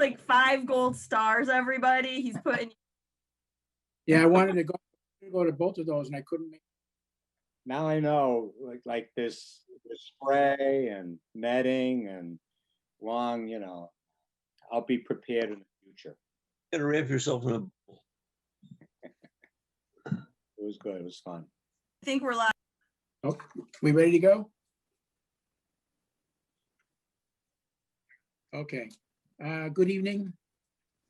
like 5 gold stars, everybody. He's putting. Yeah, I wanted to go to both of those and I couldn't make. Now I know, like this spray and netting and long, I'll be prepared in the future. You gotta ramp yourself in a. It was good. It was fun. I think we're live. Oh, we ready to go? Okay. Good evening.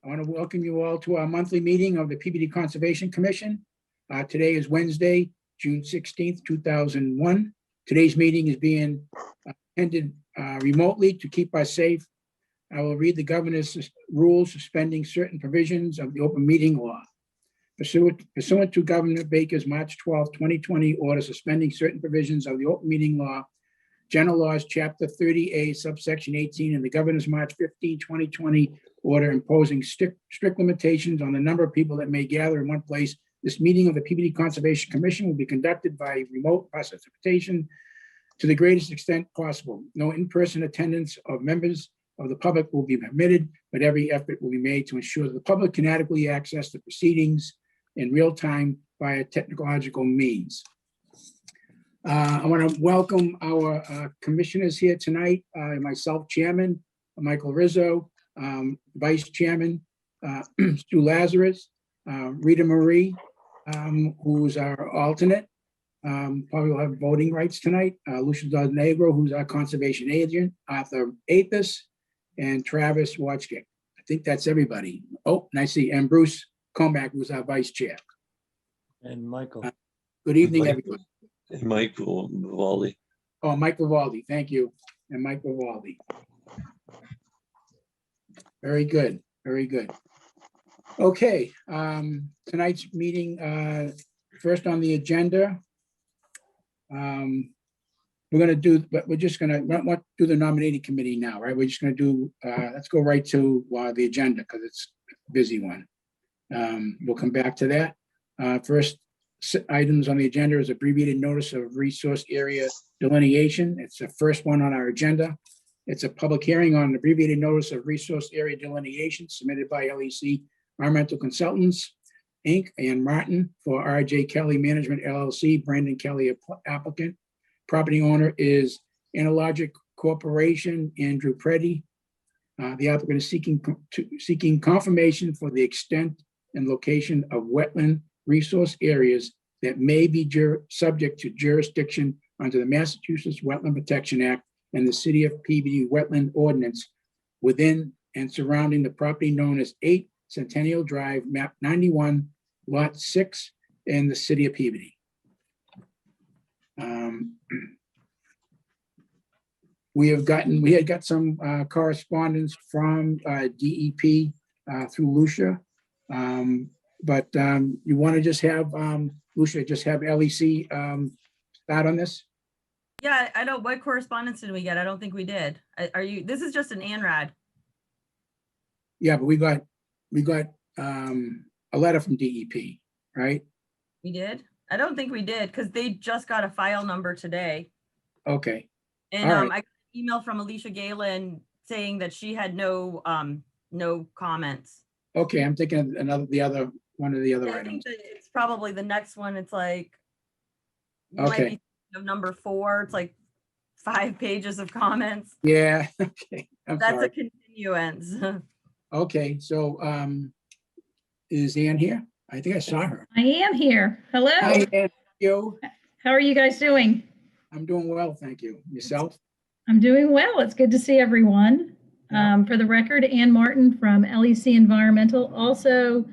I want to welcome you all to our monthly meeting of the PBD Conservation Commission. Today is Wednesday, June 16th, 2001. Today's meeting is being attended remotely to keep us safe. I will read the governor's rules suspending certain provisions of the open meeting law. Pursuant to Governor Baker's March 12, 2020 order suspending certain provisions of the open meeting law, General Laws, Chapter 30A, subsection 18, and the Governor's March 15, 2020 order imposing strict limitations on the number of people that may gather in one place. This meeting of the PBD Conservation Commission will be conducted by remote participation to the greatest extent possible. No in-person attendance of members of the public will be permitted, but every effort will be made to ensure that the public can adequately access the proceedings in real time via technological means. I want to welcome our commissioners here tonight. Myself, Chairman, Michael Rizzo, Vice Chairman, Stu Lazarus, Rita Marie, who's our alternate. Probably will have voting rights tonight. Lucia Negro, who's our conservation agent, Arthur Apis, and Travis Watchkick. I think that's everybody. Oh, and I see, and Bruce Comack, who's our vice chair. And Michael. Good evening, everybody. And Mike Vivaldi. Oh, Mike Vivaldi, thank you. And Mike Vivaldi. Very good, very good. Okay, tonight's meeting, first on the agenda. We're gonna do, but we're just gonna do the nominating committee now, right? We're just gonna do, let's go right to the agenda because it's a busy one. We'll come back to that. First items on the agenda is abbreviated notice of resource area delineation. It's the first one on our agenda. It's a public hearing on an abbreviated notice of resource area delineation submitted by LEC Environmental Consultants, Inc. and Martin for RJ Kelly Management LLC, Brandon Kelly applicant. Property owner is Analogic Corporation, Andrew Preddy. The applicant is seeking confirmation for the extent and location of wetland resource areas that may be subject to jurisdiction under the Massachusetts Wetland Protection Act and the City of PBD Wetland Ordinance within and surrounding the property known as 8 Centennial Drive, map 91, lot 6 in the City of PBD. We had got some correspondence from DEP through Lucia. But you want to just have Lucia just have LEC start on this? Yeah, I don't. What correspondence did we get? I don't think we did. Are you? This is just an ANRAD. Yeah, but we got a letter from DEP, right? We did. I don't think we did because they just got a file number today. Okay. And right. I got an email from Alicia Galen saying that she had no comments. Okay, I'm thinking the other one of the other items. I think that it's probably the next one. It's like, okay, might be of number 4. It's like 5 pages of comments. Yeah. Okay. That's sorry. a continuance. Okay, so is Ann here? I think I saw her. I am here. Hello. Hi, Ann. You? How are you guys doing? I'm doing well, thank you. Yourself? I'm doing well. It's good to see everyone. For the record, Ann Martin from LEC Environmental. Also,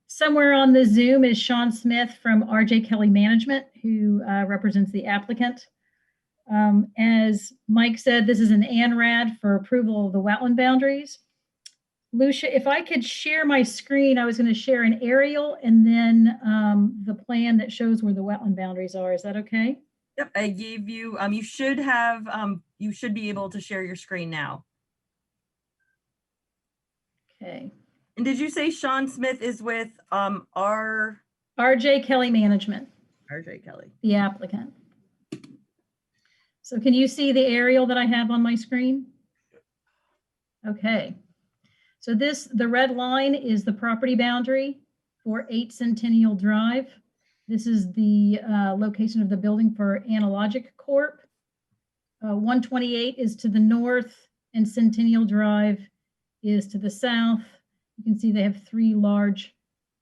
somewhere on the Zoom is Sean Smith from RJ Kelly Management, who represents the applicant. As Mike said, this is an ANRAD for approval of the wetland boundaries. Lucia, if I could share my screen, I was going to share an aerial and then the plan that shows where the wetland boundaries are. Is that okay? Yep, I gave you, you should have, you should be able to share your screen now. Okay. And did you say Sean Smith is with RJ Kelly Management? RJ Kelly. The applicant. So can you see the aerial that I have on my screen? Okay. So the red line is the property boundary for 8 Centennial Drive. This is the location of the building for Analogic Corp. 128 is to the north and Centennial Drive is to the south. You can see they have 3 large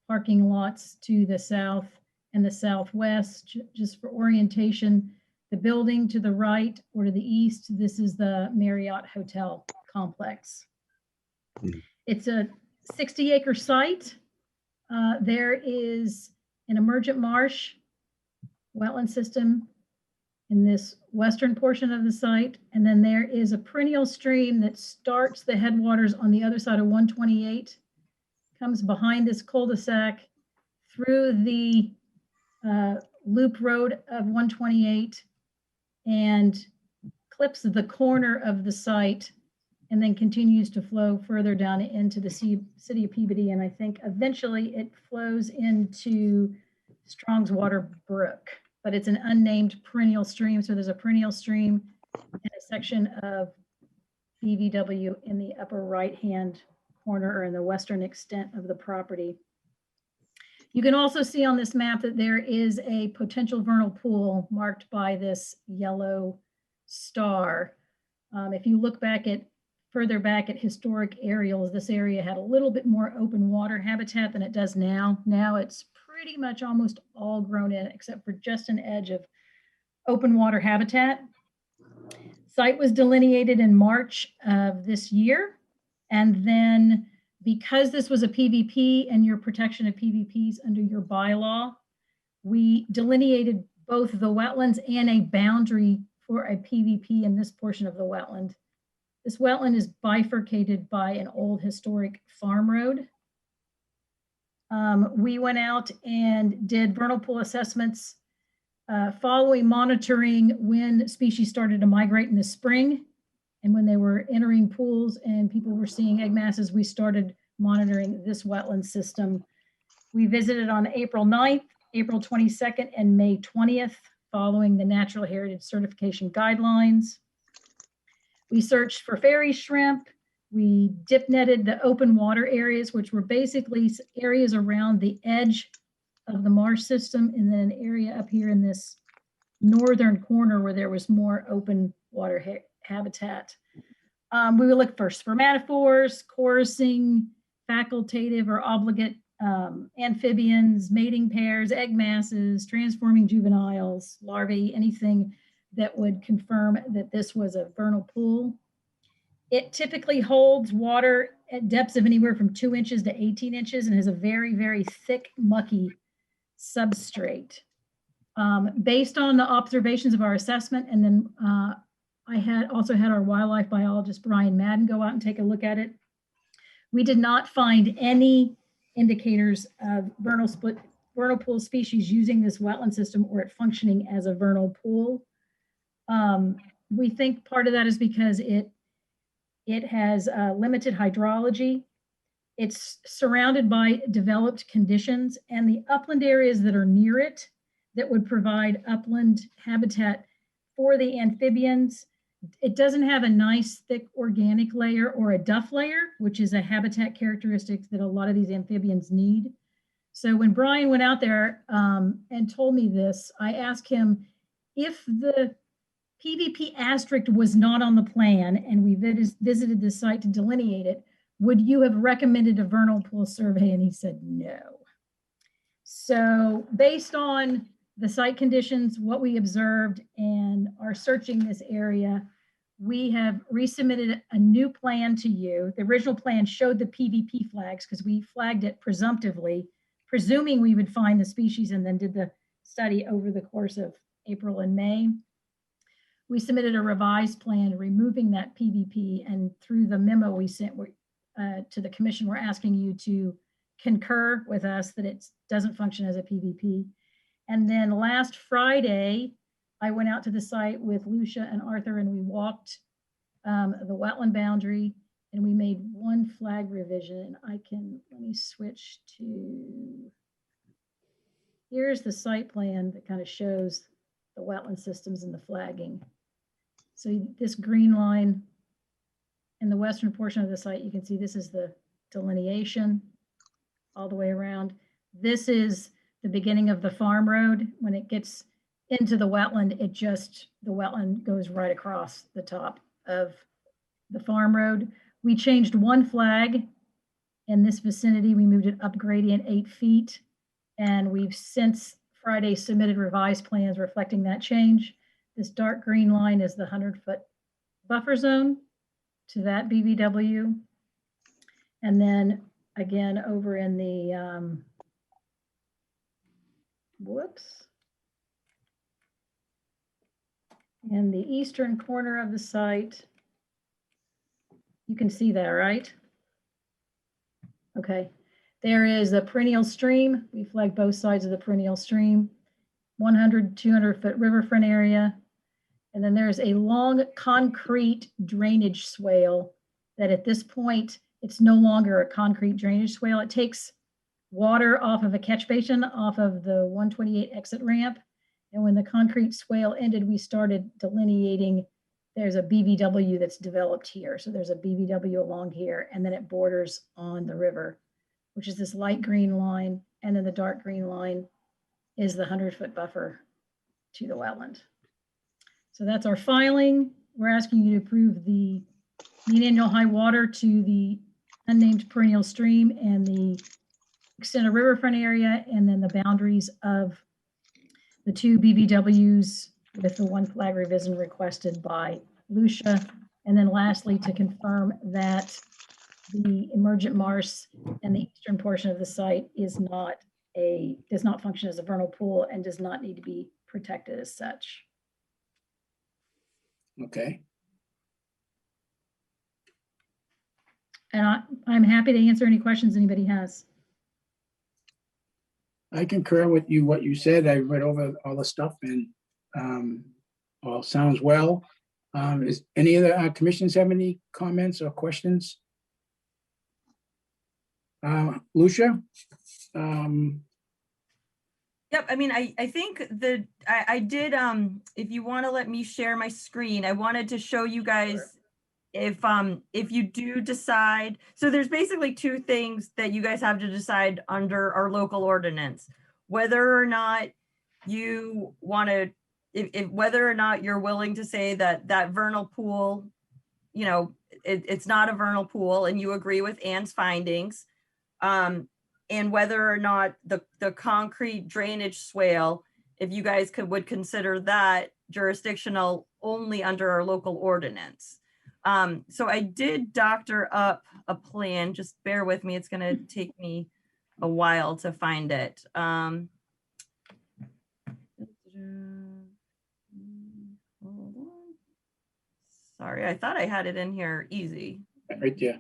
parking lots to the south and the southwest. Just for orientation, the building to the right or to the east, this is the Marriott Hotel complex. It's a 60-acre site. There is an emergent marsh wetland system in this western portion of the site. And then there is a perennial stream that starts the headwaters on the other side of 128, comes behind this cul-de-sac through the loop road of 128 and clips the corner of the site and then continues to flow further down into the city of Peabody. And I think eventually it flows into Strong's Water Brook, but it's an unnamed perennial stream. So there's a perennial stream and a section of BVW in the upper right-hand corner or in the western extent of the property. You can also see on this map that there is a potential vernal pool marked by this yellow star. If you look further back at historic aerials, this area had a little bit more open water habitat than it does now. Now it's pretty much almost all grown in except for just an edge of open water habitat. Site was delineated in March of this year. And then because this was a PVP and your protection of PVPs under your bylaw, we delineated both the wetlands and a boundary for a PVP in this portion of the wetland. This wetland is bifurcated by an old historic farm road. We went out and did vernal pool assessments following monitoring when species started to migrate in the spring. And when they were entering pools and people were seeing egg masses, we started monitoring this wetland system. We visited on April 9th, April 22nd, and May 20th, following the Natural Heritage Certification Guidelines. We searched for fairy shrimp. We dip netted the open water areas, which were basically areas around the edge of the marsh system, and then an area up here in this northern corner where there was more open water habitat. We would look for spermatophores, chorusing, facultative or obligate amphibians, mating pairs, egg masses, transforming juveniles, larvae, anything that would confirm that this was a vernal pool. It typically holds water at depths of anywhere from 2 inches to 18 inches and has a very, very thick, mucky substrate. Based on the observations of our assessment, and then I also had our wildlife biologist, Brian Madden, go out and take a look at it. We did not find any indicators of vernal pool species using this wetland system or it functioning as a vernal pool. We think part of that is because it has limited hydrology. It's surrounded by developed conditions, and the upland areas that are near it that would provide upland habitat for the amphibians, it doesn't have a nice thick organic layer or a duff layer, which is a habitat characteristic that a lot of these amphibians need. So when Brian went out there and told me this, I asked him if the PVP asterisk was not on the plan and we visited the site to delineate it, would you have recommended a vernal pool survey? And he said no. So based on the site conditions, what we observed, and are searching this area, we have resubmitted a new plan to you. The original plan showed the PVP flags because we flagged it presumptively, presuming we would find the species, and then did the study over the course of April and May. We submitted a revised plan removing that PVP, and through the memo we sent to the commission, we're asking you to concur with us that it doesn't function as a PVP. And then last Friday, I went out to the site with Lucia and Arthur, and we walked the wetland boundary, and we made one flag revision. Let me switch to, here's the site plan that kind of shows the wetland systems and the flagging. So this green line in the western portion of the site, you can see this is the delineation all the way around. This is the beginning of the farm road. When it gets into the wetland, the wetland goes right across the top of the farm road. We changed one flag in this vicinity. We moved it up gradient 8 feet. And we've since Friday submitted revised plans reflecting that change. This dark green line is the 100-foot buffer zone to that BVW. And then again, over in the, in the eastern corner of the site, you can see that, right? Okay. There is a perennial stream. We flagged both sides of the perennial stream, 100, 200-foot riverfront area. And then there's a long concrete drainage swale that at this point, it's no longer a concrete drainage swale. It takes water off of a catch basin off of the 128 exit ramp. And when the concrete swale ended, we started delineating. There's a BVW that's developed here. So there's a BVW along here, and then it borders on the river, which is this light green line. And then the dark green line is the 100-foot buffer to the wetland. So that's our filing. We're asking you to approve the mean annual high water to the unnamed perennial stream and the extended riverfront area, and then the boundaries of the 2 BVWs with the 1 flag revision requested by Lucia. And then lastly, to confirm that the emergent marsh and the eastern portion of the site does not function as a vernal pool and does not need to be protected as such. Okay. And I'm happy to answer any questions anybody has. I concur with you, what you said. I read over all the stuff and all sounds well. Is any of the commissioners have any comments or questions? Lucia? Yep, I mean, I think that I did, if you want to let me share my screen, I wanted to show you guys if you do decide, so there's basically 2 things that you guys have to decide under our local ordinance, whether or not you want to, if whether or not you're willing to say that that vernal pool, you know, it's not a vernal pool and you agree with Ann's findings, and whether or not the concrete drainage swale, if you guys would consider that jurisdictional only under our local ordinance. So I did doctor up a plan, just bear with me. It's gonna take me a while to find it. Hold on. Sorry, I thought I had it in here easy. Right there.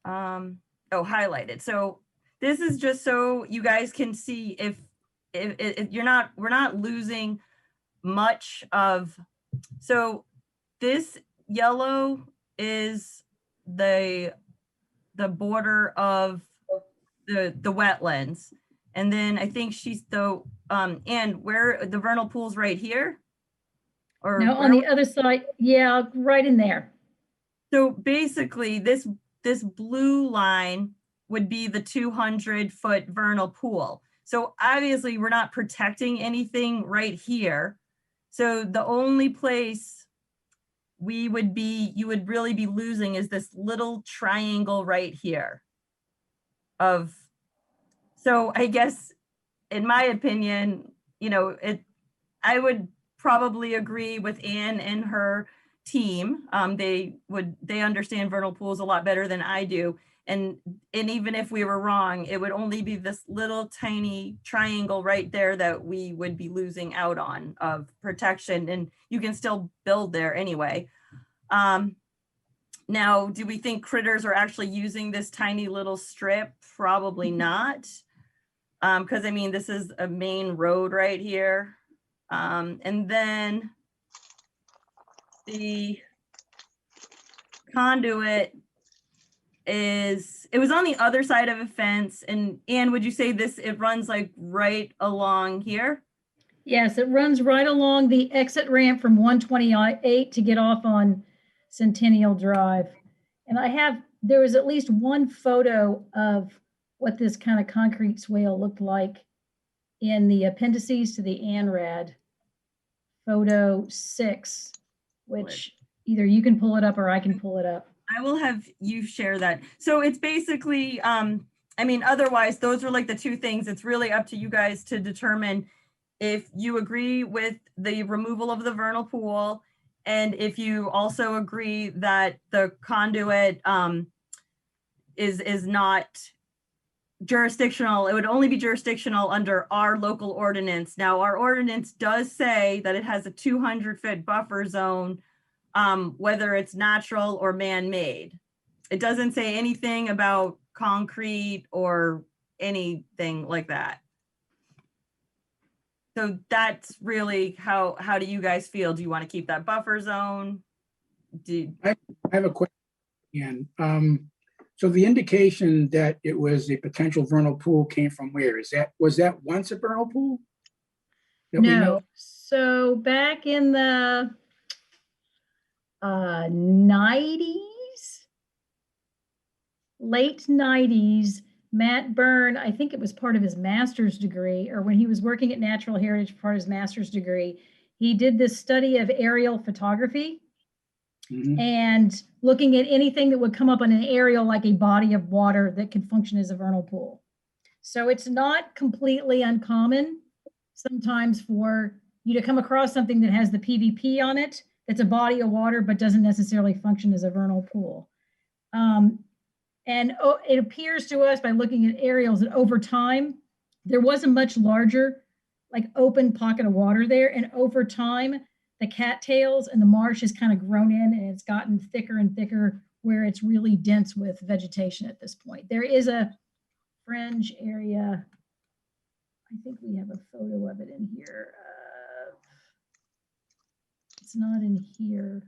Oh, highlighted. So this is just so you guys can see if we're not losing much of, so this yellow is the border of the wetlands. And then I think she's and where the vernal pool's right here? Or No, on the other side, yeah, right in there. So basically this blue line would be the 200-foot vernal pool. So obviously we're not protecting anything right here. So the only place you would really be losing is this little triangle right here so I guess in my opinion, you know, I would probably agree with Ann and her team. They understand vernal pools a lot better than I do. And even if we were wrong, it would only be this little tiny triangle right there that we would be losing out on of protection, and you can still build there anyway. Now, do we think critters are actually using this tiny little strip? Probably not. Because I mean, this is a main road right here. And then the conduit it was on the other side of a fence. And Ann, would you say it runs like right along here? Yes, it runs right along the exit ramp from 128 to get off on Centennial Drive. And I have there was at least one photo of what this kind of concrete swale looked like in the appendices to the ANRAD, photo 6, which either you can pull it up or I can pull it up. I will have you share that. So it's basically, I mean, otherwise, those are like the two things. It's really up to you guys to determine if you agree with the removal of the vernal pool, and if you also agree that the conduit is not jurisdictional. It would only be jurisdictional under our local ordinance. Now, our ordinance does say that it has a 200-foot buffer zone, whether it's natural or man-made. It doesn't say anything about concrete or anything like that. So that's really how do you guys feel? Do you want to keep that buffer zone? I have a question. So the indication that it was a potential vernal pool came from where? Was that once a vernal pool? That we know No. of? So back in the 90s, late 90s, Matt Byrne, I think it was part of his master's degree, or when he was working at Natural Heritage, part of his master's degree, he did this study of aerial photography and looking at anything that would come up on an aerial, like a body of water that could function as a vernal pool. So it's not completely uncommon sometimes for you to come across something that has the PVP on it, that's a body of water, but doesn't necessarily function as a vernal pool. And it appears to us by looking at aerials that over time, there was a much larger, like open pocket of water there. And over time, the cattails and the marsh has kind of grown in and it's gotten thicker and thicker where it's really dense with vegetation at this point. There is a fringe area. I think we have a photo of it in here. It's not in here.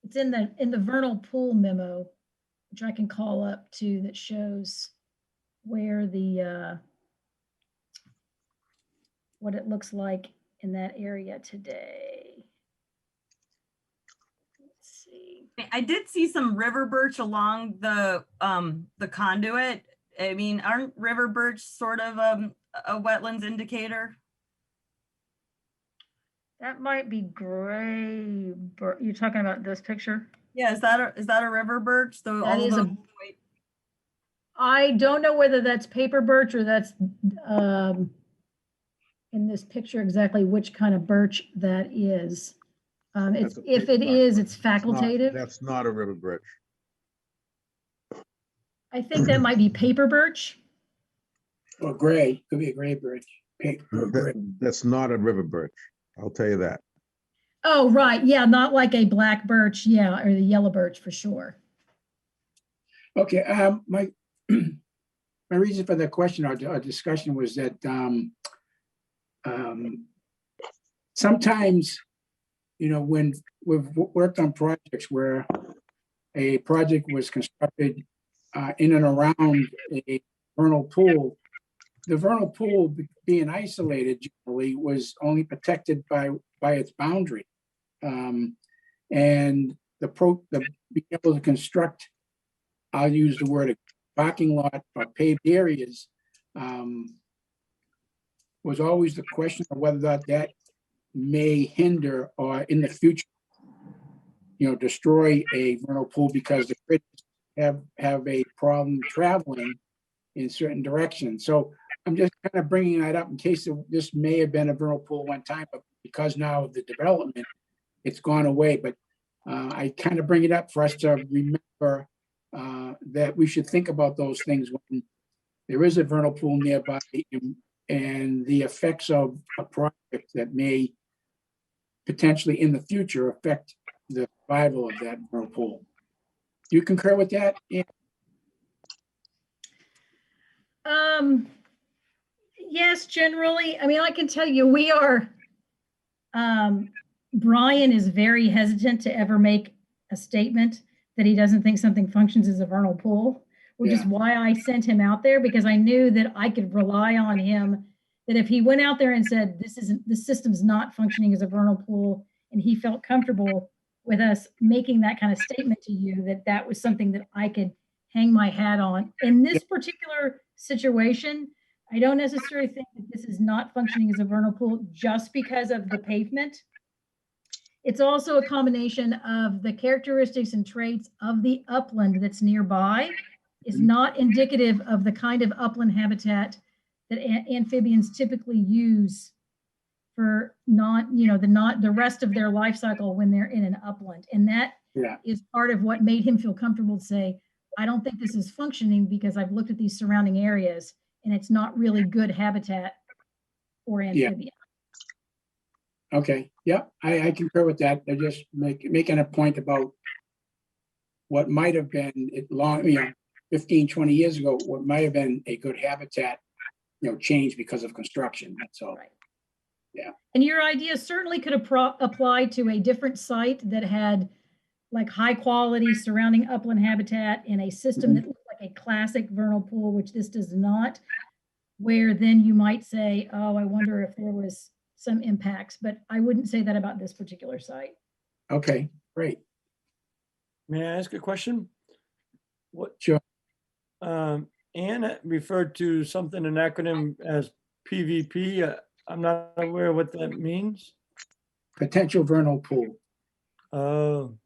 It's in the vernal pool memo, which I can call up to, that shows where the what it looks like in that area today. Let's see. I did see some river birch along the conduit. I mean, aren't river birch sort of a wetlands indicator? That might be gray. You're talking about this picture? Yeah, is that a river birch? So That is those, I don't know whether that's paper birch or that's in this picture exactly which kind of birch that is. If it is, it's facultative. That's not a river birch. I think that might be paper birch. Or gray, could be a gray birch. That's not a river birch. I'll tell you that. Oh, right. Yeah, not like a black birch. Yeah, or the yellow birch for sure. Okay, my reason for the question or discussion was that sometimes, when we've worked on projects where a project was constructed in and around a vernal pool, the vernal pool being isolated generally was only protected by its boundary. And being able to construct, I'll use the word, a parking lot or paved areas, was always the question of whether that may hinder or in the future, destroy a vernal pool because the critters have a problem traveling in certain directions. So I'm just kind of bringing that up in case this may have been a vernal pool one time, but because now of the development, it's gone away. But I kind of bring it up for us to remember that we should think about those things when there is a vernal pool nearby and the effects of a project that may potentially in the future affect the survival of that vernal pool. Do you concur with that? Yeah. Yes, generally. I mean, I can tell you we are, Brian is very hesitant to ever make a statement that he doesn't think something functions as a vernal pool, which is why I sent him out there, because I knew that I could rely on him, that if he went out there and said, the system's not functioning as a vernal pool, and he felt comfortable with us making that kind of statement to you, that was something that I could hang my hat on. In this particular situation, I don't necessarily think that this is not functioning as a vernal pool just because of the pavement. It's also a combination of the characteristics and traits of the upland that's nearby is not indicative of the kind of upland habitat that amphibians typically use for the rest of their life cycle when they're in an upland. And that Yeah. is part of what made him feel comfortable to say, I don't think this is functioning because I've looked at these surrounding areas and it's not really good habitat for amphibians. Okay, yeah, I concur with that. They're just making a point about what might have been 15, 20 years ago, what might have been a good habitat, changed because of construction. That's all. Right. Yeah. And your idea certainly could apply to a different site that had like high quality surrounding upland habitat in a system that looked like a classic vernal pool, which this does not, where then you might say, oh, I wonder if there was some impacts, but I wouldn't say that about this particular site. Okay, great. May I ask a question? What? Sure. Anne referred to something, an acronym as PVP. I'm not aware what that means. Potential vernal pool. Oh,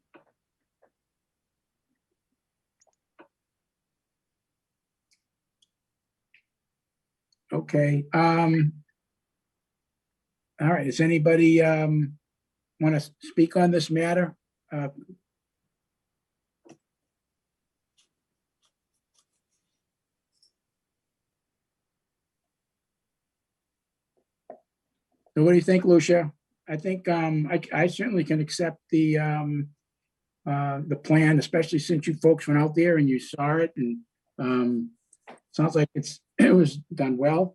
Okay. All right. Does anybody want to speak on this matter? So what do you think, Lucia? I think I certainly can accept the plan, especially since you folks went out there and you saw it, and sounds like it was done well.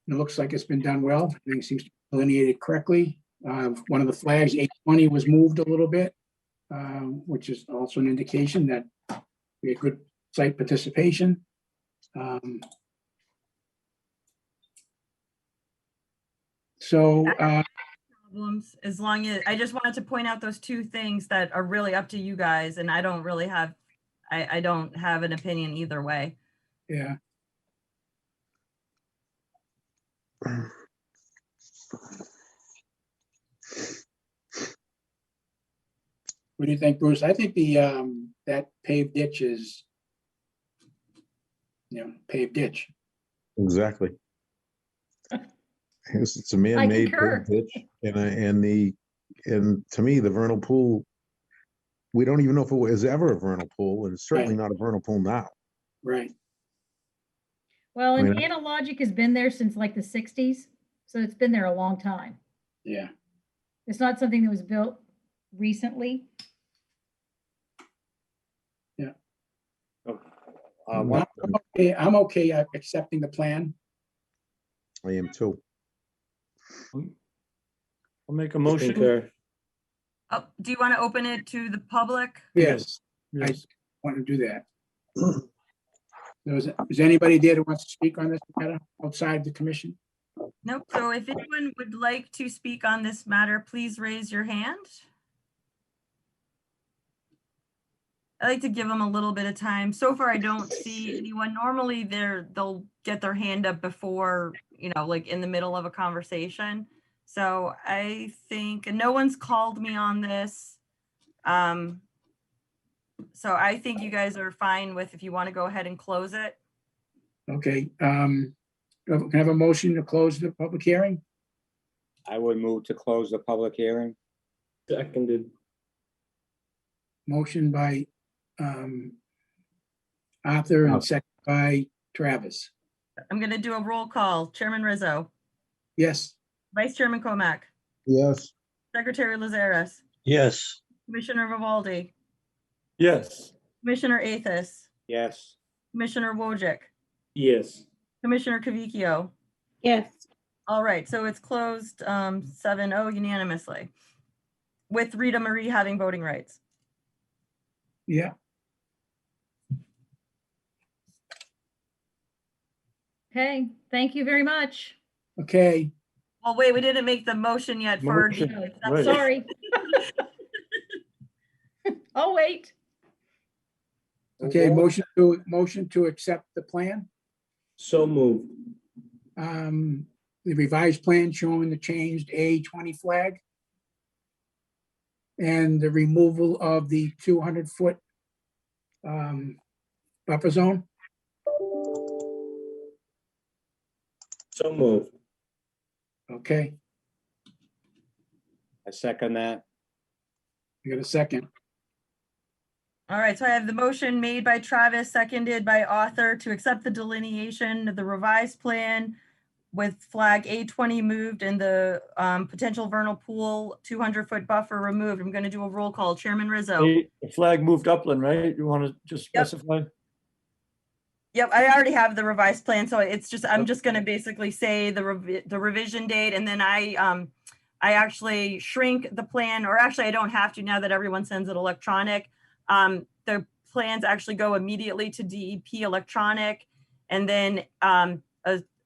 It looks like it's been done well. Everything seems to be delineated correctly. One of the flags, 820, was moved a little bit, which is also an indication that we had good site participation. Problems, as long as I just wanted to point out those two things that are really up to you guys, and I don't really have, I don't have an opinion either way. Yeah. What do you think, Bruce? I think that paved ditch is, paved ditch. Exactly. It's a man-made concur. ditch, and to me, the vernal pool, we don't even know if it was ever a vernal pool, and it's certainly not a vernal pool now. Right. Well, I and mean, Analogic has been there since like the 60s, so it's been there a long time. Yeah. It's not something that was built recently. Yeah. I'm okay accepting the plan. I am too. I'll make a motion. Oh, do you want to open it to the public? Yes, I Yes. want to do that. Is anybody there that wants to speak on this matter outside the commission? Nope. So if anyone would like to speak on this matter, please raise your hand. I like to give them a little bit of time. So far, I don't see anyone. Normally they'll get their hand up before, like in the middle of a conversation. So I think no one's called me on this. So I think you guys are fine with, if you want to go ahead and close it. Okay. Can I have a motion to close the public hearing? I would move to close the public hearing. Seconded. Motion by Arthur and second by Travis. I'm going to do a roll call. Chairman Rizzo, Yes. Vice Chairman Comack, Yes. Secretary Lazares, Yes, Commissioner Vivaldi, Yes. Commissioner Athos, Yes. Commissioner Wojcik, Yes. Commissioner Cavicchio. Yes. All right, so it's closed 7-0 unanimously, with Rita Marie having voting rights. Yeah. Okay, thank you very much. Okay. Oh, wait, we didn't make the motion yet for. Motion, right. Sorry. I'll wait. Okay, motion to accept the plan. So moved. The revised plan showing the changed A20 flag and the removal of the 200-foot buffer zone. So moved. Okay, I second that. you got a second. All right, so I have the motion made by Travis, seconded by Arthur to accept the delineation of the revised plan with flag A20 moved and the potential vernal pool 200-foot buffer removed. I'm going to do a roll call. Chairman Rizzo. The flag moved upland, right? You want to just Yep. specify? Yep, I already have the revised plan, so it's just, I'm just gonna basically say the revision date, and then I actually shrink the plan, or actually I don't have to now that everyone sends it electronic. The plans actually go immediately to DEP electronic, and then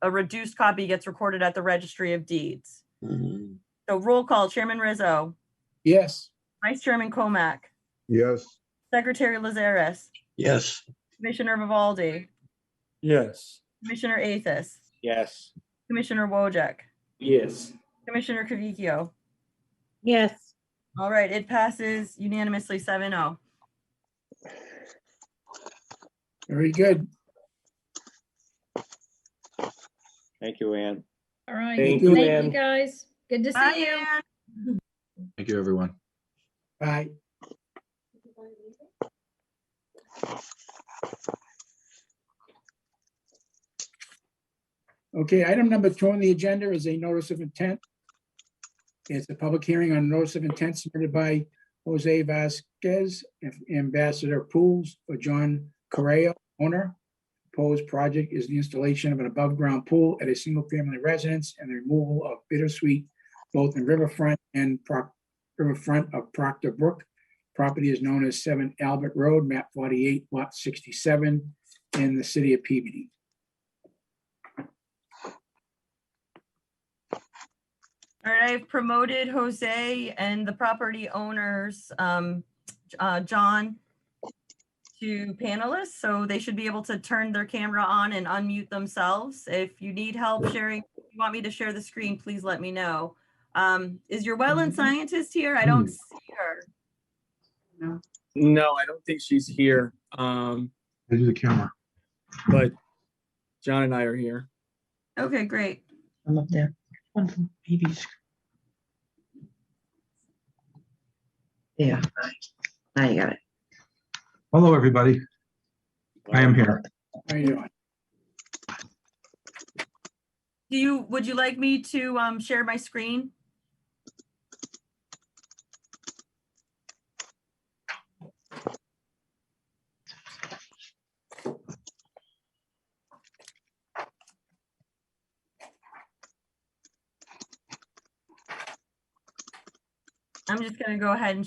a reduced copy gets recorded at the Registry of Deeds. Mhm. So roll call, Chairman Rizzo, Yes, Vice Chairman Comack, Yes, Secretary Lazares, Yes, Commissioner Vivaldi, Yes. Commissioner Athos, Yes. Commissioner Wojcik, Yes. Commissioner Kavicchio. Yes. All right, it passes unanimously 7-0. very good. Thank you, Ann. All right. Thank you, Thank you, Ann. guys. Good to Bye, see you. Ann. thank you, everyone. Bye. Okay, item number 2 on the agenda is a notice of intent. It's a public hearing on notice of intent submitted by Jose Vasquez, Ambassador Pools for John Correa, owner. Proposed project is the installation of an above-ground pool at a single-family residence and the removal of bittersweet both in riverfront and riverfront of Proctor Brook. Property is known as 7 Albert Road, map 48, lot 67, in the city of Peabody. All right, I've promoted Jose and the property owners, John, to panelists, so they should be able to turn their camera on and unmute themselves. If you need help sharing, if you want me to share the screen, please let me know. Is your wetland scientist here? I don't see her. No, I don't think she's here. I do the camera. But John and I are here. Okay, great. I'm up there. One from babies. Yeah. Now you got it. Hello, everybody. I am here. How are you doing? Would you like me to share my screen? I'm just gonna go ahead and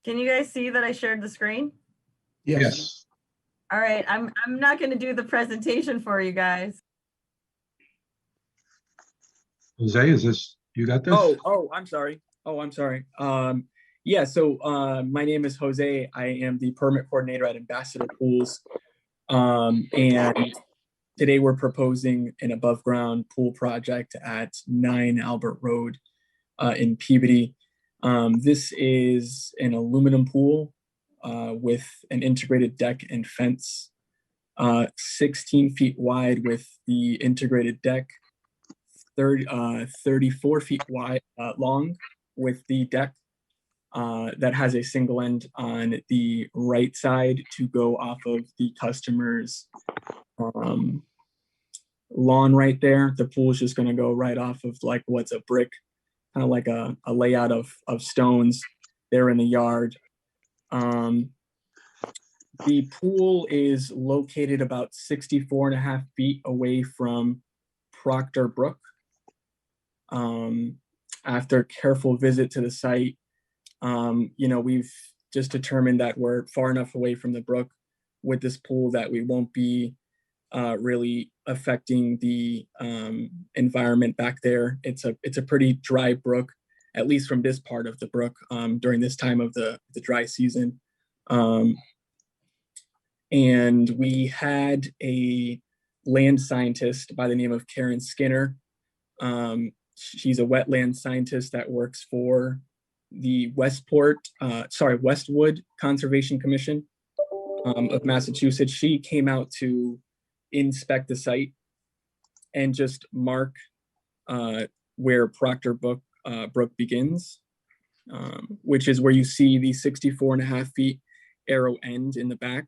Can you guys see that I shared the screen? Yes. All right, I'm not gonna do the presentation for you guys. Jose, is this, you got this? I'm sorry. I'm sorry. Yeah, so my name is Jose. I am the permit coordinator at Ambassador Pools. And Today we're proposing an above ground pool project at 9 Albert Road in Peabody. This is an aluminum pool with an integrated deck and fence, 16 feet wide with the integrated deck, 34 feet wide long with the deck that has a single end on the right side to go off of the customer's lawn right there. The pool is just going to go right off of like what's a brick, kind of like a layout of stones there in the yard. The pool is located about 64.5 feet away from Proctor Brook. After careful visit to the site, we've just determined that we're far enough away from the brook with this pool that we won't be really affecting the environment back there. It's a pretty dry brook, at least from this part of the brook during this time of the dry season. And we had a land scientist by the name of Karen Skinner. She's a wetland scientist that works for the Westwood Conservation Commission of Massachusetts. She came out to inspect the site and just mark where Proctor Brook begins, which is where you see the 64.5 feet arrow end in the back.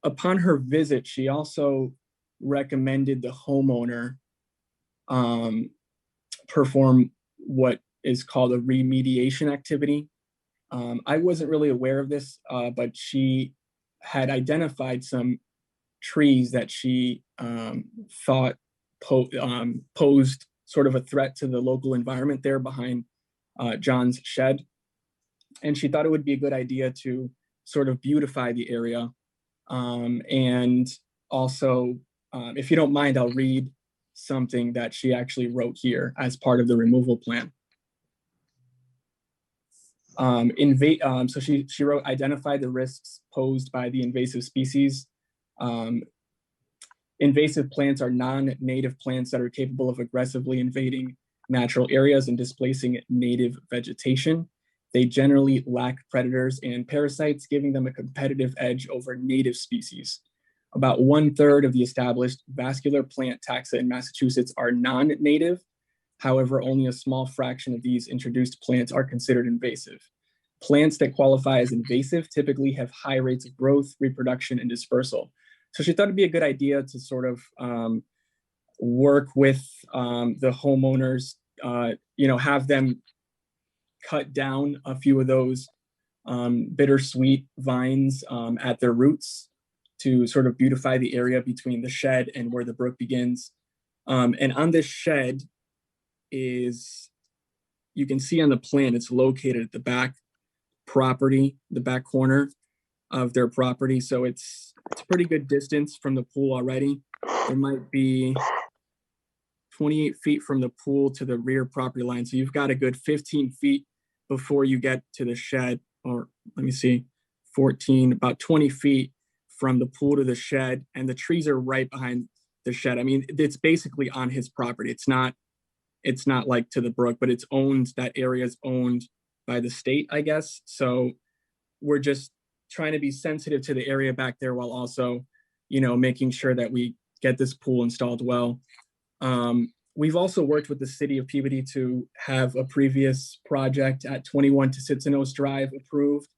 Upon her visit, she also recommended the homeowner perform what is called a remediation activity. I wasn't really aware of this, but she had identified some trees that she thought posed sort of a threat to the local environment there behind John's shed. And she thought it would be a good idea to sort of beautify the area. And also, if you don't mind, I'll read something that she actually wrote here as part of the removal plan. So she wrote, identify the risks posed by the invasive species. Invasive plants are non-native plants that are capable of aggressively invading natural areas and displacing native vegetation. They generally lack predators and parasites, giving them a competitive edge over native species. About 1/3 of the established vascular plant taxa in Massachusetts are non-native. However, only a small fraction of these introduced plants are considered invasive. Plants that qualify as invasive typically have high rates of growth, reproduction, and dispersal. So she thought it'd be a good idea to sort of work with the homeowners, have them cut down a few of those bittersweet vines at their roots to sort of beautify the area between the shed and where the brook begins. And on this shed is, you can see on the plan, it's located at the back property, the back corner of their property. So it's a pretty good distance from the pool already. There might be 28 feet from the pool to the rear property line. So you've got a good 15 feet before you get to the shed, or let me see, 14, about 20 feet from the pool to the shed. And the trees are right behind the shed. I mean, it's basically on his property. It's not like to the brook, but it's owned, that area is owned by the state, I guess. So we're just trying to be sensitive to the area back there while also, making sure that we get this pool installed well. We've also worked with the city of Peabody to have a previous project at 21 Tissitsanos Drive approved.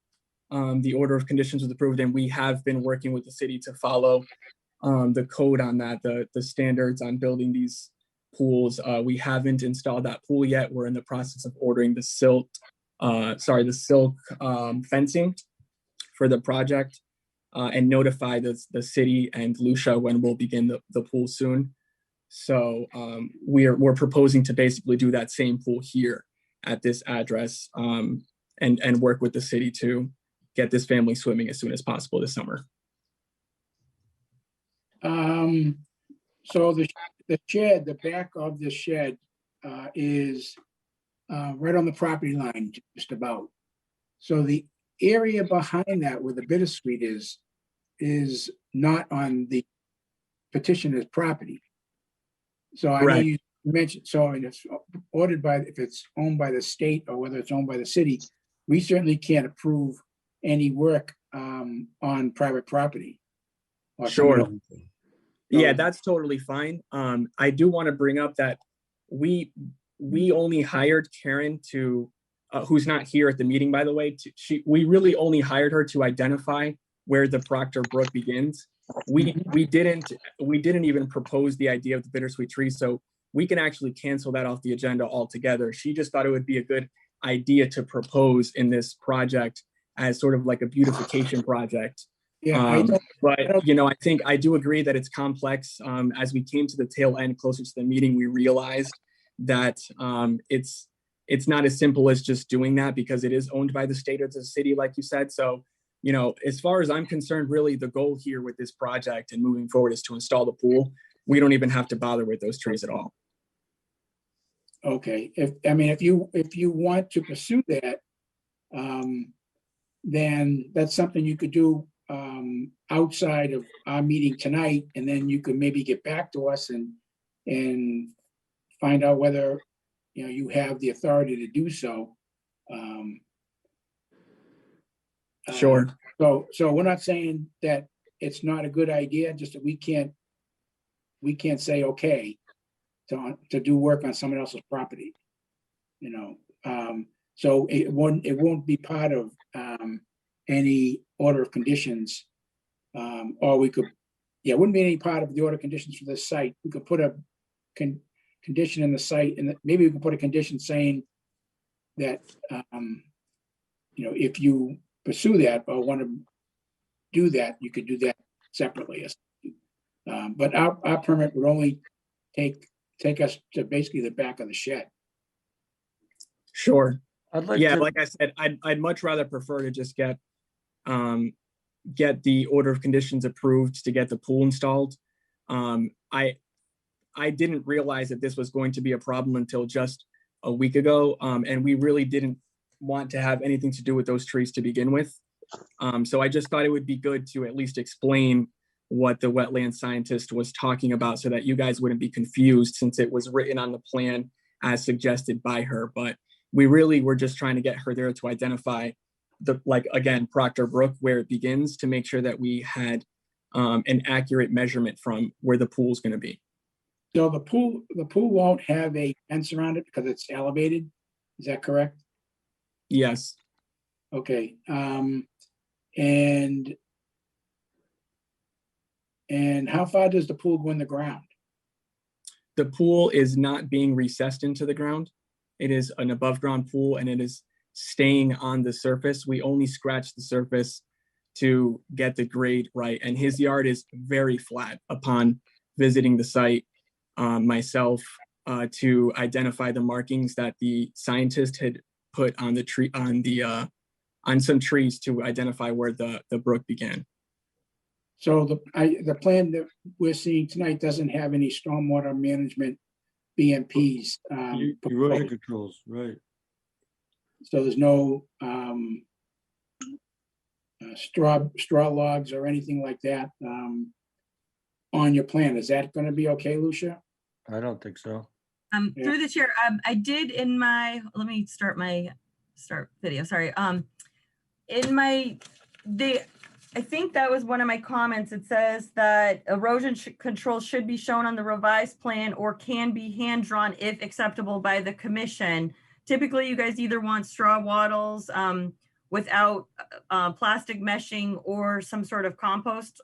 The order of conditions was approved, and we have been working with the city to follow the code on that, the standards on building these pools. We haven't installed that pool yet. We're in the process of ordering the silk fencing for the project, and notify the city and Lucia when we'll begin the pool soon. So we're proposing to basically do that same pool here at this address, and work with the city to get this family swimming as soon as possible this summer. So the shed, the back of the shed is right on the property line, just about. So the area behind that where the bittersweet is not on the petitioner's property. So I know Right. you mentioned, so and it's ordered by, if it's owned by the state or whether it's owned by the city, we certainly can't approve any work on private property. or someone Sure. else. Yeah, So- that's totally fine. I do want to bring up that we only hired Karen to, who's not here at the meeting, by the way. We really only hired her to identify where the Proctor Brook begins. We didn't even propose the idea of the bittersweet tree, so we can actually cancel that off the agenda altogether. She just thought it would be a good idea to propose in this project as sort of like a beautification project. Yeah, I don't, But, I think I do agree that it's complex. As we came to the tail end closer to the meeting, we realized that it's not as simple as just doing that because it is owned by the state or the city, like you said. So, as far as I'm concerned, really the goal here with this project and moving forward is to install the pool. We don't even have to bother with those trees at all. okay, if you want to pursue that, then that's something you could do outside of our meeting tonight, and then you could maybe get back to us and find out whether, you have the authority to do so. Sure. So we're not saying that it's not a good idea, just that we can't say, okay, to do work on someone else's property, so it won't be part of any order of conditions. Or we could, it wouldn't be any part of the order of conditions for this site. We could put a condition in the site, and maybe we could put a condition saying that, if you pursue that or want to do that, you could do that separately. But our permit would only take us to basically the back of the shed. Sure. I'd like Yeah, to, like I said, I'd much rather prefer to just get the order of conditions approved to get the pool installed. I didn't realize that this was going to be a problem until just a week ago, and we really didn't want to have anything to do with those trees to begin with. So I just thought it would be good to at least explain what the wetland scientist was talking about so that you guys wouldn't be confused, since it was written on the plan as suggested by her. But we really were just trying to get her there to identify again, Proctor Brook, where it begins, to make sure that we had an accurate measurement from where the pool is going to be. So the pool won't have a fence around it because it's elevated. Is that correct? Yes. Okay. And how far does the pool go in the ground? The pool is not being recessed into the ground. It is an above ground pool and it is staying on the surface. We only scratch the surface to get the grade right. And his yard is very flat. Upon visiting the site myself to identify the markings that the scientist had put on the tree, on some trees to identify where the brook began. So the plan that we're seeing tonight doesn't have any stormwater management BMPs. erosion proposed. controls, right? So there's no straw logs or anything like that on your plan. Is that going to be okay, Lucia? I don't think so. Yeah. Through the chair, I did in my, let me start video, sorry. I think that was one of my comments. It says that erosion control should be shown on the revised plan or can be hand drawn if acceptable by the commission. Typically, you guys either want straw wattles without plastic meshing or some sort of compost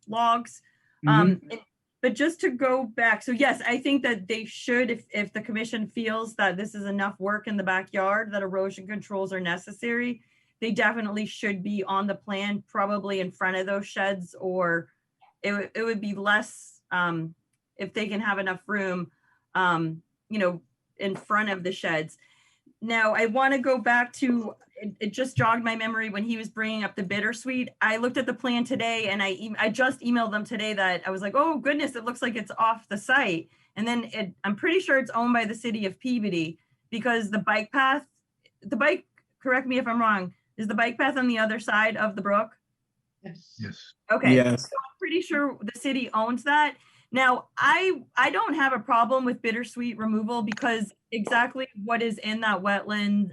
logs. But just to go back, so yes, I think that they should, if the commission feels that this is enough work in the backyard, that erosion controls are necessary, they definitely should be on the plan, probably in front of those sheds, or it would be less, if they can have enough room, in front of the sheds. Now, I want to go back to, it just jogged my memory when he was bringing up the bittersweet. I looked at the plan today and I just emailed them today that I was like, oh goodness, it looks like it's off the site. And then I'm pretty sure it's owned by the city of Peabody, because the bike path, correct me if I'm wrong, is the bike path on the other side of the brook? Yes. Okay. Yes. So I'm pretty sure the city owns that. Now, I don't have a problem with bittersweet removal because exactly what is in that wetland,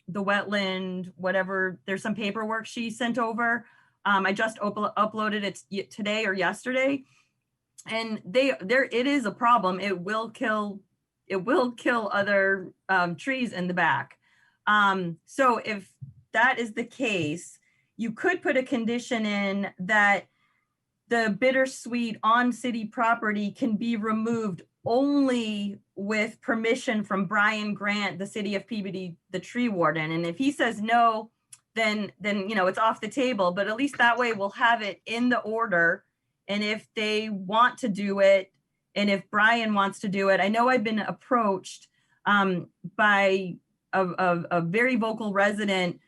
the wetland, whatever, there's some paperwork she sent over. I just uploaded it today or yesterday. And it is a problem. It will kill other trees in the back. So if that is the case, you could put a condition in that the bittersweet on city property can be removed only with permission from Brian Grant, the city of Peabody, the tree warden. And if he says no, then it's off the table. But at least that way we'll have it in the order. And if they want to do it, and if Brian wants to do it, I know I've been approached by a very vocal resident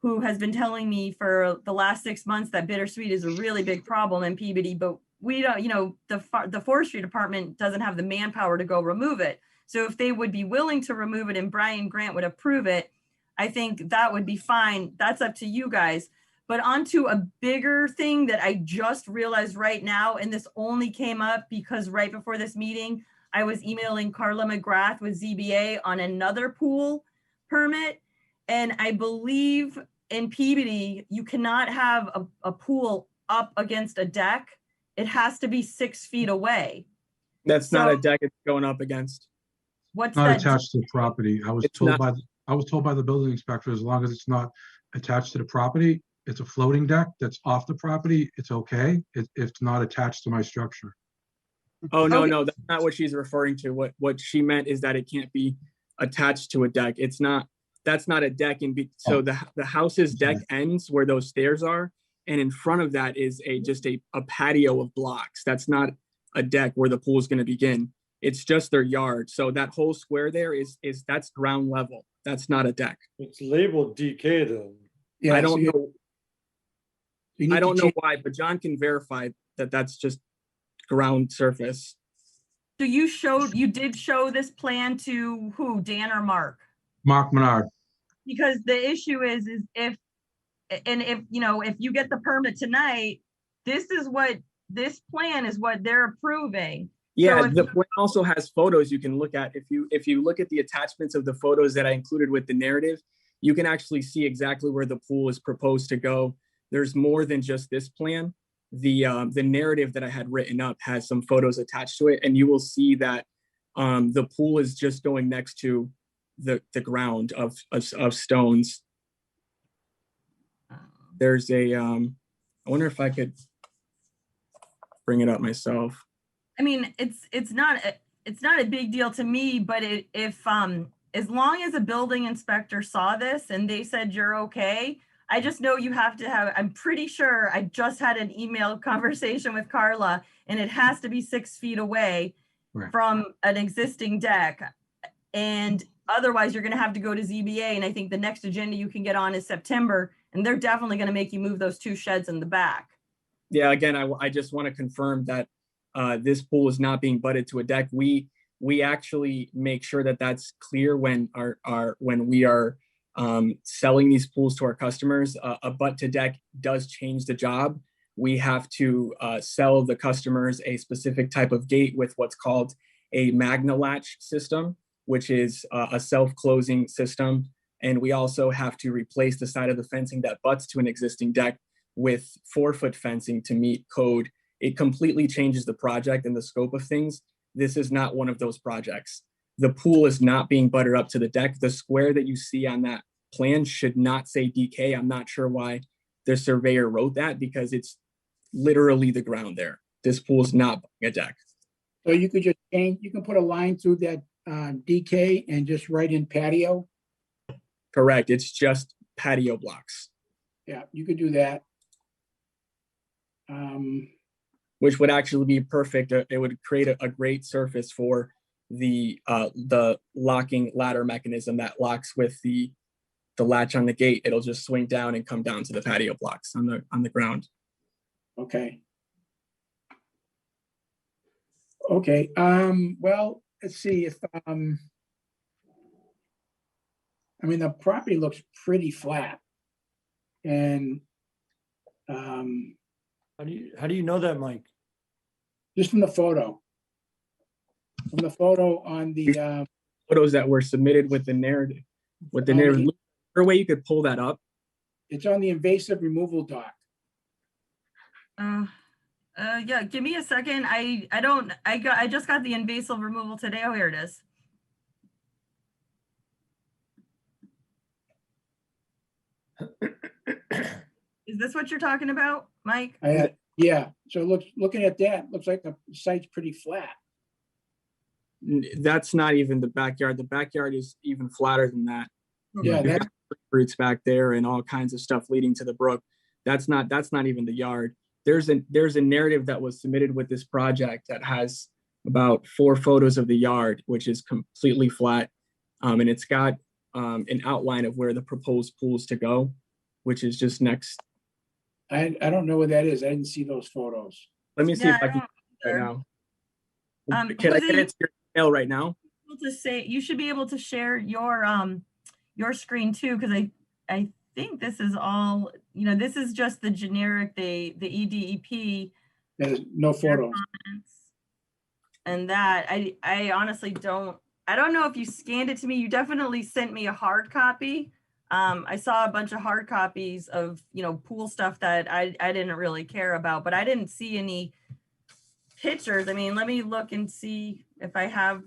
who has been telling me for the last 6 months that bittersweet is a really big problem in Peabody, but we don't, the forestry department doesn't have the manpower to go remove it. So if they would be willing to remove it and Brian Grant would approve it, I think that would be fine. That's up to you guys. But onto a bigger thing that I just realized right now, and this only came up because right before this meeting, I was emailing Carla McGrath with ZBA on another pool permit. And I believe in Peabody, you cannot have a pool up against a deck. It has to be 6 feet away. That's not a deck it's going up against. What's Not that? attached to the property. I was It's told not- by the building inspector, as long as it's not attached to the property, it's a floating deck that's off the property, it's okay. It's not attached to my structure. Oh, no, Okay. no, that's not what she's referring to. What she meant is that it can't be attached to a deck. It's not, that's not a deck. So the house's deck ends where those stairs are. And in front of that is just a patio of blocks. That's not a deck where the pool is going to begin. It's just their yard. So that whole square there that's ground level. That's not a deck. It's labeled DK though. Yeah, I don't know. you need I to don't know change- why, but John can verify that that's just ground surface. So you did show this plan to who, Dan or Mark? Mark Menard. Because the issue is if you get the permit tonight, this plan is what they're approving. Yeah, So if the plan also has photos you can look at. If you look at the attachments of the photos that I included with the narrative, you can actually see exactly where the pool is proposed to go. There's more than just this plan. The narrative that I had written up has some photos attached to it, and you will see that the pool is just going next to the ground of stones. There's I wonder if I could bring it up myself. I mean, it's not a big deal to me, but if as long as a building inspector saw this and they said you're okay, I just know you have to have, I'm pretty sure I just had an email conversation with Carla and it has to be 6 feet away Right. from an existing deck. And otherwise you're gonna have to go to ZBA. And I think the next agenda you can get on is September, and they're definitely gonna make you move those 2 sheds in the back. Yeah, again, I just want to confirm that this pool is not being butted to a deck. We actually make sure that that's clear when when we are selling these pools to our customers. A butt to deck does change the job. We have to sell the customers a specific type of gate with what's called a Magna latch system, which is a self-closing system. And we also have to replace the side of the fencing that butts to an existing deck with 4-foot fencing to meet code. It completely changes the project and the scope of things. This is not one of those projects. The pool is not being butted up to the deck. The square that you see on that plan should not say DK. I'm not sure why the surveyor wrote that, because it's literally the ground there. This pool is not a deck. So you could just change, you can put a line through that DK and just write in patio. Correct. It's just patio blocks. Yeah, you could do that. Which would actually be perfect. It would create a great surface for the locking ladder mechanism that locks with the latch on the gate. It'll just swing down and come down to the patio blocks on the ground. Okay. Okay, well, let's see if I mean, the property looks pretty flat. And How do you know that, Mike? just from the photo. From the photo on the, Photos that were submitted with the narrative, with the On the- narrative. Is there a way you could pull that up? it's on the invasive removal dock. Yeah, give me a second. I just got the invasive removal today. Oh, here it is. Is this what you're talking about, Mike? Yeah, so looking at that, looks like the site's pretty flat. That's not even the backyard. The backyard is even flatter than that. Yeah, You've that, got roots back there and all kinds of stuff leading to the brook. That's not even the yard. There's a narrative that was submitted with this project that has about 4 photos of the yard, which is completely flat. And it's got an outline of where the proposed pool's to go, which is just next. I don't know what that is. I didn't see those photos. Let me see Yeah, if I can right either. now. Can I Jose, get it to your email right now? to say you should be able to share your screen too, because I think this is all, this is just the generic, the EDEP There's no photos. comments. And that I honestly I don't know if you scanned it to me. You definitely sent me a hard copy. I saw a bunch of hard copies of pool stuff that I didn't really care about, but I didn't see any pictures. I mean, let me look and see if I have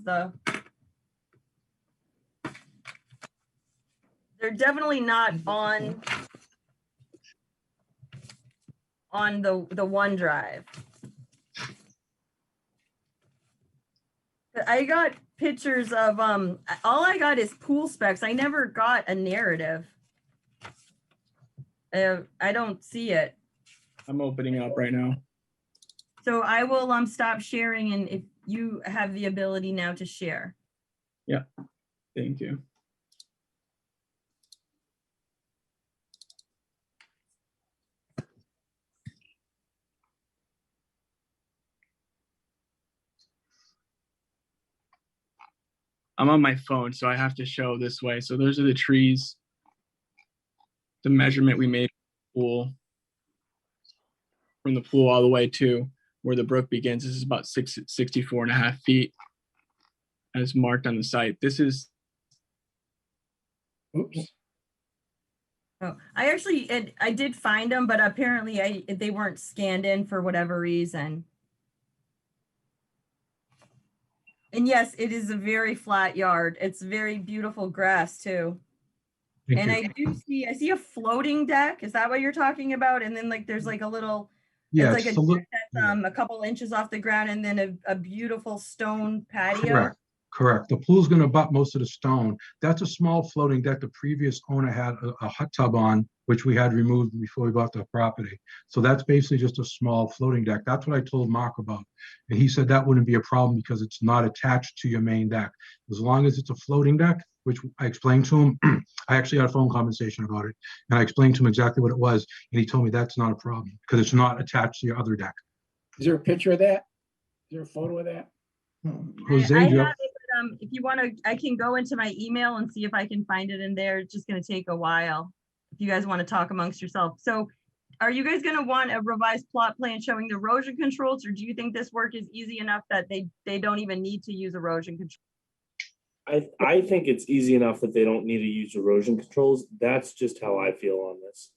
they're definitely not on the OneDrive. I got pictures of all I got is pool specs. I never got a narrative. I don't see it. I'm opening it up right now. So I will stop sharing, and if you have the ability now to share. Yeah, thank you. I'm on my phone, so I have to show this way. So those are the trees. The measurement we made from the pool all the way to where the brook begins. This is about 64.5 feet as marked on the site. This is. Oops. Oh, I did find them, but apparently they weren't scanned in for whatever reason. And yes, it is a very flat yard. It's very beautiful grass too. Thank And you. I see a floating deck. Is that what you're talking about? And then there's like a little, Yeah, it's like it's a a deck that's a couple inches off the ground, and then a beautiful stone patio. correct. Correct. The pool's gonna butt most of the stone. That's a small floating deck. The previous owner had a hot tub on, which we had removed before we bought the property. So that's basically just a small floating deck. That's what I told Mark about. And he said that wouldn't be a problem because it's not attached to your main deck. As long as it's a floating deck, which I explained to him, I actually had a phone conversation about it. And I explained to him exactly what it was. And he told me that's not a problem because it's not attached to your other deck. Is there a picture of that? Is there a photo of that? Jose, I do you have have- it, but, if you want to, I can go into my email and see if I can find it in there. It's just going to take a while if you guys want to talk amongst yourself. So are you guys going to want a revised plot plan showing the erosion controls, or do you think this work is easy enough that they don't even need to use erosion control? I think it's easy enough that they don't need to use erosion controls. That's just how I feel on this.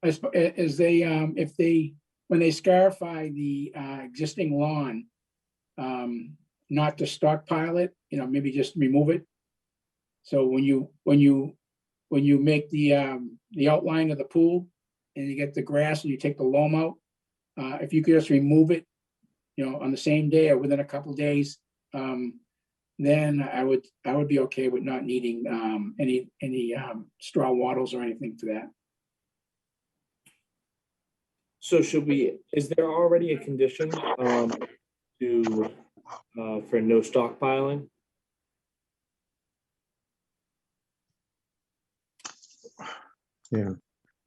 As they, when they scarify the existing lawn, not to stockpile it, maybe just remove it. So when you make the outline of the pool and you get the grass and you take the loam out, if you could just remove it, on the same day or within a couple of days, then I would be okay with not needing any straw wattles or anything for that. So is there already a condition for no stockpiling? Yeah,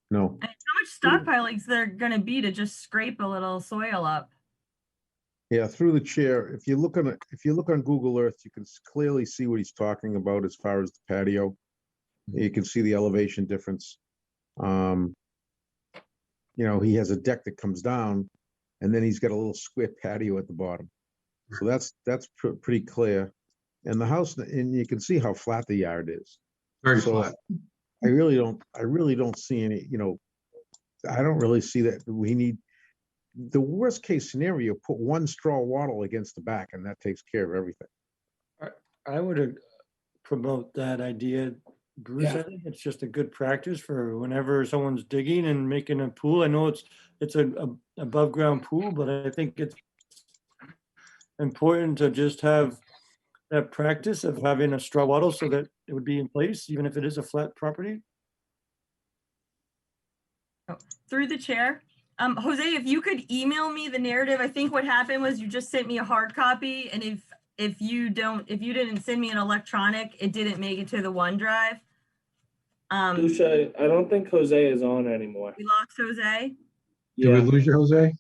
no. And how much stockpiling is there going to be to just scrape a little soil up? Yeah, through the chair, if you look on Google Earth, you can clearly see what he's talking about as far as the patio. You can see the elevation difference. He has a deck that comes down, and then he's got a little square patio at the bottom. So that's pretty clear. And the house, and you can see how flat the yard is. Very So flat. I really don't see any, I don't really see that we need, the worst case scenario, put one straw wattle against the back and that takes care of everything. I would promote that idea, Bruce. Yeah. I think it's just a good practice for whenever someone's digging and making a pool. I know it's a above ground pool, but I think it's important to just have that practice of having a straw wattle so that it would be in place, even if it is a flat property. Through the chair. Jose, if you could email me the narrative, I think what happened was you just sent me a hard copy, and if you didn't send me an electronic, it didn't make it to the OneDrive. Lucia, I don't think Jose is on anymore. We lost Jose. Did we Yeah, lose you, Jose?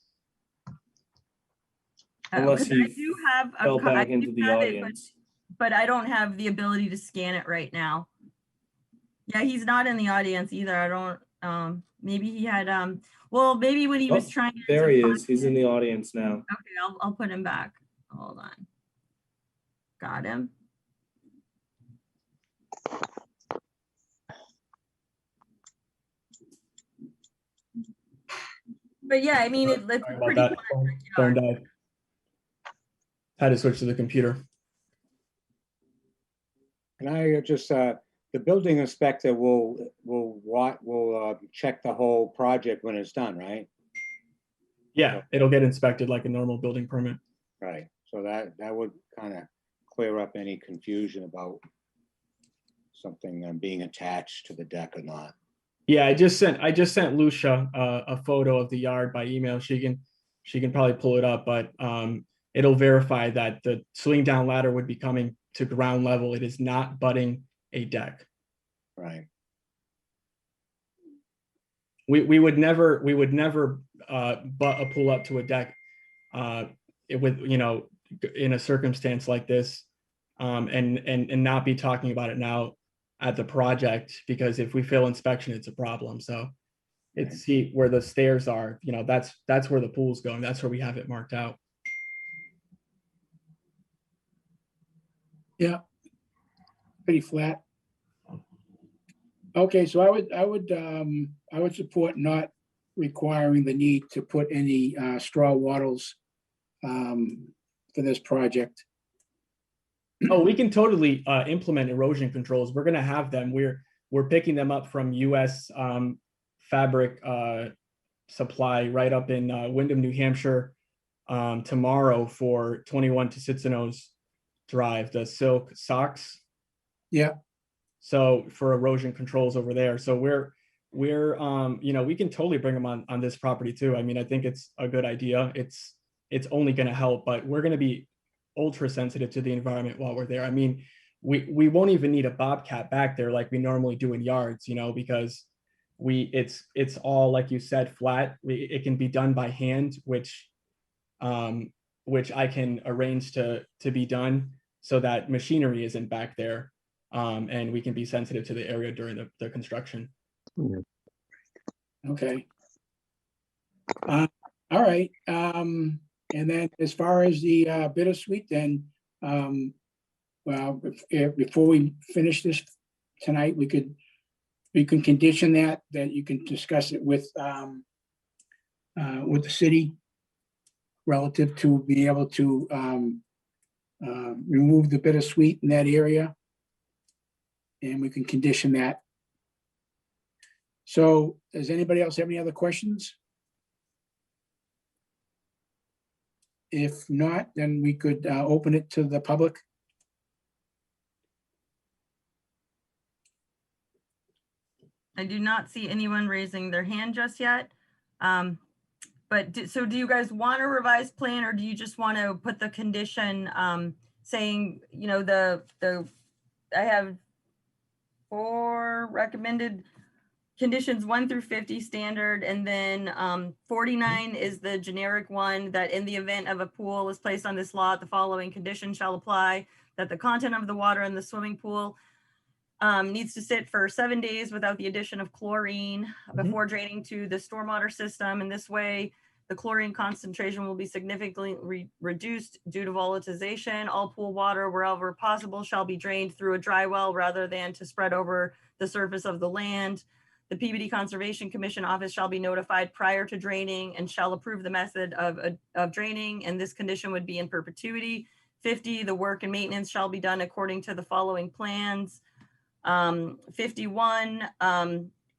Unless 'Cause he I do have fell I back do into the have it, audience. but I don't have the ability to scan it right now. Yeah, he's not in the audience either. I don't, maybe he had, well, maybe when he was Oh, trying to. there he find is. He's in the audience now. Okay, I'll put him back. Hold on. Got him. But yeah, I mean, it's Sorry about pretty that. Phone died. Had to switch to the computer. And I just, the building inspector will check the whole project when it's done, right? Yeah, it'll get inspected like a normal building permit. Right, so that would kind of clear up any confusion about something being attached to the deck or not. Yeah, I just sent Lucia a photo of the yard by email. She can probably pull it up, but it'll verify that the swing down ladder would be coming to ground level. It is not butting a deck. Right. We would never butt a pool up to a deck with in a circumstance like this, and not be talking about it now at the project, because if we fail inspection, it's a problem. So it's see where the stairs are, that's where the pool's going. That's where we have it marked out. Yeah. Pretty flat. Okay, so I would support not requiring the need to put any straw wattles for this project. Oh, we can totally implement erosion controls. We're gonna have them. We're picking them up from US fabric supply right up in Windham, New Hampshire tomorrow for 21 Tissitsanos Drive, the silk socks. Yeah. So for erosion controls over there. So we're we can totally bring them on this property too. I mean, I think it's a good idea. It's only going to help, but we're going to be ultra sensitive to the environment while we're there. I mean, we won't even need a bobcat back there like we normally do in yards, because it's all, like you said, flat. It can be done by hand, which I can arrange to be done so that machinery isn't back there, and we can be sensitive to the area during the construction. Okay. All right. And then as far as the bittersweet, then, well, before we finish this tonight, we can condition that you can discuss it with the city relative to being able to remove the bittersweet in that area. And we can condition that. So does anybody else have any other questions? If not, then we could open it to the public. I do not see anyone raising their hand just yet. But so do you guys want a revised plan, or do you just want to put the condition saying, I have 4 recommended conditions, 1 through 50 standard, and then 49 is the generic one, that in the event of a pool is placed on this lot, the following condition shall apply: that the content of the water in the swimming pool needs to sit for 7 days without the addition of chlorine before draining to the stormwater system. And this way, the chlorine concentration will be significantly reduced due to volatilization. All pool water, wherever possible, shall be drained through a dry well rather than to spread over the surface of the land. The PBD Conservation Commission office shall be notified prior to draining and shall approve the method of draining, and this condition would be in perpetuity. 50, the work and maintenance shall be done according to the following plans. 51,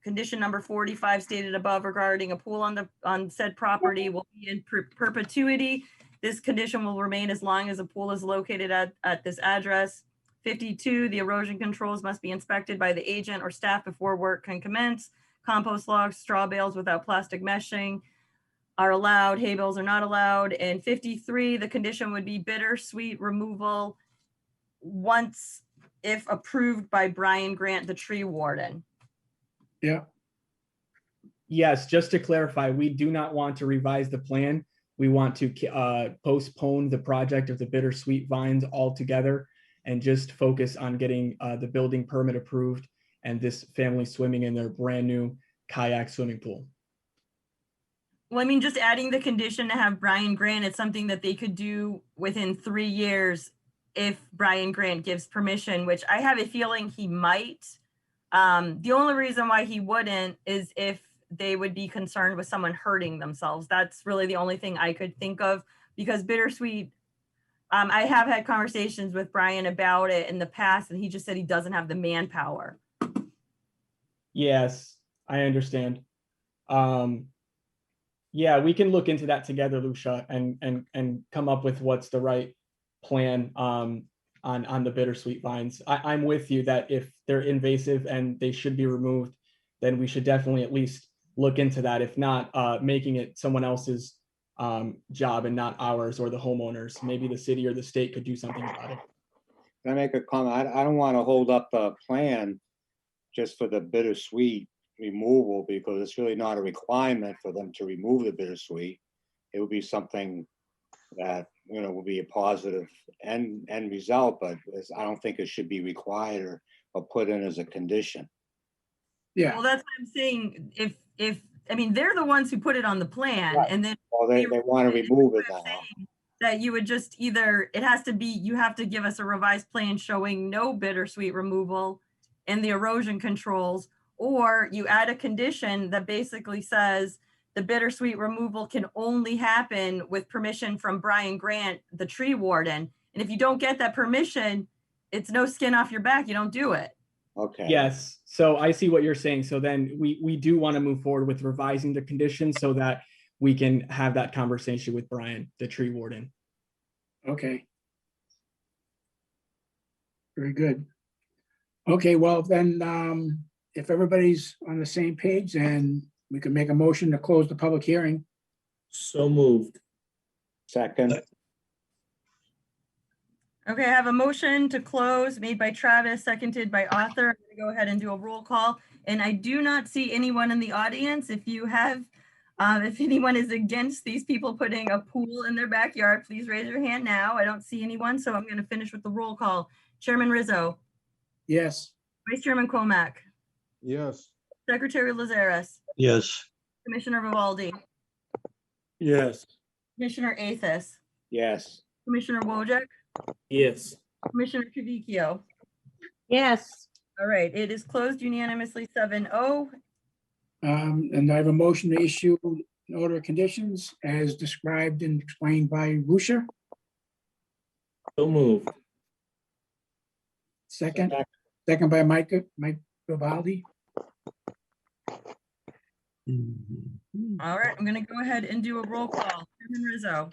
condition number 45 stated above regarding a pool on said property will be in perpetuity. This condition will remain as long as a pool is located at this address. 52, the erosion controls must be inspected by the agent or staff before work can commence. Compost logs, straw bales without plastic meshing are allowed, hay bales are not allowed. And 53, the condition would be bittersweet removal once if approved by Brian Grant, the tree warden. Yeah, Yes, just to clarify, we do not want to revise the plan. We want to postpone the project of the bittersweet vines altogether and just focus on getting the building permit approved and this family swimming in their brand new kayak swimming pool. Well, I mean, just adding the condition to have Brian Grant, it's something that they could do within 3 years if Brian Grant gives permission, which I have a feeling he might. The only reason why he wouldn't is if they would be concerned with someone hurting themselves. That's really the only thing I could think of, because bittersweet, I have had conversations with Brian about it in the past, and he just said he doesn't have the manpower. Yes, I understand. Yeah, we can look into that together, Lucia, and come up with what's the right plan on the bittersweet vines. I'm with you that if they're invasive and they should be removed, then we should definitely at least look into that. If not, making it someone else's job and not ours or the homeowners. Maybe the city or the state could do something about it. Can I make a comment? I don't want to hold up the plan just for the bittersweet removal, because it's really not a requirement for them to remove the bittersweet. It would be something that, you know, will be a positive end result, but I don't think it should be required or put in as a condition. yeah, Well, that's what I'm saying. If I mean, they're the ones who put it on the plan, Right. and then Well, they want to remove it now. that you would just either, it has to be, you have to give us a revised plan showing no bittersweet removal and the erosion controls, or you add a condition that basically says the bittersweet removal can only happen with permission from Brian Grant, the tree warden. And if you don't get that permission, it's no skin off your back. You don't do it. Okay. Yes, so I see what you're saying. So then we do want to move forward with revising the conditions so that we can have that conversation with Brian, the tree warden. okay. Very good. Okay, well then, if everybody's on the same page, then we can make a motion to close the public hearing. So moved. Second, Okay, I have a motion to close made by Travis, seconded by Arthur. I'm going to go ahead and do a roll call. And I do not see anyone in the audience. If you have, if anyone is against these people putting a pool in their backyard, please raise your hand now. I don't see anyone, so I'm going to finish with the roll call. Chairman Rizzo, Yes, Vice Chairman Comack, Yes. Secretary Lazares, Yes. Commissioner Vivaldi, Yes. Commissioner Athos, yes. Commissioner Wojcik, Yes. Commissioner Trevicchio. Yes. All right, it is closed unanimously 7-0. and I have a motion to issue an order of conditions as described and explained by Rusha. So moved. Second by Mike Vivaldi. All right, I'm gonna go ahead and do a roll call. Chairman Rizzo,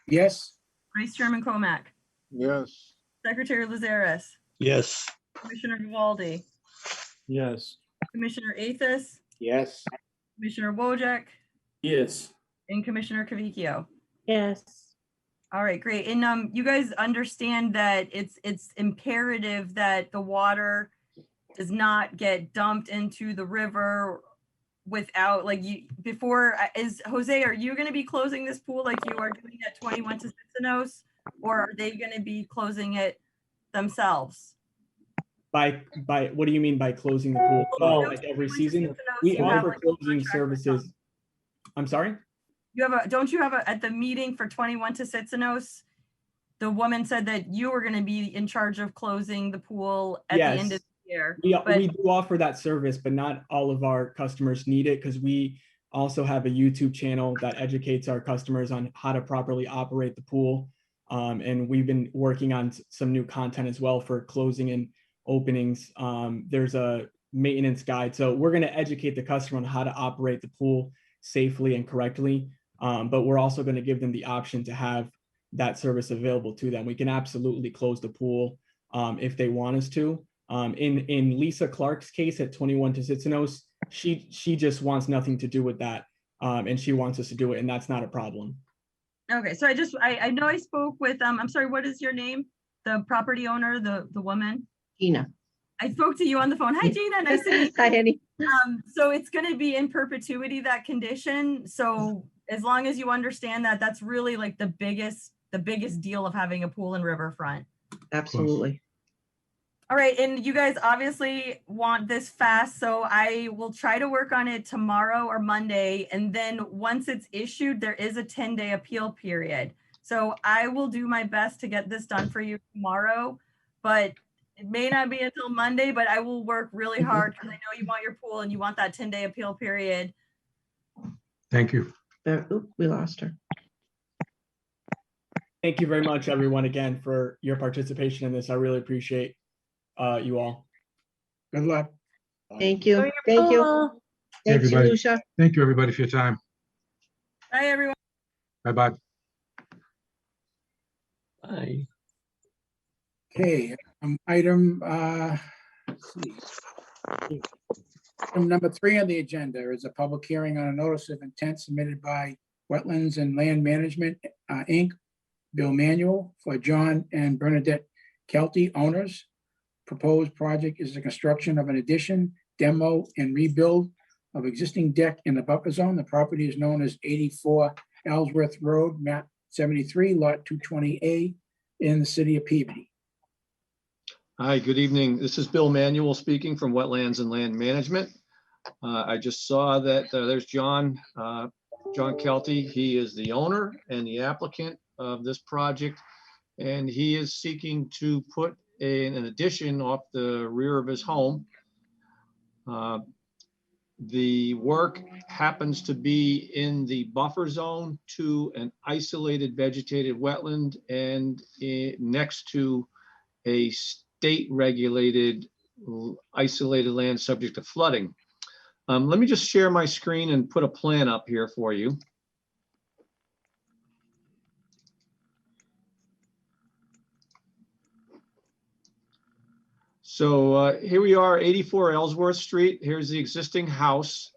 Yes, Vice Chairman Comack, Yes. Secretary Lazares, Yes. Commissioner Vivaldi, Yes. Commissioner Athos, Yes. Commissioner Wojcik, Yes. and Commissioner Trevicchio. Yes. All right, great. And you guys understand that it's imperative that the water does not get dumped into the river without, like, you before. Is Jose, are you going to be closing this pool like you are doing at 21 to Cincinnati, or are they going to be closing it themselves? By what do you mean by closing the pool? Oh, like every season? We You have offer like a closing contract or services. I'm sorry? You have don't you have at the meeting for 21 to Sitzinos, the woman said that you were going to be in charge of closing the pool at the end of the year. We do offer that service, but not all of our customers need it because we also have a YouTube channel that educates our customers on how to properly operate the pool. And we've been working on some new content as well for closing and openings. There's a maintenance guide. So we're going to educate the customer on how to operate the pool safely and correctly. But we're also going to give them the option to have that service available to them. We can absolutely close the pool if they want us to. In Lisa Clark's case at 21 to Sitzinos, she just wants nothing to do with that. And she wants us to do it, and that's not a problem. Okay, so I know I spoke with, I'm sorry, what is your name? The property owner, the woman? Gina. I spoke to you on the phone. Hi, Gina, nice to meet you. Hi, Annie. So it's going to be in perpetuity, that condition. So as long as you understand that, that's really like the biggest deal of having a pool in Riverfront. Absolutely. All right, and you guys obviously want this fast, so I will try to work on it tomorrow or Monday, and then once it's issued, there is a 10-day appeal period. So I will do my best to get this done for you tomorrow, but it may not be until Monday, but I will work really hard because I know you want your pool and you want that 10-day appeal period. Thank you. We lost her. Thank you very much, everyone, again, for your participation in this. I really appreciate you all. Good luck. Thank you. Thank you. Thanks, Everybody. Lucia. Thank you, everybody, for your time. Bye, everyone. Bye-bye. Bye. Okay, item, let's see. Item number 3 on the agenda is a public hearing on a notice of intent submitted by Wetlands and Land Management, Inc., Bill Manuel, for John and Bernadette Kelty, owners. Proposed project is the construction of an addition, demo, and rebuild of existing deck in the buffer zone. The property is known as 84 Ellsworth Road, map 73, lot 220A, in the city of Peabody. Hi, good evening. This is Bill Manuel speaking from Wetlands and Land Management. I just saw that there's John Kelty. He is the owner and the applicant of this project, and he is seeking to put an addition off the rear of his home. The work happens to be in the buffer zone to an isolated vegetated wetland and next to a state-regulated isolated land subject to flooding. Let me just share my screen and put a plan up here for you. So here we are, 84 Ellsworth Street. Here's the existing house.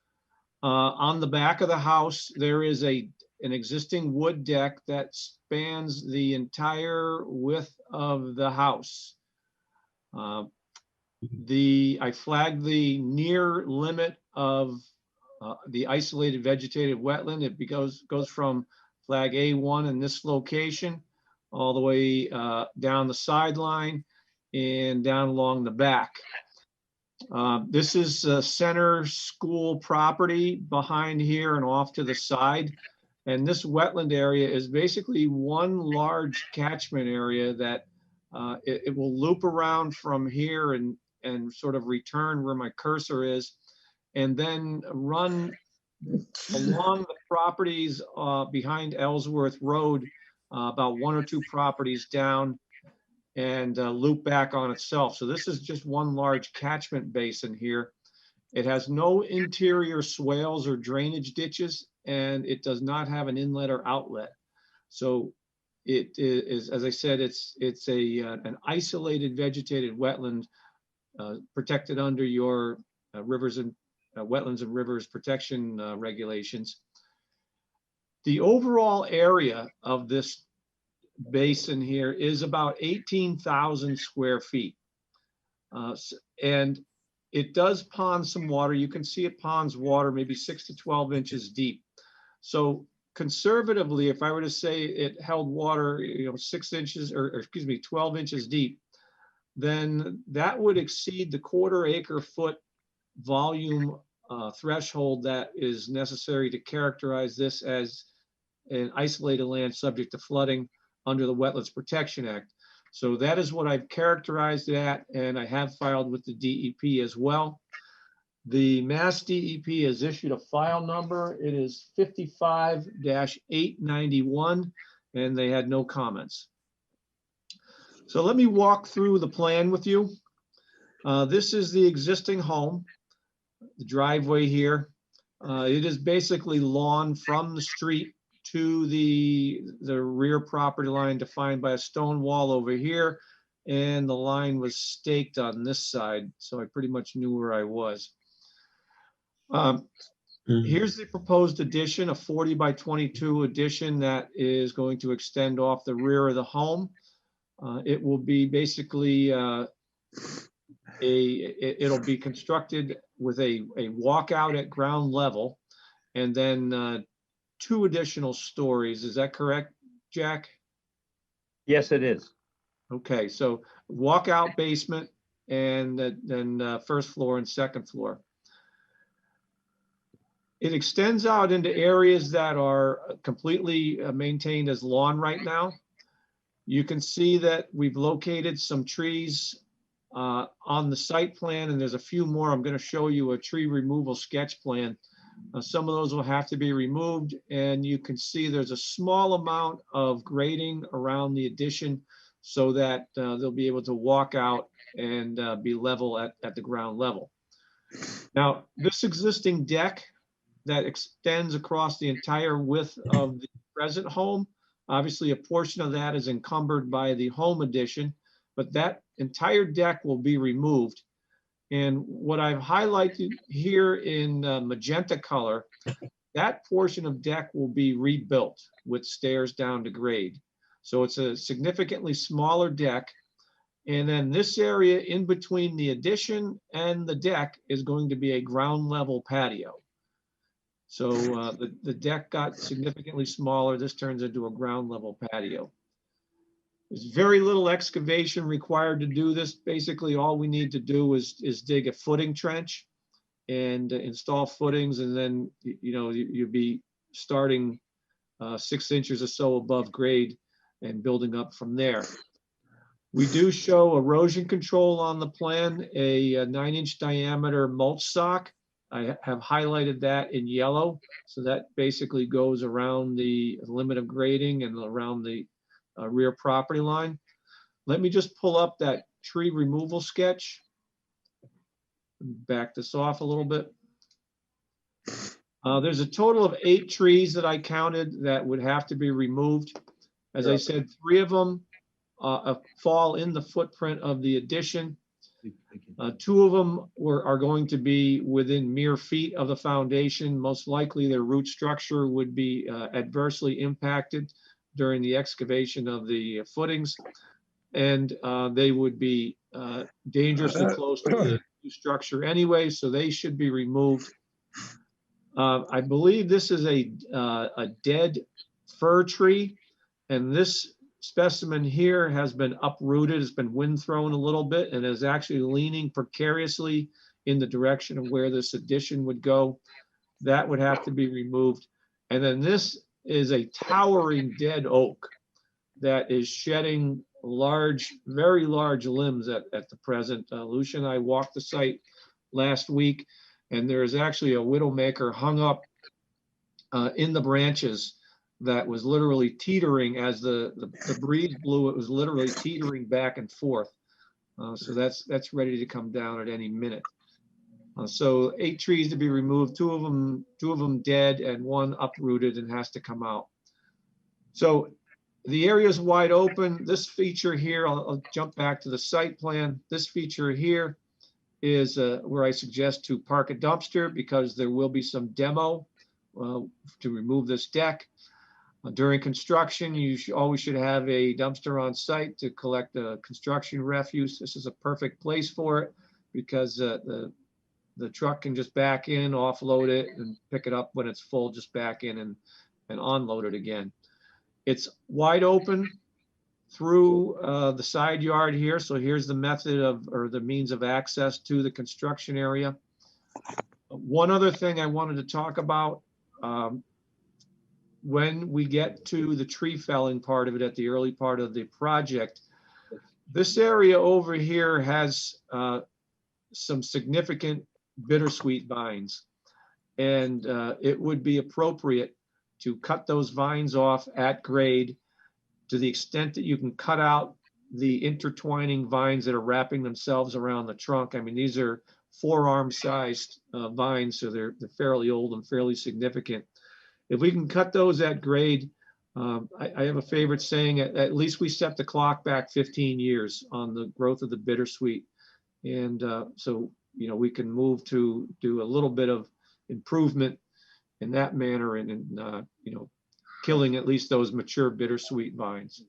On the back of the house, there is an existing wood deck that spans the entire width of the house. I flagged the near limit of the isolated vegetated wetland. It goes from flag A1 in this location all the way down the sideline and down along the back. This is a center school property behind here and off to the side. And this wetland area is basically one large catchment area that it will loop around from here and sort of return where my cursor is, and then run along the properties behind Ellsworth Road, about 1 or 2 properties down, and loop back on itself. So this is just one large catchment basin here. It has no interior swales or drainage ditches, and it does not have an inlet or outlet. So it is, as I said, it's an isolated vegetated wetland protected under your rivers and wetlands and rivers protection regulations. The overall area of this basin here is about 18,000 square feet. And it does pond some water. You can see it ponds water maybe 6 to 12 inches deep. So conservatively, if I were to say it held water, 6 inches or excuse me, 12 inches deep, then that would exceed the 1/4 acre foot volume threshold that is necessary to characterize this as an isolated land subject to flooding under the Wetlands Protection Act. So that is what I've characterized it at, and I have filed with the DEP as well. The Mass DEP has issued a file number. It is 55-891, and they had no comments. So let me walk through the plan with you. This is the existing home, the driveway here. It is basically lawn from the street to the rear property line defined by a stone wall over here. And the line was staked on this side, so I pretty much knew where I was. Here's the proposed addition, a 40 by 22 addition that is going to extend off the rear of the home. It will be basically it'll be constructed with a walkout at ground level, and then 2 additional stories. Is that correct, Jack? Yes, it is. Okay, so walkout basement and then first floor and second floor. It extends out into areas that are completely maintained as lawn right now. You can see that we've located some trees on the site plan, and there's a few more. I'm going to show you a tree removal sketch plan. Some of those will have to be removed, and you can see there's a small amount of grading around the addition so that they'll be able to walk out and be level at the ground level. Now, this existing deck that extends across the entire width of the present home, obviously a portion of that is encumbered by the home addition, but that entire deck will be removed. And what I've highlighted here in magenta color, that portion of deck will be rebuilt with stairs down to grade. So it's a significantly smaller deck. And then this area in between the addition and the deck is going to be a ground level patio. So the deck got significantly smaller. This turns into a ground level patio. There's very little excavation required to do this. Basically, all we need to do is dig a footing trench and install footings, and then you'd be starting 6 inches or so above grade and building up from there. We do show erosion control on the plan, a 9-inch diameter mulch sock. I have highlighted that in yellow. So that basically goes around the limit of grading and around the rear property line. Let me just pull up that tree removal sketch. Back this off a little bit. There's a total of 8 trees that I counted that would have to be removed. As I said, 3 of them fall in the footprint of the addition. 2 of them are going to be within mere feet of the foundation. Most likely their root structure would be adversely impacted during the excavation of the footings, and they would be dangerously close to the new structure anyway, so they should be removed. I believe this is a dead fir tree, and this specimen here has been uprooted, it's been wind thrown a little bit, and is actually leaning precariously in the direction of where this addition would go. That would have to be removed. And then this is a towering dead oak that is shedding large, very large limbs at the present. Lucia and I walked the site last week, and there is actually a widowmaker hung up in the branches that was literally teetering as the breeze blew. It was literally teetering back and forth. So that's ready to come down at any minute. So 8 trees to be removed, two of them dead and 1 uprooted and has to come out. So the area is wide open. This feature here, I'll jump back to the site plan. This feature here is where I suggest to park a dumpster, because there will be some demo to remove this deck. During construction, you always should have a dumpster on site to collect the construction refuse. This is a perfect place for it, because the truck can just back in, offload it, and pick it up when it's full, just back in and unload it again. It's wide open, through the side yard here. So here's the method of, or the means of access to the construction area. One other thing I wanted to talk about, when we get to the tree felling part of it at the early part of the project, this area over here has some significant bittersweet vines. And it would be appropriate to cut those vines off at grade to the extent that you can cut out the intertwining vines that are wrapping themselves around the trunk. I mean, these are forearm-sized vines, so they're fairly old and fairly significant. If we can cut those at grade, I have a favorite saying, at least we set the clock back 15 years on the growth of the bittersweet. And so, you know, we can move to do a little bit of improvement in that manner and you know, killing at least those mature bittersweet vines.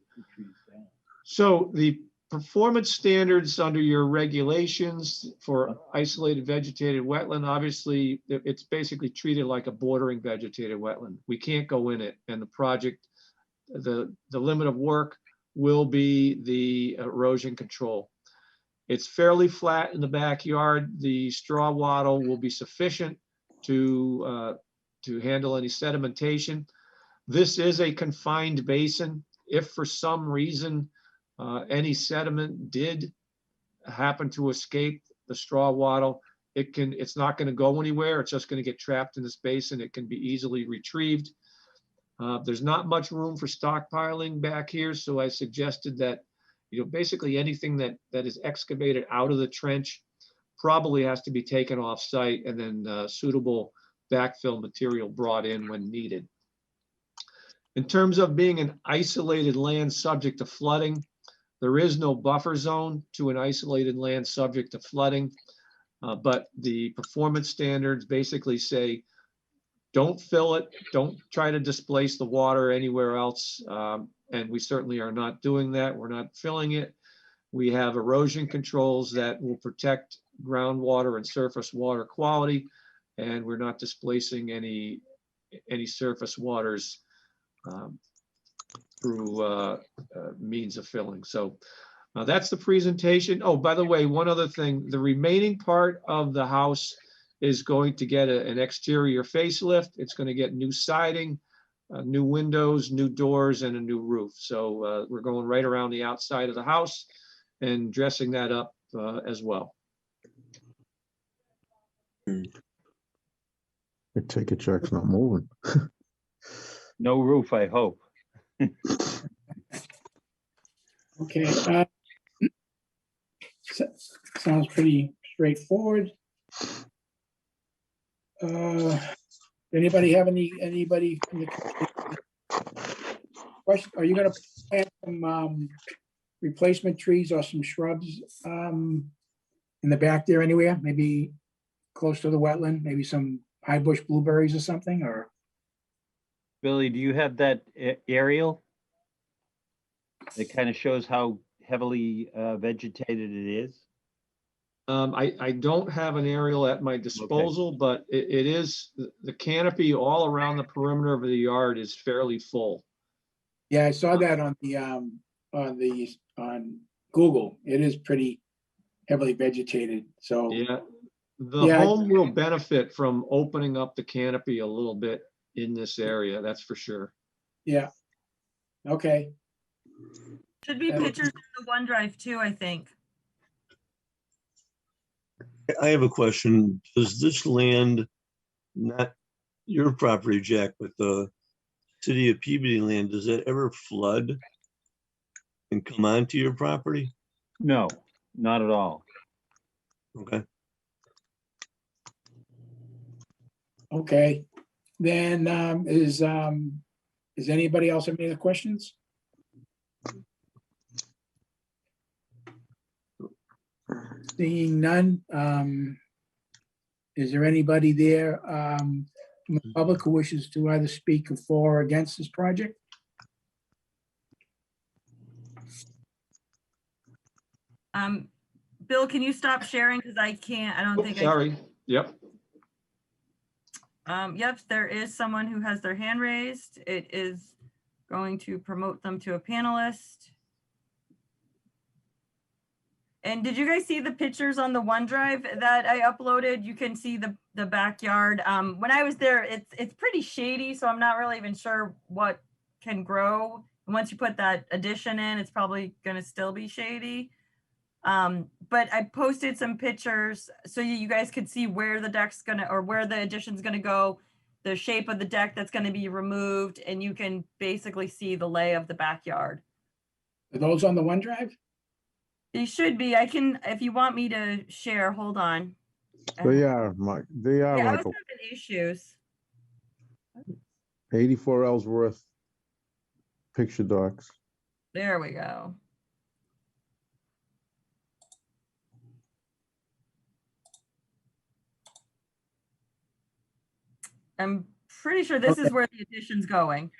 So the performance standards under your regulations for isolated vegetated wetland, obviously it's basically treated like a bordering vegetated wetland. We can't go in it, and the project, the limit of work will be the erosion control. It's fairly flat in the backyard. The straw wattle will be sufficient to handle any sedimentation. This is a confined basin. If for some reason any sediment did happen to escape the straw wattle, it's not going to go anywhere. It's just going to get trapped in this basin. It can be easily retrieved. There's not much room for stockpiling back here, so I suggested that, you know, basically anything that is excavated out of the trench probably has to be taken off site and then suitable backfill material brought in when needed. In terms of being an isolated land subject to flooding, there is no buffer zone to an isolated land subject to flooding, but the performance standards basically say, don't fill it, don't try to displace the water anywhere else. And we certainly are not doing that. We're not filling it. We have erosion controls that will protect groundwater and surface water quality, and we're not displacing any surface waters through means of filling. So that's the presentation. Oh, by the way, one other thing, the remaining part of the house is going to get an exterior facelift. It's going to get new siding, new windows, new doors, and a new roof. So we're going right around the outside of the house and dressing that up as well. I take it Jack's not moving. No roof, I hope. Okay. Sounds pretty straightforward. Anybody have anybody in the question? Are you going to plant some replacement trees or some shrubs in the back there anywhere? Maybe close to the wetland, maybe some high bush blueberries or something, or? Billy, do you have that aerial? It kind of shows how heavily vegetated it is. I don't have an aerial at my disposal, okay, but it is, the canopy all around the perimeter of the yard is fairly full. Yeah, I saw that on Google. It is pretty heavily vegetated. So yeah, the home will benefit from opening up the canopy a little bit in this area. That's for sure. Yeah. Okay. Should be pictures in the OneDrive too, I think. I have a question. Does this land, not your property, Jack, but the city of Peabody land, does that ever flood and come onto your property? No, not at all. Okay. Okay. Then is anybody else have any other questions? Seeing none, is there anybody there from the public who wishes to either speak for or against this project? Bill, can you stop sharing? Because I can't, I don't think sorry. Yep. Yep, there is someone who has their hand raised. It is going to promote them to a panelist. And did you guys see the pictures on the OneDrive that I uploaded? You can see the backyard. When I was there, it's pretty shady, so I'm not really even sure what can grow. And once you put that addition in, it's probably gonna still be shady. But I posted some pictures so you guys could see where the deck's gonna, or where the addition's gonna go, the shape of the deck that's gonna be removed, and you can basically see the lay of the backyard. Are those on the OneDrive? They should be. I can, if you want me to share, hold on. They are, Mike. They are, Yeah, I was Michael. having issues. 84 Ellsworth picture docs. There we go. I'm pretty sure this is where the addition's going.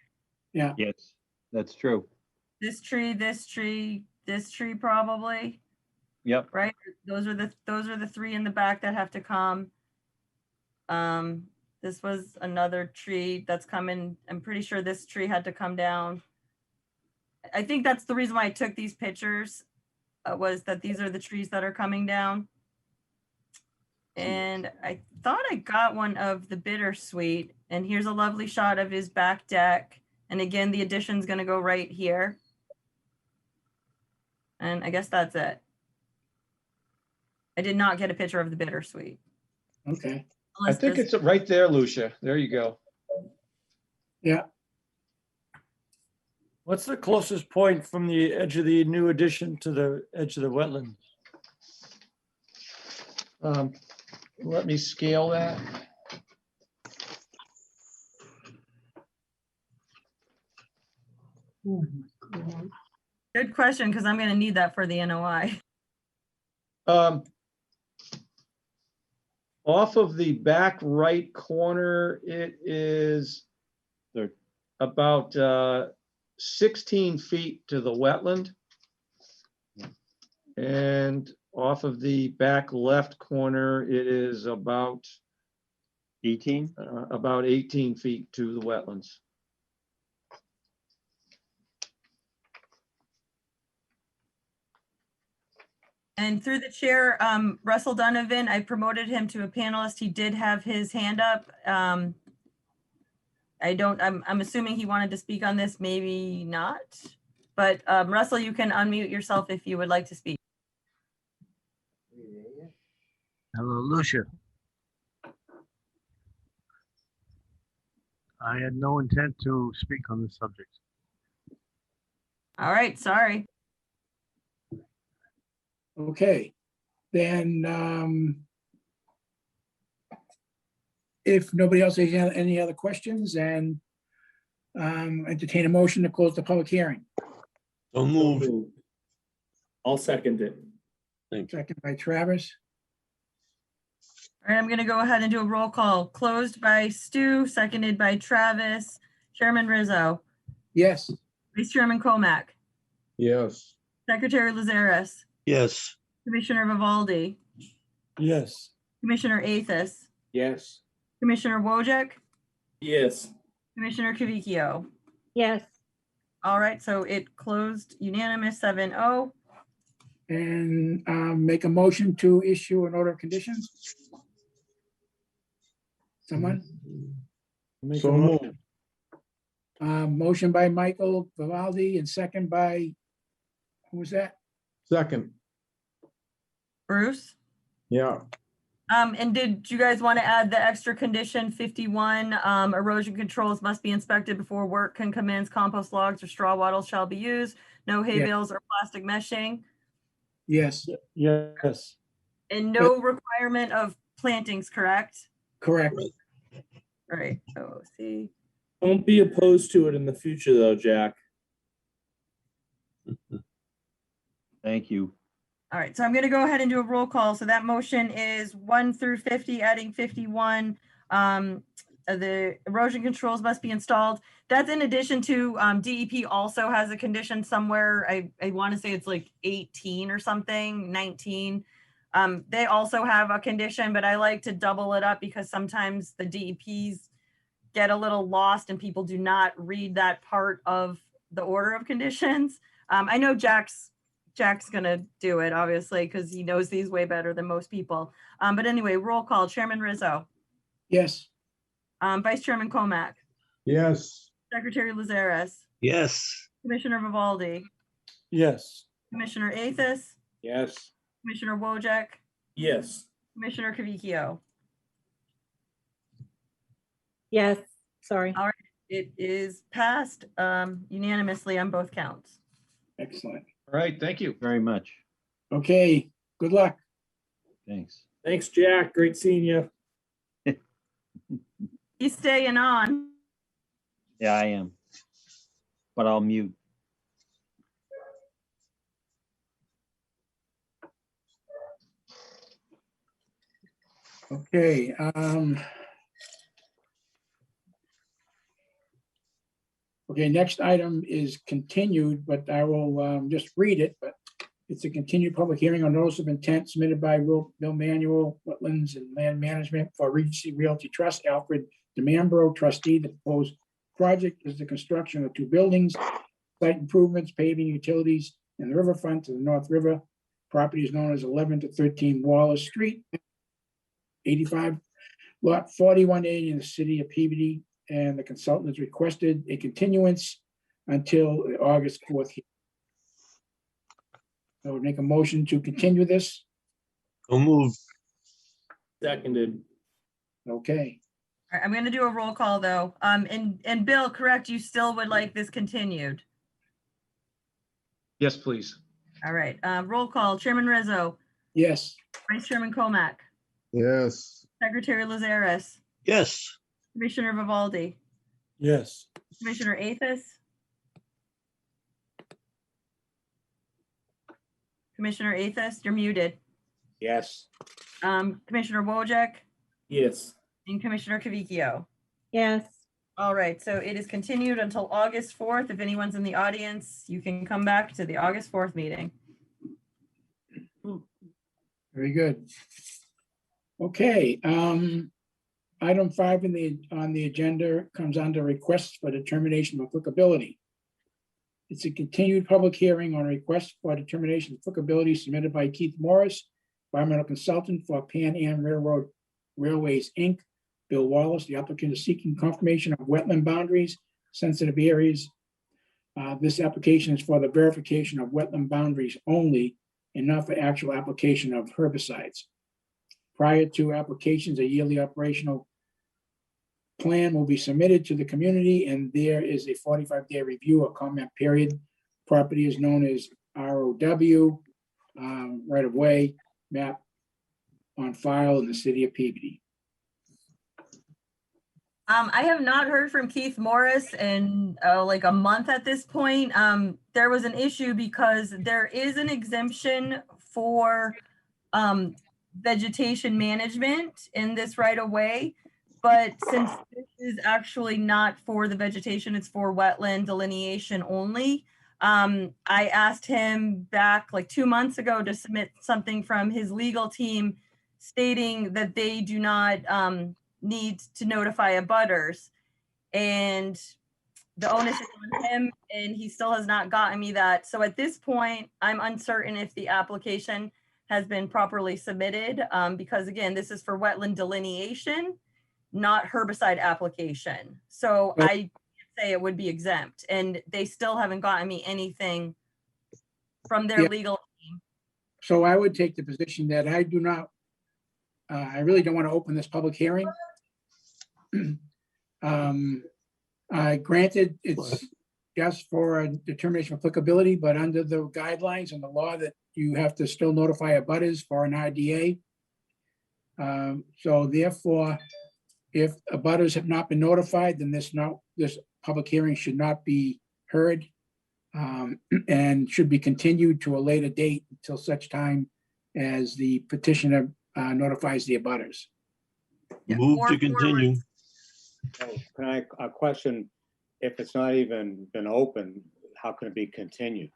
Yeah. Yes, that's true. This tree, this tree, this tree probably, Yep. right? Those are the three in the back that have to come. This was another tree that's coming. I'm pretty sure this tree had to come down. I think that's the reason why I took these pictures, was that these are the trees that are coming down. And I thought I got one of the bittersweet, and here's a lovely shot of his back deck. And again, the addition's gonna go right here. And I guess that's it. I did not get a picture of the bittersweet. Okay. I think it's right there, Lucia. There you go. Yeah. What's the closest point from the edge of the new addition to the edge of the wetland? Let me scale that. Oh my God. Good question, because I'm gonna need that for the NOI. Off of the back right corner, it is about 16 feet to the wetland. And off of the back left corner, it is about 18? About 18 feet to the wetlands. And through the chair, Russell Donovan, I promoted him to a panelist. He did have his hand up. I'm assuming he wanted to speak on this, maybe not. But Russell, you can unmute yourself if you would like to speak. Hello, Lucia. I had no intent to speak on this subject. All right, sorry. Okay, then if nobody else has any other questions, and entertain a motion to close the public hearing. So moved. I'll second it. Second by Travis. All right, I'm going to go ahead and do a roll call. Closed by Stu, seconded by Travis. Chairman Rizzo. Yes. Vice Chairman Comack. Yes. Secretary Lazaris. Yes. Commissioner Vivaldi. Yes. Commissioner Athos. Yes. Commissioner Wojcik. Yes. Commissioner Kavicchio. Yes. All right, so it closed unanimous 7-0. And make a motion to issue an order of conditions. Someone? Make So a motion. moved. Motion by Michael Vivaldi and second by, who was that? Second. Bruce? Yeah. And did you guys want to add the extra condition 51? Erosion controls must be inspected before work can commence. Compost logs or straw wattles shall be used. No hay Yeah. bales or plastic meshing. Yes, Yes. And no requirement of plantings, correct? correct. All right, so see. Don't be opposed to it in the future, though, Jack. Thank you. All right, so I'm going to go ahead and do a roll call. So that motion is 1 through 50, adding 51. The erosion controls must be installed. That's in addition to DEP also has a condition somewhere. I want to say it's like 18 or something, 19. They also have a condition, but I like to double it up because sometimes the DEPs get a little lost and people do not read that part of the order of conditions. I know Jack's Jack's gonna do it, obviously, because he knows these way better than most people. But anyway, roll call. Chairman Rizzo, Yes, Vice Chairman Comac, Yes. Secretary Lazares, Yes. Commissioner Vivaldi, Yes. Commissioner Athos, Yes. Commissioner Wojcik, Yes. Commissioner Cavicchio. Yes, sorry. All right, it is passed unanimously on both counts. excellent. All right, thank you. Very much. Okay, good luck. Thanks. Thanks, Jack. Great seeing you. He's staying on. Yeah, I am. But I'll mute. Okay, okay, next item is continued, but I will just read it, but it's a continued public hearing on notice of intent submitted by Bill Manuel, Wetlands and Land Management for Regency Realty Trust, Alfred DeMambro, trustee. The proposed project is the construction of 2 buildings, site improvements, paving, utilities, and the riverfront to the North River. Property is known as 11 to 13 Wallace Street, 85 lot 4180 in the city of Peabody, and the consultant has requested a continuance until August 4th. I would make a motion to continue this. So move. Seconded. Okay, All right, I'm gonna do a roll call though. And Bill, correct, you still would like this continued? Yes, please. All right, roll call. Chairman Rizzo, yes, Vice Chairman Comac, Yes. Secretary Lazares, Yes. Commissioner Vivaldi, Yes. Commissioner Athos, Commissioner Athos, you're muted. Yes. Commissioner Wojcik Yes. and Commissioner Cavicchio. Yes, All right, so it is continued until August 4th. If anyone's in the audience, you can come back to the August 4th meeting. very good. Okay, item 5 on the agenda comes under requests for determination of applicability. It's a continued public hearing on a request for determination of applicability submitted by Keith Morris, environmental consultant for Pan Am Railways, Inc. Bill Wallace, the applicant, is seeking confirmation of wetland boundaries, sensitive areas. This application is for the verification of wetland boundaries only and not for actual application of herbicides. Prior to applications, a yearly operational plan will be submitted to the community, and there is a 45-day review or comment period. Property is known as ROW, right of way, map on file in the city of Peabody. I have not heard from Keith Morris in like a month at this point. There was an issue because there is an exemption for vegetation management in this right of way. But since this is actually not for the vegetation, it's for wetland delineation only. I asked him back like 2 months ago to submit something from his legal team stating that they do not need to notify abutters. And the onus is on him, and he still has not gotten me that. So at this point, I'm uncertain if the application has been properly submitted because again, this is for wetland delineation, not herbicide application. So I can't say it would be exempt, and they still haven't gotten me anything from their Yeah. legal team. So I would take the position that I do not, I really don't want to open this public hearing. Granted, it's just for a determination of applicability, but under the guidelines and the law that you have to still notify abutters for an RDA. So therefore, if abutters have not been notified, then this public hearing should not be heard and should be continued to a later date until such time as the petitioner notifies the abutters. Move to continue. Oh, can I, a question, if it's not even been opened, how can it be continued?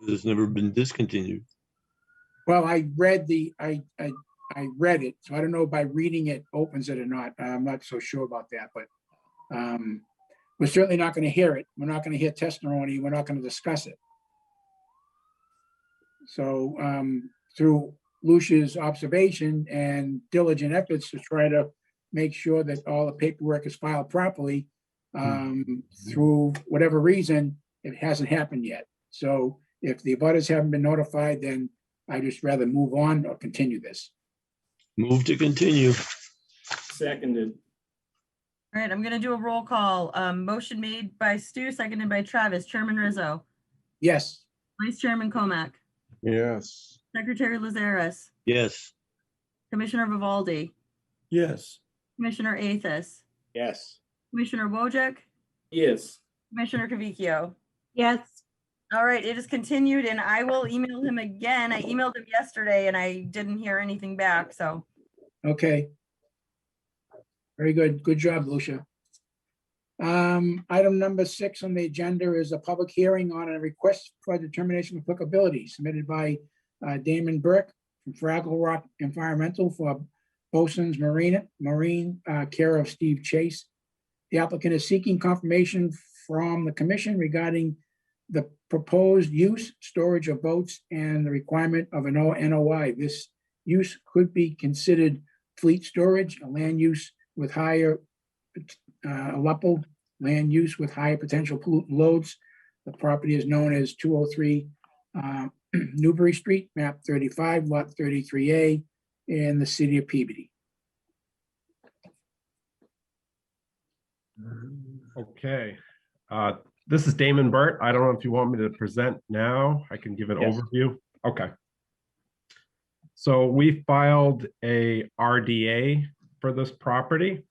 It's never been discontinued. Well, I read I read it, so I don't know by reading it opens it or not. I'm not so sure about that, but we're certainly not going to hear it. We're not going to hear testimony. We're not going to discuss it. So through Lucia's observation and diligent efforts to try to make sure that all the paperwork is filed properly, through whatever reason, it hasn't happened yet. So if the abutters haven't been notified, then I just rather move on or continue this. Move to continue. Seconded. All right, I'm gonna do a roll call. Motion made by Stu, seconded by Travis. Chairman Rizzo, Yes. Vice Chairman Comac, Yes. Secretary Lazares, Yes. Commissioner Vivaldi, Yes. Commissioner Athos, Yes. Commissioner Wojcik, Yes. Commissioner Cavicchio. Yes. All right, it is continued and I will email him again. I emailed him yesterday and I didn't hear anything back, so. Okay. Very good. Good job, Lucia. Item number 6 on the agenda is a public hearing on a request for determination of applicability submitted by Damon Burke from Fraggle Rock Environmental for Bosun's Marine, care of Steve Chase. The applicant is seeking confirmation from the commission regarding the proposed use, storage of boats, and the requirement of an NOI. This use could be considered fleet storage, a land use with higher LUPL, land use with higher potential pollutant loads. The property is known as 203 Newbury Street, map 35, lot 33A, in the city of Peabody. Okay. This is Damon Burt. I don't know if you want me to present now. I can give an Yes. overview. Okay. So we filed a RDA for this property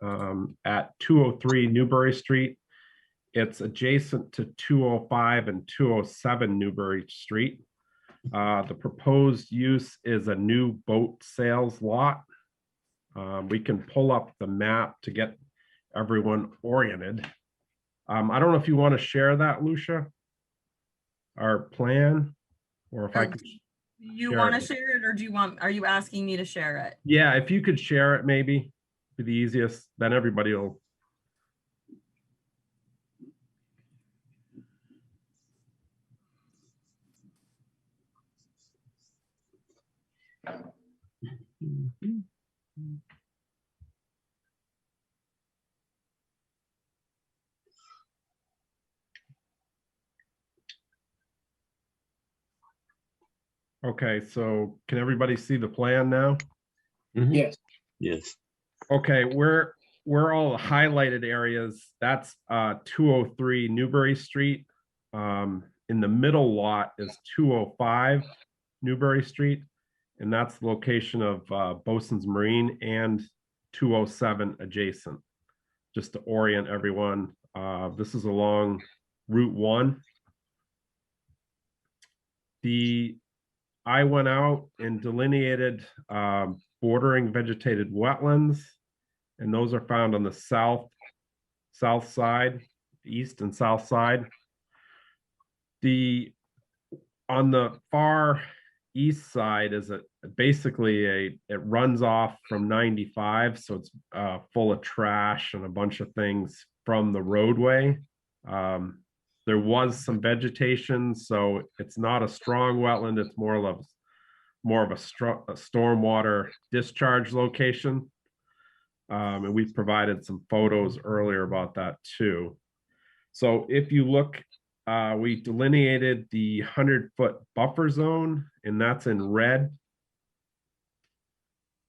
at 203 Newbury Street. It's adjacent to 205 and 207 Newbury Street. The proposed use is a new boat sales lot. We can pull up the map to get everyone oriented. I don't know if you want to share that, Lucia, our plan, or if I could. You want to share it or are you asking me to share it? Yeah, if you could share it, maybe be the easiest, then everybody will. Okay, so can everybody see the plan now? Yes. Yes. Okay, where all the highlighted areas, that's 203 Newbury Street. In the middle lot is 205 Newbury Street, and that's the location of Bosun's Marine and 207 adjacent. Just to orient everyone, this is along Route 1. I went out and delineated bordering vegetated wetlands, and those are found on the south side, east and south side. On the far east side is basically it runs off from 95, so it's full of trash and a bunch of things from the roadway. There was some vegetation, so it's not a strong wetland. It's more of a stormwater discharge location. And we provided some photos earlier about that too. So if you look, we delineated the 100-foot buffer zone, and that's in red.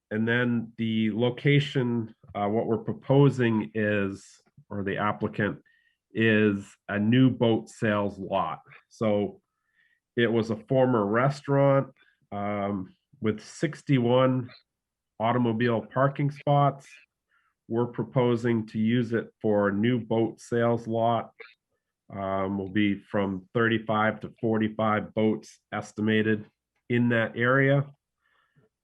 And then the location, what we're proposing is, or the applicant is a new boat sales lot. So it was a former restaurant with 61 automobile parking spots. We're proposing to use it for a new boat sales lot. Will be from 35 to 45 boats estimated in that area.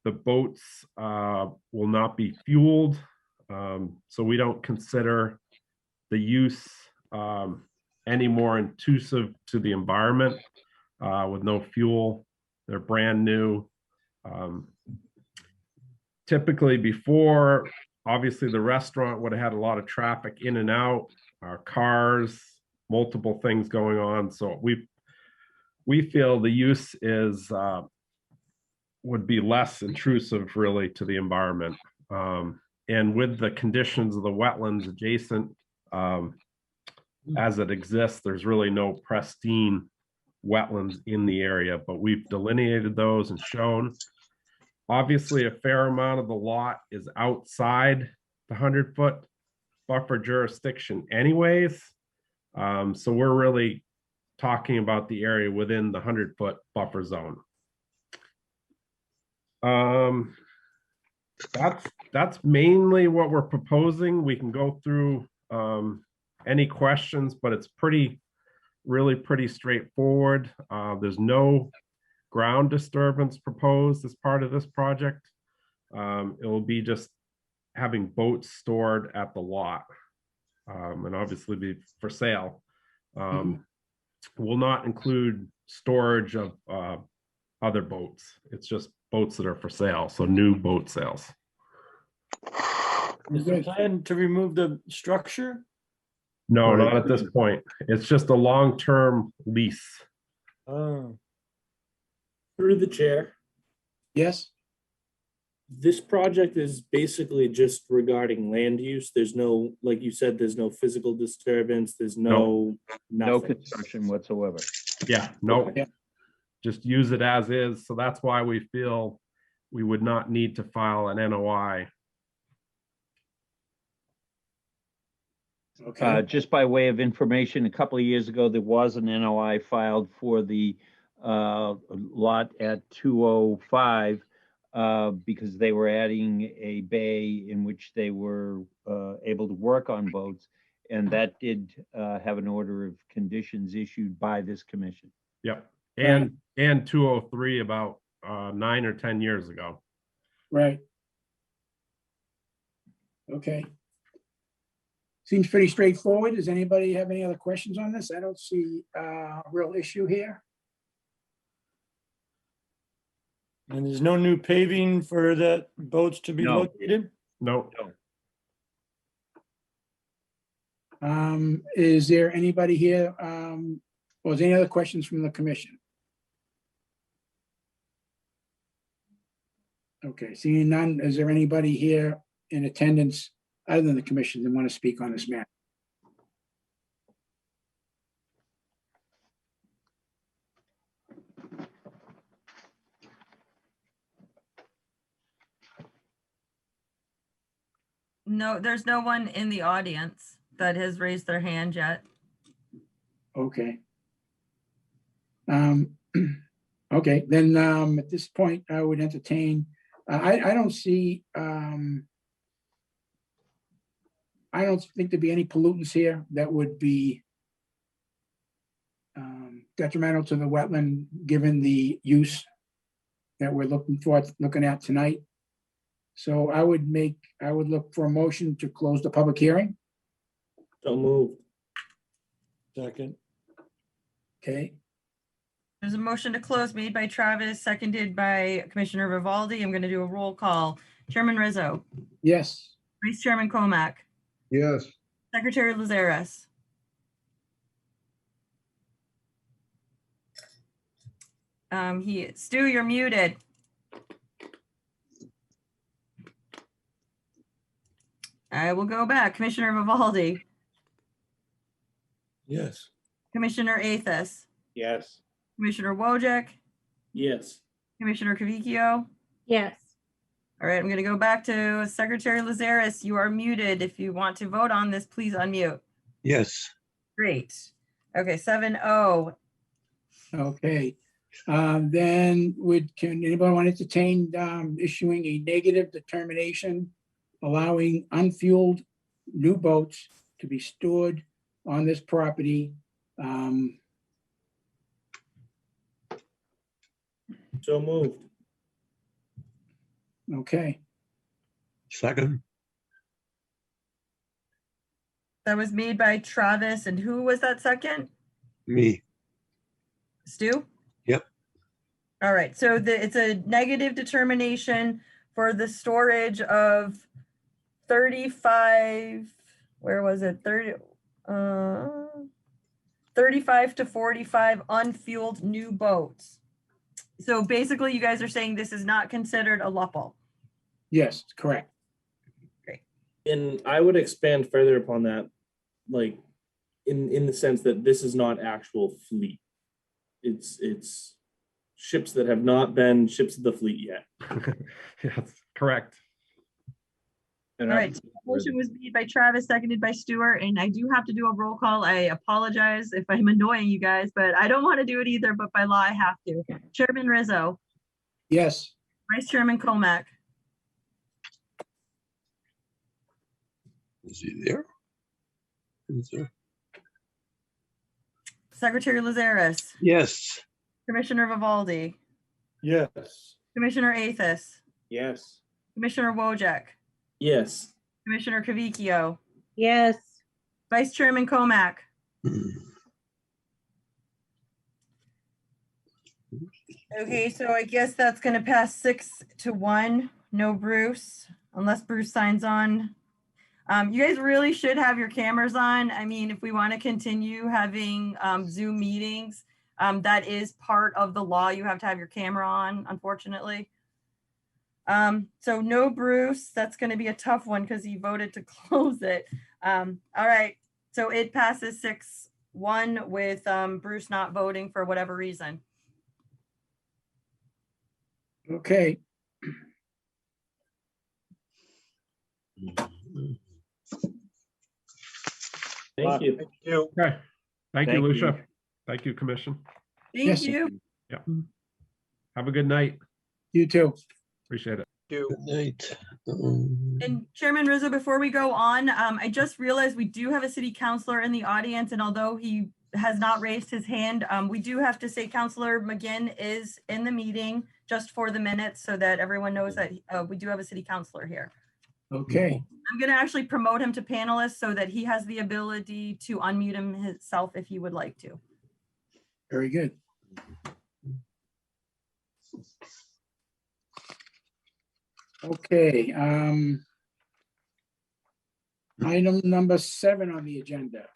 The boats will not be fueled, so we don't consider the use any more intrusive to the environment with no fuel. They're brand new. Typically before, obviously the restaurant would have had a lot of traffic in and out, cars, multiple things going on. So we feel the use is would be less intrusive really to the environment. And with the conditions of the wetlands adjacent, as it exists, there's really no pristine wetlands in the area, but we've delineated those and shown. Obviously, a fair amount of the lot is outside the 100-foot buffer jurisdiction anyways. So we're really talking about the area within the 100-foot buffer zone. That's mainly what we're proposing. We can go through any questions, but it's really pretty straightforward. There's no ground disturbance proposed as part of this project. It will be just having boats stored at the lot, and obviously be for sale. Will not include storage of other boats. It's just boats that are for sale, so new boat sales. Is the plan to remove the structure? No, not at this point. It's just a long-term lease. Oh, Through the chair, Yes, this project is basically just regarding land use. There's no, like you said, there's no physical disturbance. There's no No nothing. construction whatsoever. Yeah, no, Okay. just use it as is. So that's why we feel we would not need to file an NOI. okay, Just by way of information, a couple of years ago, there was an NOI filed for the lot at 205 because they were adding a bay in which they were able to work on boats. And that did have an order of conditions issued by this commission. Yep. And 203 about 9 or 10 years ago. right. Okay. Seems pretty straightforward. Does anybody have any other questions on this? I don't see a real issue here. and there's no new paving for the boats to be No. located? No. Is there anybody here, or is there any other questions from the commission? Okay, seeing none, is there anybody here in attendance other than the commission that want to speak on this matter? No, there's no one in the audience that has raised their hand yet. Okay. Okay, then, at this point, I would entertain, I don't see, I don't think there'd be any pollutants here that would be detrimental to the wetland, given the use that we're looking at tonight. So I would look for a motion to close the public hearing. So moved. Second. Okay, There's a motion to close made by Travis, seconded by Commissioner Vivaldi. I'm going to do a roll call. Chairman Rizzo, yes, Vice Chairman Comack, Yes. Secretary Lazares. Stu, you're muted. I will go back. Commissioner Vivaldi, Yes. Commissioner Athos, Yes. Commissioner Wojcik, Yes. Commissioner Cavicchio. Yes. All right, I'm going to go back to Secretary Lazares. You are muted. If you want to vote on this, please unmute. Yes. Great. Okay, 7-0. okay. Then can anybody want to entertain issuing a negative determination allowing unfueled new boats to be stored on this property? So moved. Okay, Second. That was made by Travis. And who was that second? Me. Stu? Yep. All right, so it's a negative determination for the storage of 35, where was it? 35 to 45 unfueled new boats. So basically you guys are saying this is not considered a LUPL. Yes, correct. And I would expand further upon that, like in the sense that this is not actual fleet. It's ships that have not been ships of the fleet yet. Yes, correct. All right, so the motion was made by Travis, seconded by Stuart, and I do have to do a roll call. I apologize if I'm annoying you guys, but I don't want to do it either, but by law I have to. Chairman Rizzo, Yes. Vice Chairman Comack, Is he there? Is there? Secretary Lazaris, Yes. Commissioner Vivaldi, Yes. Commissioner Athos, Yes. Commissioner Wojcik, Yes. Commissioner Cavicchio, Yes. Vice Chairman Comack, okay, so I guess that's gonna pass 6-1. No Bruce, unless Bruce signs on. You guys really should have your cameras on. I mean, if we want to continue having Zoom meetings, that is part of the law. You have to have your camera on, unfortunately. So no Bruce, that's going to be a tough one because he voted to close it. All right, so it passes 6-1 with Bruce not voting for whatever reason. Okay. Thank you. Thank you. Okay. Thank you, Thank you. Lucia. Thank you, Commission. Thank Yes. you. Yeah. Have a good night. You too. Appreciate it. Good night. And Chairman Rizzo, before we go on, I just realized we do have a city councilor in the audience, and although he has not raised his hand, we do have to say Councilor McGinn is in the meeting just for the minutes so that everyone knows that we do have a city councilor here. Okay. I'm going to actually promote him to panelist so that he has the ability to unmute himself if he would like to. Very good. Okay. Item number 7 on the agenda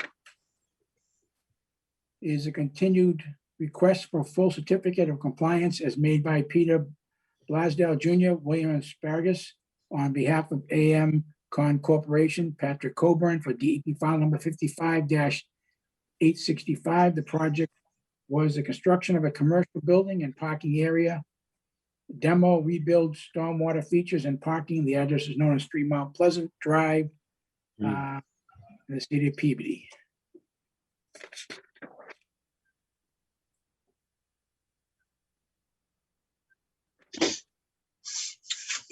is a continued request for full certificate of compliance as made by Peter Blasdell Jr., William Asparagus, on behalf of AM Con Corporation, Patrick Coburn, for DEP file number 55-865. The project was the construction of a commercial building and parking area, demo, rebuild, stormwater features and parking. The address is known as 3 Mount Pleasant Drive, in the city of Peabody.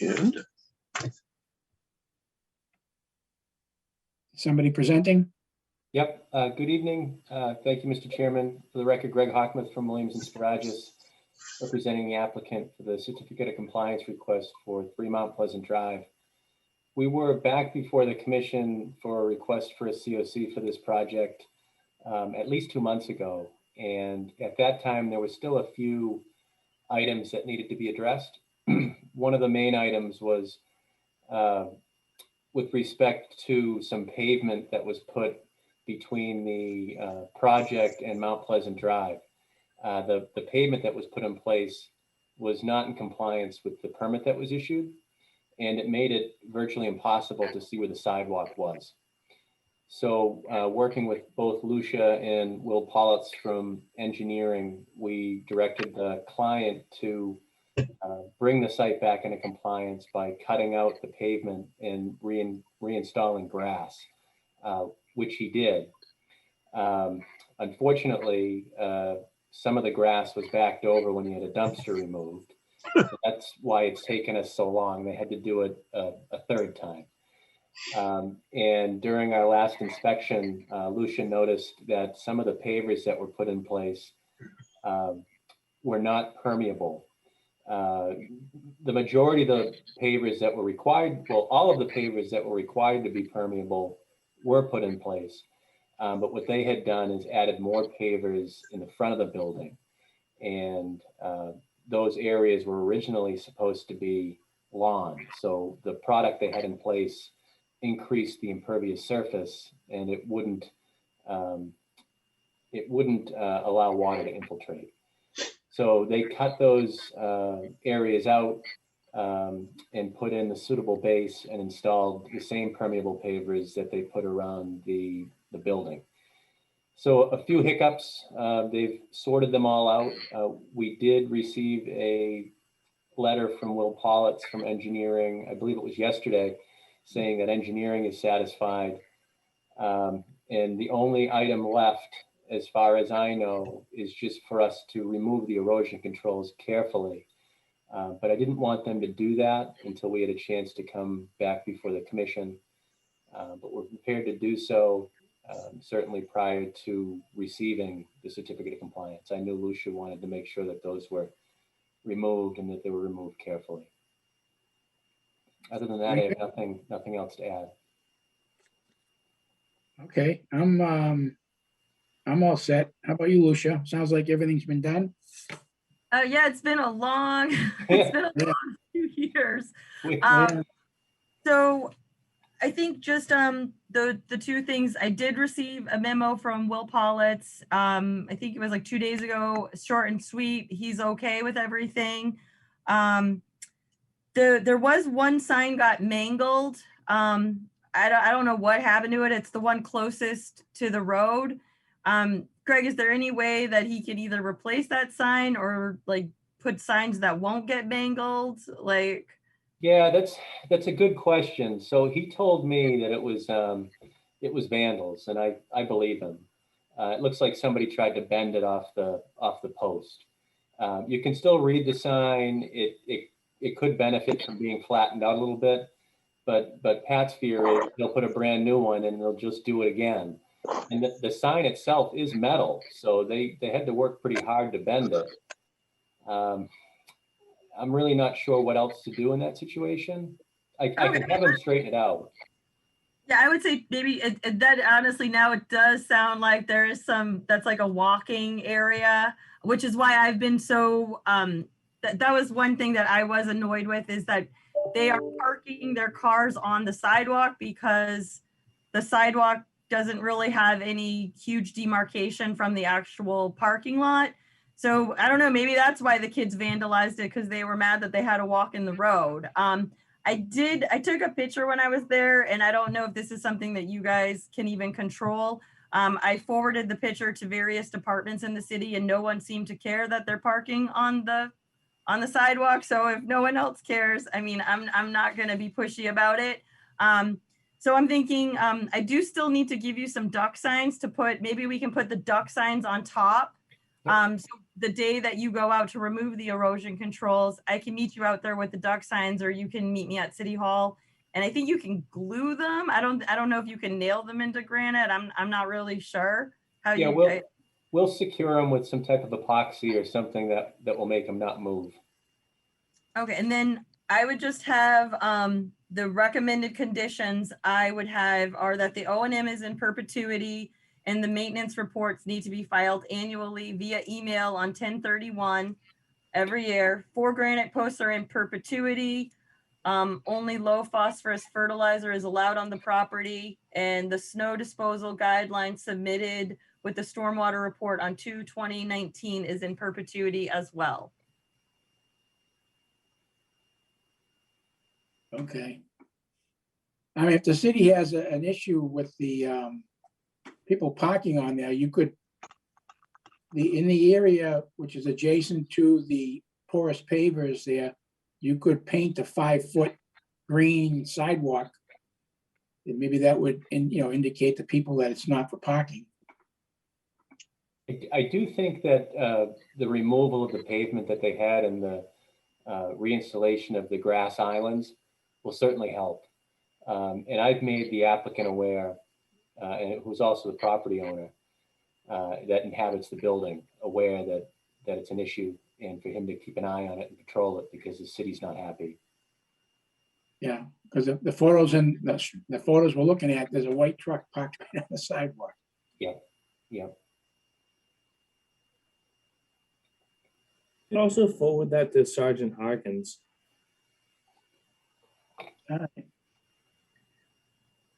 And Somebody presenting? Yep. Good evening. Thank you, Mr. Chairman. For the record, Greg Hockmuth from Williams and Sparagus, representing the applicant for the certificate of compliance request for 3 Mount Pleasant Drive. We were back before the commission for a request for a COC for this project at least 2 months ago. And at that time, there was still a few items that needed to be addressed. One of the main items was with respect to some pavement that was put between the project and Mount Pleasant Drive. The pavement that was put in place was not in compliance with the permit that was issued, and it made it virtually impossible to see where the sidewalk was. So working with both Lucia and Will Politz from engineering, we directed the client to bring the site back into compliance by cutting out the pavement and reinstalling grass, which he did. Unfortunately, some of the grass was backed over when he had a dumpster removed. So that's why it's taken us so long. They had to do it a third time. And during our last inspection, Lucia noticed that some of the pavers that were put in place were not permeable. The majority of the pavers that were required, well, all of the pavers that were required to be permeable were put in place. But what they had done is added more pavers in the front of the building. And those areas were originally supposed to be lawn. So the product they had in place increased the impervious surface, and it wouldn't it wouldn't allow water to infiltrate. So they cut those areas out and put in the suitable base and installed the same permeable pavers that they put around the building. So a few hiccups, they've sorted them all out. We did receive a letter from Will Politz from engineering, I believe it was yesterday, saying that engineering is satisfied. And the only item left, as far as I know, is just for us to remove the erosion controls carefully. But I didn't want them to do that until we had a chance to come back before the commission. But we're prepared to do so, certainly prior to receiving the certificate of compliance. I knew Lucia wanted to make sure that those were removed and that they were removed carefully. Other than that, I have nothing else to add. Okay, I'm all set. How about you, Lucia? Sounds like everything's been done. Yeah, it's been a long, it's been a long few years. So I think just the two things, I did receive a memo from Will Politz. I think it was like 2 days ago, short and sweet. He's okay with everything. There was one sign got mangled. I don't know what happened to it. It's the one closest to the road. Greg, is there any way that he could either replace that sign or like put signs that won't get mangled? Like, yeah, that's a good question. So he told me that it was vandals, and I believe him. It looks like somebody tried to bend it off the post. You can still read the sign. It could benefit from being flattened out a little bit, but Pat's fear is they'll put a brand new one and they'll just do it again. And the sign itself is metal, so they had to work pretty hard to bend it. I'm really not sure what else to do in that situation. I can have them straighten it out. yeah, I would say maybe that honestly now it does sound like there is that's like a walking area, which is why I've been so, that was one thing that I was annoyed with, is that they are parking their cars on the sidewalk because the sidewalk doesn't really have any huge demarcation from the actual parking lot. So I don't know, maybe that's why the kids vandalized it, because they were mad that they had to walk in the road. I took a picture when I was there, and I don't know if this is something that you guys can even control. I forwarded the picture to various departments in the city, and no one seemed to care that they're parking on the sidewalk. So if no one else cares, I mean, I'm not going to be pushy about it. So I'm thinking I do still need to give you some duck signs to put. Maybe we can put the duck signs on top. So the day that you go out to remove the erosion controls, I can meet you out there with the duck signs, or you can meet me at City Hall. And I think you can glue them. I don't know if you can nail them into granite. I'm not really sure how Yeah, you. we'll secure them with some type of epoxy or something that will make them not move. Okay, and then I would just have the recommended conditions I would have are that the O&M is in perpetuity and the maintenance reports need to be filed annually via email on 10/31 every year. 4 granite posts are in perpetuity. Only low phosphorus fertilizer is allowed on the property, and the snow disposal guidelines submitted with the stormwater report on 2/2019 is in perpetuity as well. Okay. I mean, if the city has an issue with the people parking on there, you could, in the area which is adjacent to the porous pavers there, you could paint a 5-foot green sidewalk. And maybe that would, indicate to people that it's not for parking. I do think that the removal of the pavement that they had and the reinstallation of the grass islands will certainly help. And I've made the applicant aware, and who's also the property owner that inhabits the building, aware that it's an issue, and for him to keep an eye on it and patrol it because the city's not happy. Yeah, because the photos the photos we're looking at, there's a white truck parked right on the sidewalk. Yeah. You can also forward that to Sergeant Harkins. All right.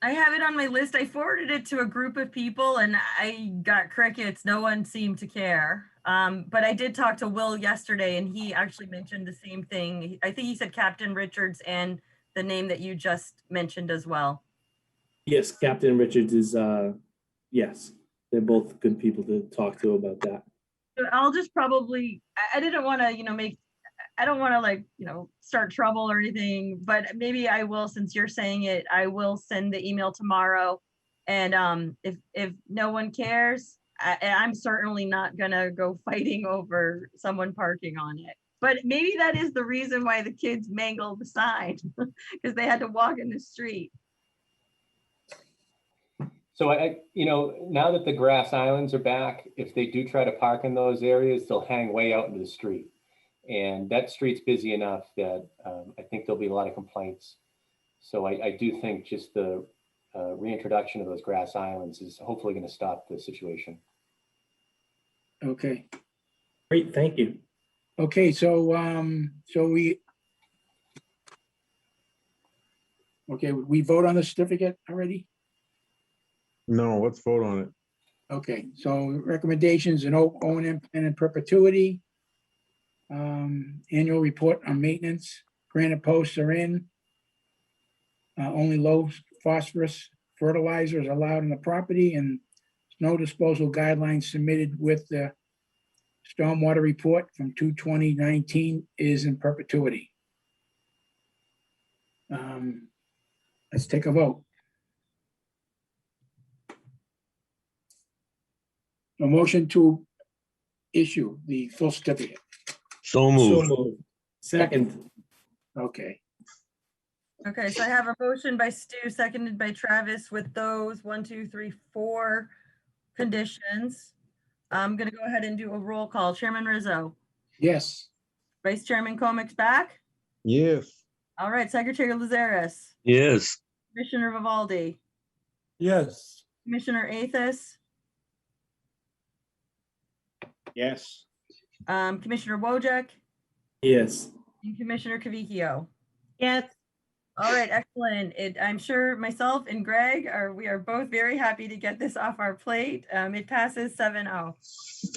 I have it on my list. I forwarded it to a group of people and I got crickets. No one seemed to care. But I did talk to Will yesterday and he actually mentioned the same thing. I think he said Captain Richards and the name that you just mentioned as well. Yes, Captain Richards is, yes, they're both good people to talk to about that. So I'll just probably, I didn't want to, I don't want to like, start trouble or anything, but maybe I will, since you're saying it, I will send the email tomorrow. And if no one cares, I'm certainly not gonna go fighting over someone parking on it. But maybe that is the reason why the kids mangled the sign, because they had to walk in the street. So now that the grass islands are back, if they do try to park in those areas, they'll hang way out into the street. And that street's busy enough that I think there'll be a lot of complaints. So I do think just the reintroduction of those grass islands is hopefully going to stop the situation. Okay. Great, thank you. Okay, so we vote on the certificate already? No, let's vote on it. Okay, so recommendations and O&M plan in perpetuity. Annual report on maintenance. Granite posts are in. Only low phosphorus fertilizers allowed on the property, and snow disposal guidelines submitted with the stormwater report from 2/2019 is in perpetuity. Let's take a vote. A motion to issue the full certificate. So moved. So moved. Second. Okay, Okay, so I have a motion by Stu, seconded by Travis with those 1, 2, 3, 4 conditions. I'm gonna go ahead and do a roll call. Chairman Rizzo, yes. Vice Chairman Comix back. Yes. All right, Secretary Lazaris, Yes. Commissioner Vivaldi, Yes. Commissioner Athos, Yes. Commissioner Wojcik, Yes. and Commissioner Cavicchio. Yes. All right, excellent. I'm sure myself and Greg we are both very happy to get this off our plate. It passes 7-0.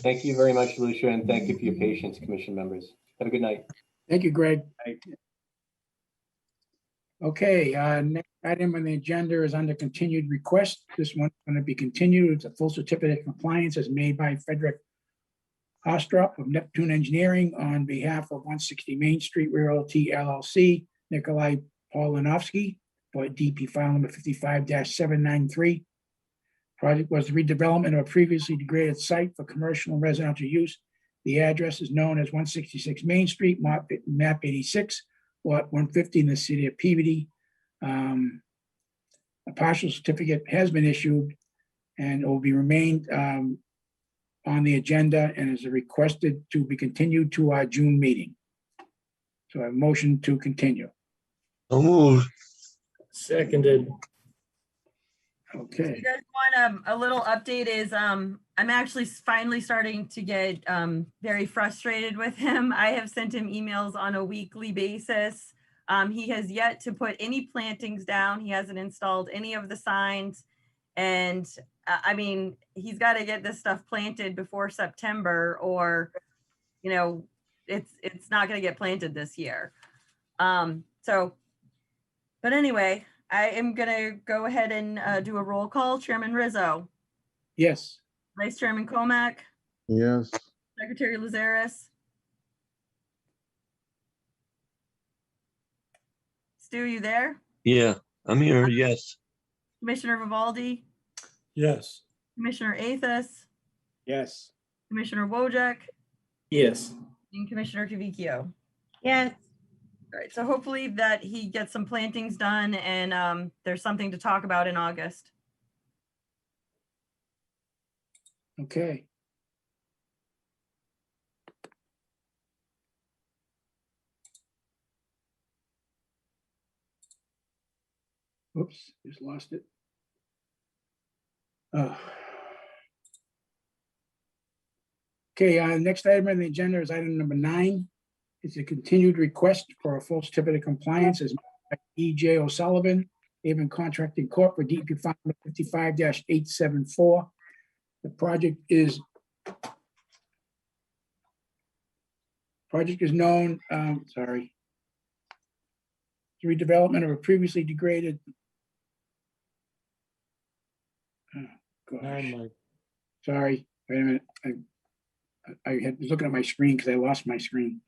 Thank you very much, Lucia, and thank you for your patience, commission members. Have a good night. Thank you, Greg. Right. Okay, next item on the agenda is under continued request. This one's going to be continued. It's a full certificate of compliance as made by Frederick Ostrop of Neptune Engineering on behalf of 160 Main Street Realty LLC, Nikolai Polanovsky, for DP file number 55-793. Project was the redevelopment of a previously degraded site for commercial and residential use. The address is known as 166 Main Street, map 86, lot 150 in the city of Peabody. A partial certificate has been issued and it will be remained on the agenda and is requested to be continued to our June meeting. So a motion to continue. So moved. Seconded. Okay. You guys want a little update is I'm actually finally starting to get very frustrated with him. I have sent him emails on a weekly basis. He has yet to put any plantings down. He hasn't installed any of the signs. And I mean, he's got to get this stuff planted before September or, it's not going to get planted this year. But anyway, I am going to go ahead and do a roll call. Chairman Rizzo, Yes. Vice Chairman Comack, Yes. Secretary Lazaris, Stu, you there? Yeah, I'm here. Yes. Commissioner Vivaldi, Yes. Commissioner Athos, Yes. Commissioner Wojcik, Yes. and Commissioner Cavicchio. Yes. All right, so hopefully that he gets some plantings done and there's something to talk about in August. Okay. Oops, just lost it. Okay, next item on the agenda is item number 9. It's a continued request for a full certificate of compliance as E.J. O'Sullivan Haven Contracting Corp. for DEP Fund 55-874. The project is known, redevelopment of a previously degraded. Oh, gosh. Sorry, wait a minute. I was looking at my screen because I lost my screen.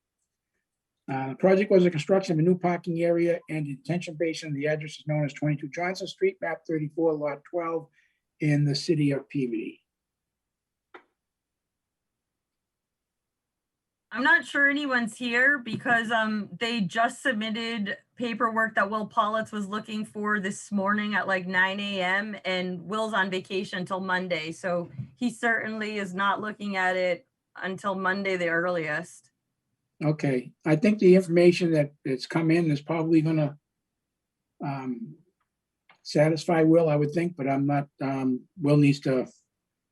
The project was the construction of a new parking area and detention basin. The address is known as 22 Johnson Street, map 34, lot 12, in the city of Peabody. I'm not sure anyone's here because they just submitted paperwork that Will Politz was looking for this morning at like 9 a.m. and Will's on vacation until Monday. So he certainly is not looking at it until Monday, the earliest. Okay, I think the information that's come in is probably gonna satisfy Will, I would think, but I'm not, Will needs to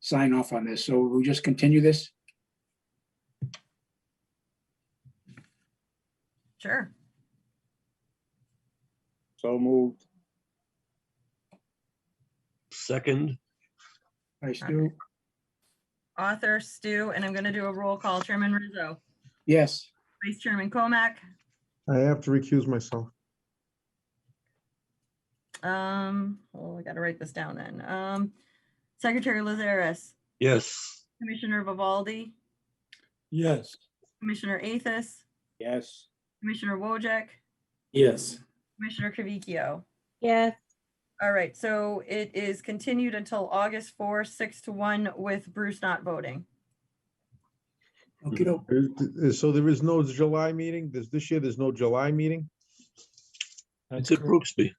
sign off on this. So we'll just continue this. Sure. So moved. Second, Hi, Stu. Author Stu, and I'm going to do a roll call. Chairman Rizzo, Yes. Vice Chairman Comack, I have to recuse myself. well, I got to write this down then. Secretary Lazaris, yes. Commissioner Vivaldi, Yes. Commissioner Athos, Yes. Commissioner Wojcik, Yes. Commissioner Kravicchio. Yes. All right, so it is continued until August 4, 6-1 with Bruce not voting. Okay. So there is no July meeting? This year, there's no July meeting? It's at Brooksby.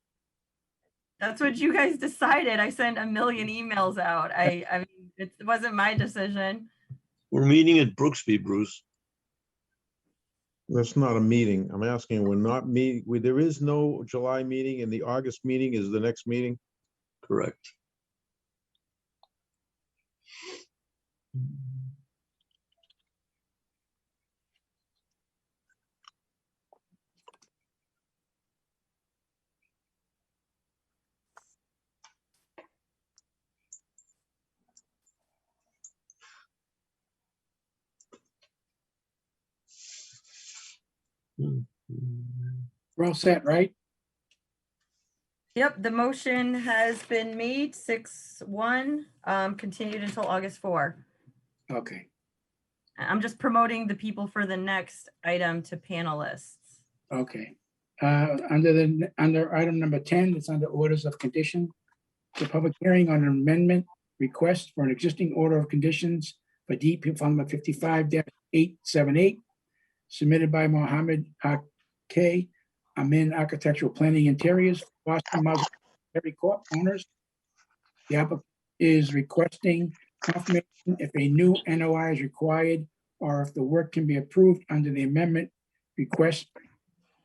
That's what you guys decided. I sent a million emails out. I mean, it wasn't my decision. We're meeting at Brooksby, Bruce. That's not a meeting. I'm asking, we're not meeting, there is no July meeting and the August meeting is the next meeting? Correct. We're all set, right? Yep, the motion has been made 6-1, continued until August 4. Okay. I'm just promoting the people for the next item to panelists. Okay. Under item number 10, it's under orders of condition. The public hearing on an amendment request for an existing order of conditions for DEP Fund number 55-878, submitted by Mohammed K. Amin Architectural Planning Interiors, Boston Mazzari Corp. Owners. The applicant is requesting confirmation if a new NOI is required or if the work can be approved under the amendment request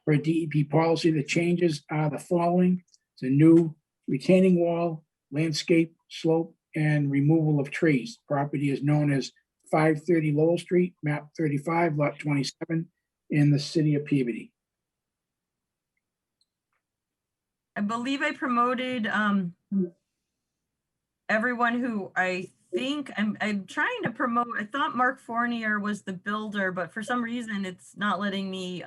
for a DEP policy. The changes are the following: it's a new retaining wall, landscape, slope, and removal of trees. Property is known as 530 Lowell Street, map 35, lot 27, in the city of Peabody. I believe I promoted everyone who I think I'm trying to promote. I thought Mark Fournier was the builder, but for some reason it's not letting me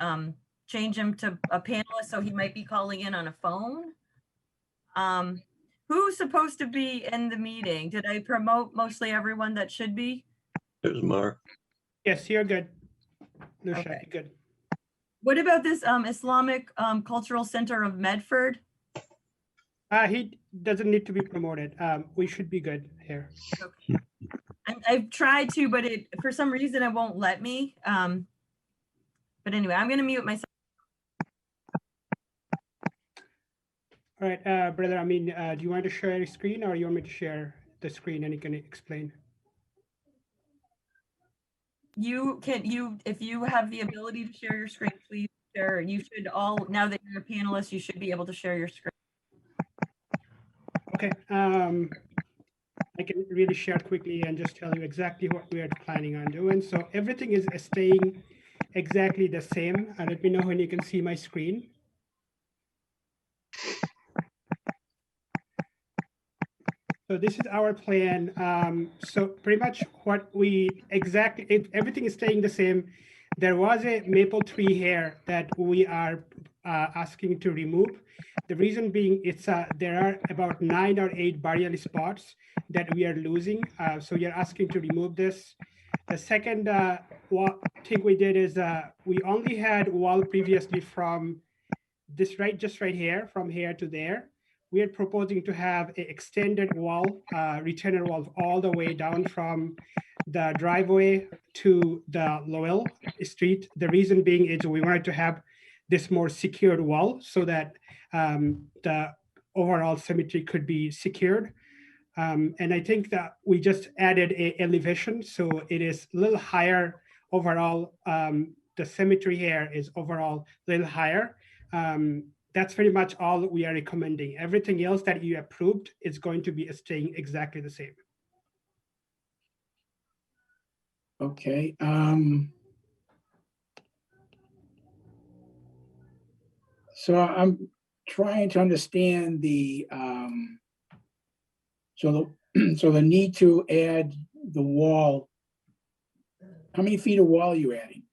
change him to a panelist, so he might be calling in on a phone. Who's supposed to be in the meeting? Did I promote mostly everyone that should be? There's Mark. Yes, you're good. No, Okay. good. What about this Islamic Cultural Center of Medford? He doesn't need to be promoted. We should be good here. Okay. I've tried to, but for some reason it won't let me. But anyway, I'm going to mute myself. All right, brother, I mean, do you want to share your screen or you want me to share the screen and you can explain? If you have the ability to share your screen, please share. You should all, now that you're a panelist, you should be able to share your screen. Okay, I can really share quickly and just tell you exactly what we are planning on doing. So everything is staying exactly the same. Let me know when you can see my screen. So this is our plan. So pretty much what we exactly, everything is staying the same. There was a maple tree here that we are asking to remove. The reason being there are about 9 or 8 burial spots that we are losing. So we are asking to remove this. The second thing we did is we only had wall previously from this just right here, from here to there. We are proposing to have an extended wall, retainer wall all the way down from the driveway to the Lowell Street. The reason being is we wanted to have this more secured wall so that the overall cemetery could be secured. And I think that we just added a elevation, so it is a little higher overall. The cemetery here is overall a little higher. That's pretty much all we are recommending. Everything else that you approved is going to be staying exactly the same. Okay. So I'm trying to understand the so the need to add the wall. How many feet of wall are you adding?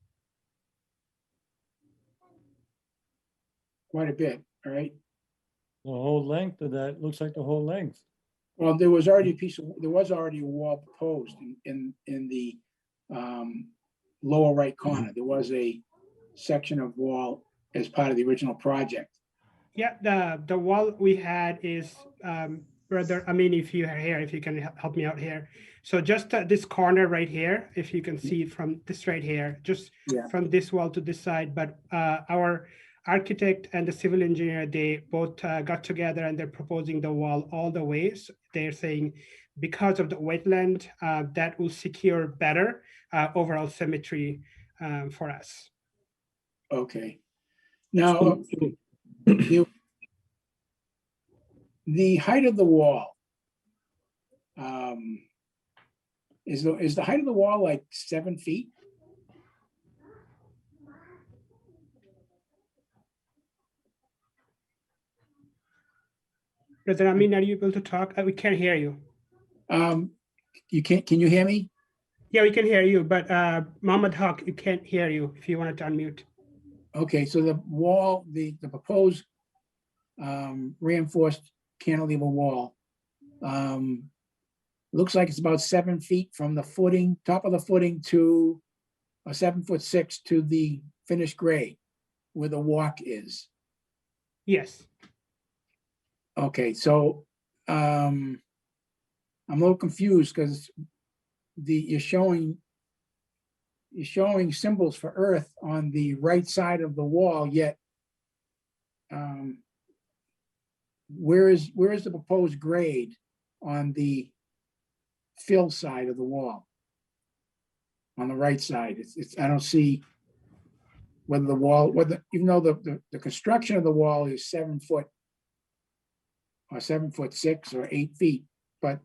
Quite a bit, all right? The whole length of that, looks like the whole length. Well, there was already a wall proposed in the lower right corner. There was a section of wall as part of the original project. Yeah, the wall we had is brother. I mean, if you are here, if you can help me out here. So just this corner right here, if you can see from this right here, just from this wall to this side. But our architect and the civil engineer, they both got together and they're proposing the wall all the way. So they're saying because of the wetland, that will secure better overall symmetry for us. Okay. Now, the height of the wall, is the height of the wall like 7 feet? Brother Amin, are you able to talk? We can't hear you. You can't, can you hear me? Yeah, we can hear you, but Mohammed Haq, you can't hear you if you wanted to unmute. Okay, so the wall, the proposed reinforced cantilever wall looks like it's about 7 feet from the footing, top of the footing to 7'6" to the finished grade where the walk is. Yes. Okay, so I'm a little confused because you're showing symbols for earth on the right side of the wall, yet where is the proposed grade on the fill side of the wall? On the right side, it's I don't see whether the wall, even though the construction of the wall is 7 foot or 7'6" or 8 feet, but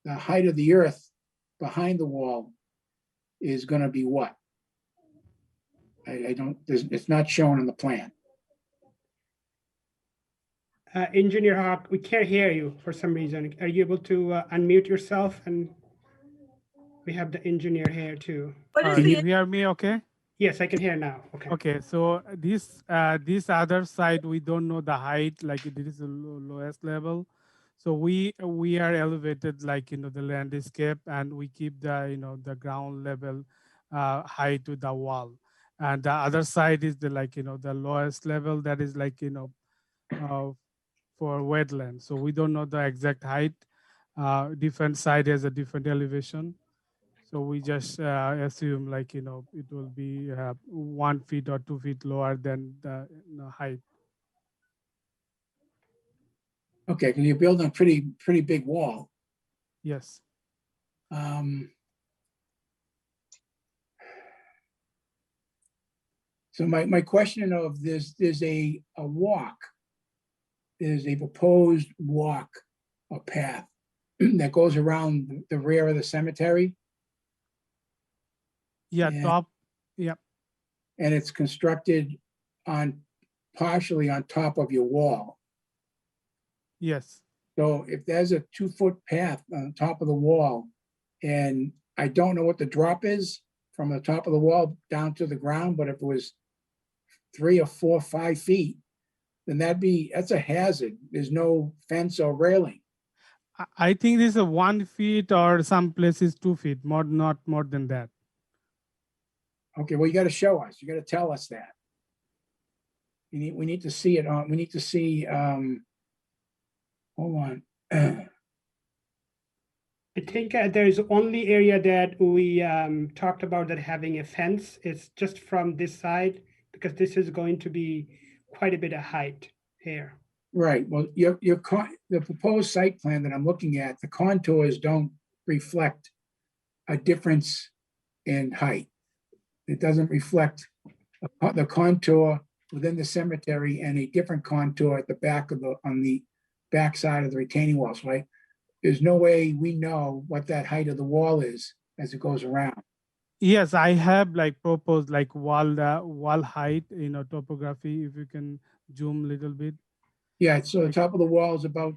the height of the earth behind the wall is going to be what? I don't, it's not shown in the plan. Engineer Hawk, we can't hear you for some reason. Are you able to unmute yourself? And we have the engineer here too. Can you hear me okay? Yes, I can hear now. Okay. Okay, so this other side, we don't know the height, like it is the lowest level. So we are elevated like, the landscape, and we keep the, the ground level height to the wall. And the other side is the the lowest level that is like, for wetland. So we don't know the exact height. Different side has a different elevation. So we just assume like, it will be 1 feet or 2 feet lower than the height. Okay, because you're building a pretty big wall. Yes. So my question of this, there's a walk, there's a proposed walk or path that goes around the rear of the cemetery. Yeah, and, top. Yeah. And it's constructed partially on top of your wall. Yes. So if there's a 2-foot path on top of the wall, and I don't know what the drop is from the top of the wall down to the ground, but if it was 3 or 4 or 5 feet, then that's a hazard. There's no fence or railing. I think this is 1 feet or some places 2 feet, not more than that. Okay, well, you got to show us. You got to tell us that. We need to see it on. We need to see. Hold on. I think there's only area that we talked about that having a fence. It's just from this side because this is going to be quite a bit of height here. Right. Well, the proposed site plan that I'm looking at, the contours don't reflect a difference in height. It doesn't reflect the contour within the cemetery and a different contour at the back of on the back side of the retaining walls, right? There's no way we know what that height of the wall is as it goes around. Yes, I have like proposed like wall height, topography. If you can zoom a little bit. Yeah, so the top of the wall is about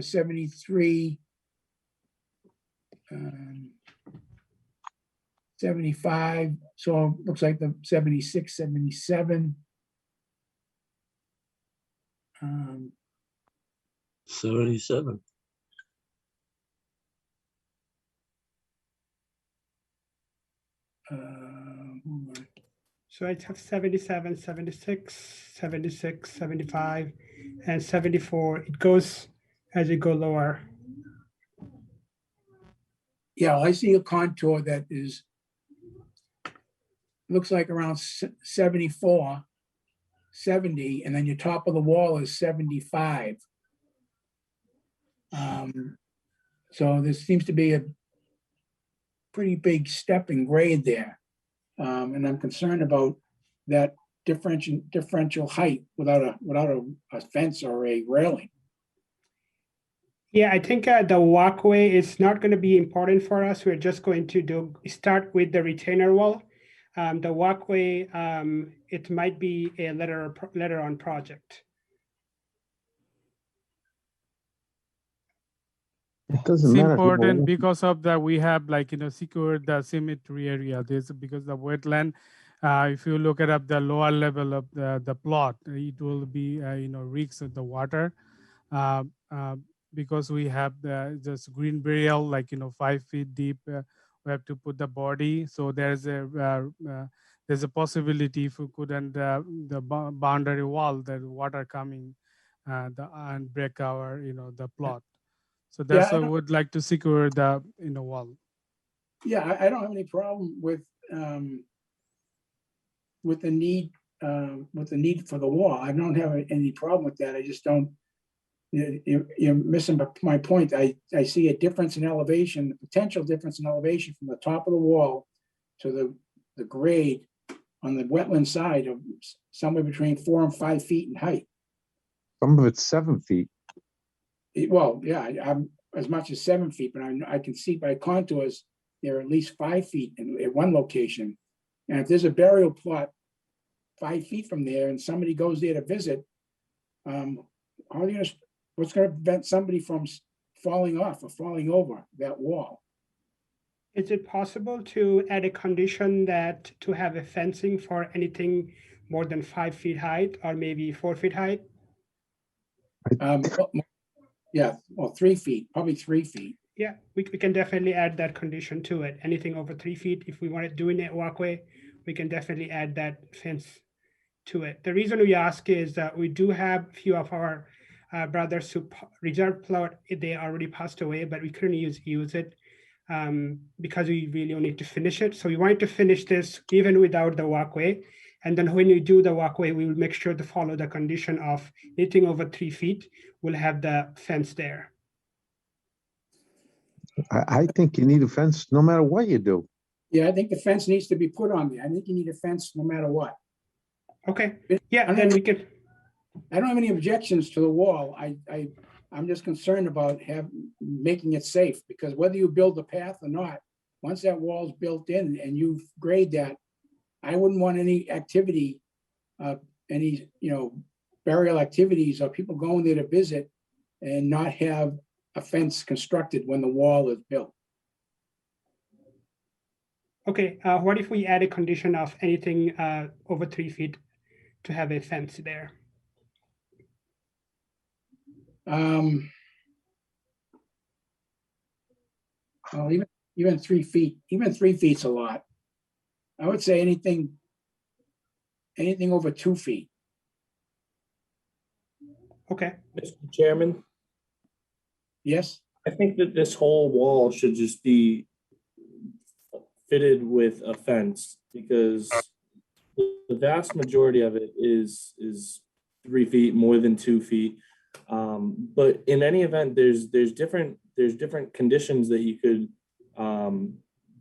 73, 75. So it looks like the 76, 77. 77. So I have 77, 76, 76, 75, and 74. It goes as you go lower. Yeah, I see a contour that looks like around 74, 70, and then your top of the wall is 75. So there seems to be a pretty big step in grade there. And I'm concerned about that differential height without a fence or a railing. Yeah, I think the walkway is not going to be important for us. We're just going to start with the retainer wall. The walkway, it might be a later on project. It doesn't It's matter. important because of that we have secured the cemetery area. This because the wetland. If you look at the lower level of the plot, it will be risks of the water. Because we have just green burial 5 feet deep. We have to put the body. So there's a possibility if we couldn't the boundary wall, the water coming and break our the plot. So that's why we would like to secure the wall. Yeah, I don't have any problem with the need for the wall. I don't have any problem with that. I just don't. You're missing my point. I see a difference in elevation, potential difference in elevation from the top of the wall to the grade on the wetland side of somewhere between 4 and 5 feet in height. Some of it's 7 feet. Well, yeah, I'm as much as 7 feet, but I can see by contours they're at least 5 feet at one location. And if there's a burial plot 5 feet from there and somebody goes there to visit, what's going to prevent somebody from falling off or falling over that wall? Is it possible to add a condition that to have a fencing for anything more than 5 feet height or maybe 4 feet height? Yeah, well, 3 feet, probably 3 feet. Yeah, we can definitely add that condition to it. Anything over 3 feet, if we want to do in a walkway, we can definitely add that fence to it. The reason we ask is that we do have a few of our brothers who reserve plot, they already passed away, but we couldn't use it because we really need to finish it. So we wanted to finish this even without the walkway. And then when we do the walkway, we will make sure to follow the condition of anything over 3 feet, we'll have the fence there. I think you need a fence no matter what you do. Yeah, I think the fence needs to be put on there. I think you need a fence no matter what. Okay, yeah, then we can. I don't have any objections to the wall. I'm just concerned about making it safe, because whether you build the path or not, once that wall's built in and you grade that, I wouldn't want any activity, any burial activities or people going there to visit and not have a fence constructed when the wall is built. Okay, what if we add a condition of anything over 3 feet to have a fence there? Well, even 3 feet, even 3 feet's a lot. I would say anything over 2 feet. Okay. Mr. Chairman, Yes, I think that this whole wall should just be fitted with a fence because the vast majority of it is 3 feet, more than 2 feet. But in any event, there's different conditions that you could,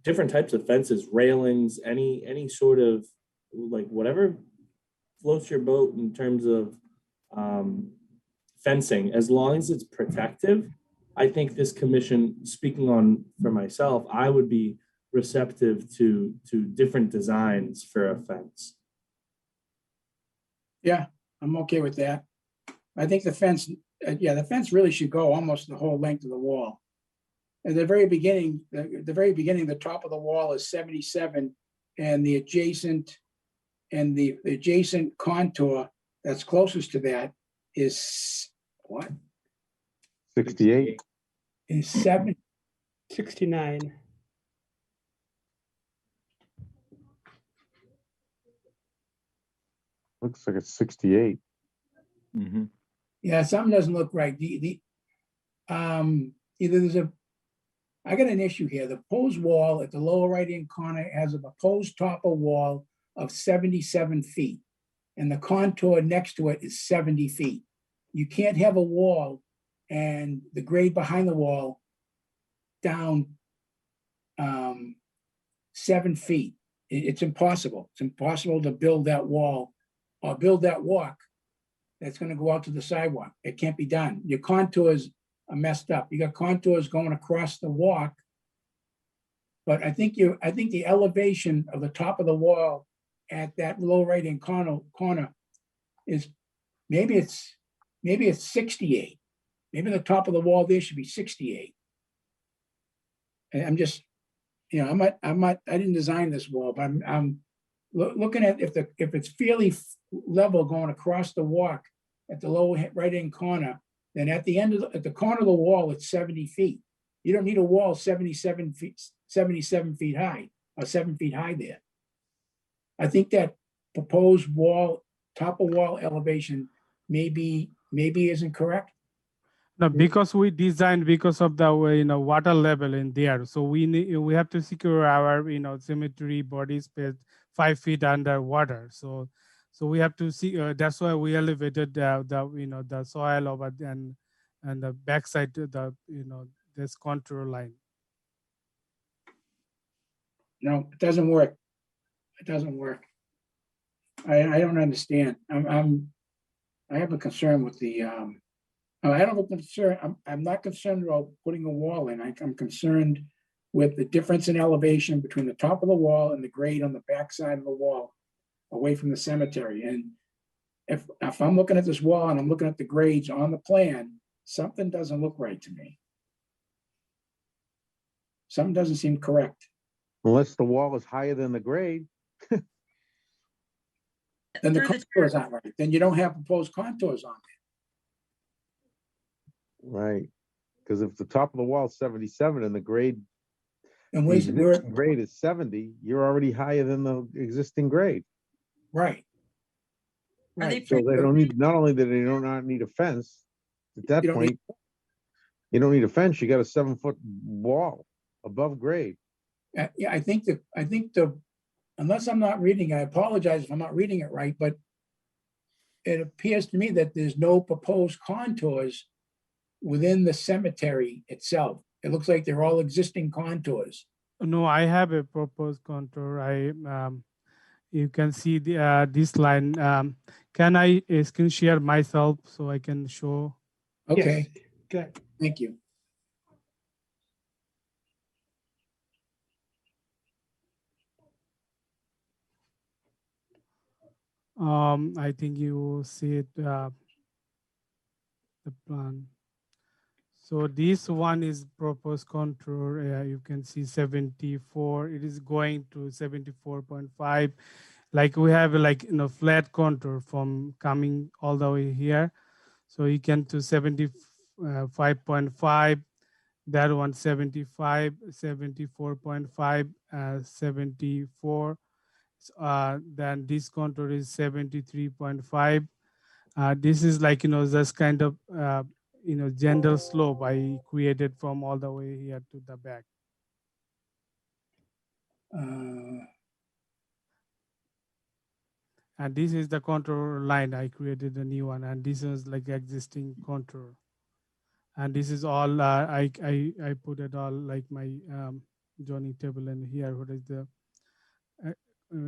different types of fences, railings, any sort of, like, whatever floats your boat in terms of fencing, as long as it's protective. I think this commission, speaking on for myself, I would be receptive to different designs for a fence. yeah, I'm okay with that. I think the fence, the fence really should go almost the whole length of the wall. At the very beginning, the top of the wall is 77, and the adjacent contour that's closest to that is what? 68. Is 69. Looks like it's 68. Yeah, something doesn't look right. I got an issue here. The proposed wall at the lower right-hand corner has a proposed topper wall of 77 feet, and the contour next to it is 70 feet. You can't have a wall and the grade behind the wall down 7 feet. It's impossible. It's impossible to build that wall or build that walk that's going to go out to the sidewalk. It can't be done. Your contours are messed up. You got contours going across the walk. But I think the elevation of the top of the wall at that low right-hand corner is maybe it's 68. Maybe the top of the wall there should be 68. And I'm just, I didn't design this wall, but I'm looking at if it's fairly level going across the walk at the low right-hand corner, then at the corner of the wall, it's 70 feet. You don't need a wall 77 feet high or 7 feet high there. I think that proposed wall, top of wall elevation maybe isn't correct. No, because we designed because of the water level in there. So we have to secure our cemetery body space 5 feet underwater. So we have to see. That's why we elevated the soil over and the backside to the this contour line. No, it doesn't work. It doesn't work. I don't understand. I have a concern with the. I don't have a concern. I'm not concerned about putting a wall in. I'm concerned with the difference in elevation between the top of the wall and the grade on the back side of the wall, away from the cemetery. And if I'm looking at this wall and I'm looking at the grades on the plan, something doesn't look right to me. Something doesn't seem correct. Unless the wall is higher than the grade. Then the contours aren't right. Then you don't have proposed contours on there. Right. Because if the top of the wall is 77 and the grade, and the grade is 70, you're already higher than the existing grade. Right. Right. So they don't need, not only do they not need a fence, at that point, you don't need a fence, you got a 7-foot wall above grade. Yeah, I think unless I'm not reading, I apologize if I'm not reading it right, but it appears to me that there's no proposed contours within the cemetery itself. It looks like they're all existing contours. No, I have a proposed contour. You can see this line. Can I screen share myself so I can show? Okay. Yes. Good. Thank you. I think you see it, the plan. So this one is proposed contour. You can see 74. It is going to 74.5. Like we have like flat contour from coming all the way here. So you can to 75.5. That one 75, 74.5, 74. Then this contour is 73.5. This is like, just kind of, gentle slope I created from all the way here to the back. And this is the contour line. I created a new one, and this is like existing contour. And this is all, I put it all like my joining table in here. What is the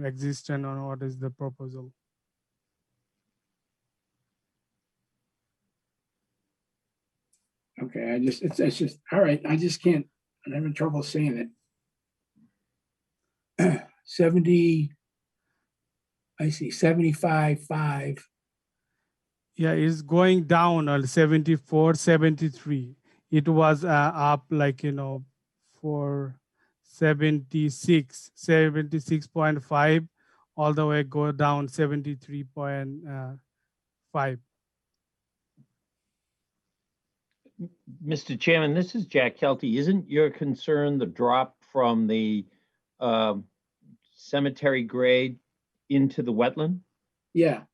existent or what is the proposal? Okay, it's just, all right, I just can't, I'm having trouble seeing it. 70, I see 75.5. Yeah, it's going down on 74, 73. It was up like, for 76, 76.5, all the way go down 73.5. Mr. Chairman, this is Jack Kelty. Isn't your concern the drop from the cemetery grade into the wetland? Yeah.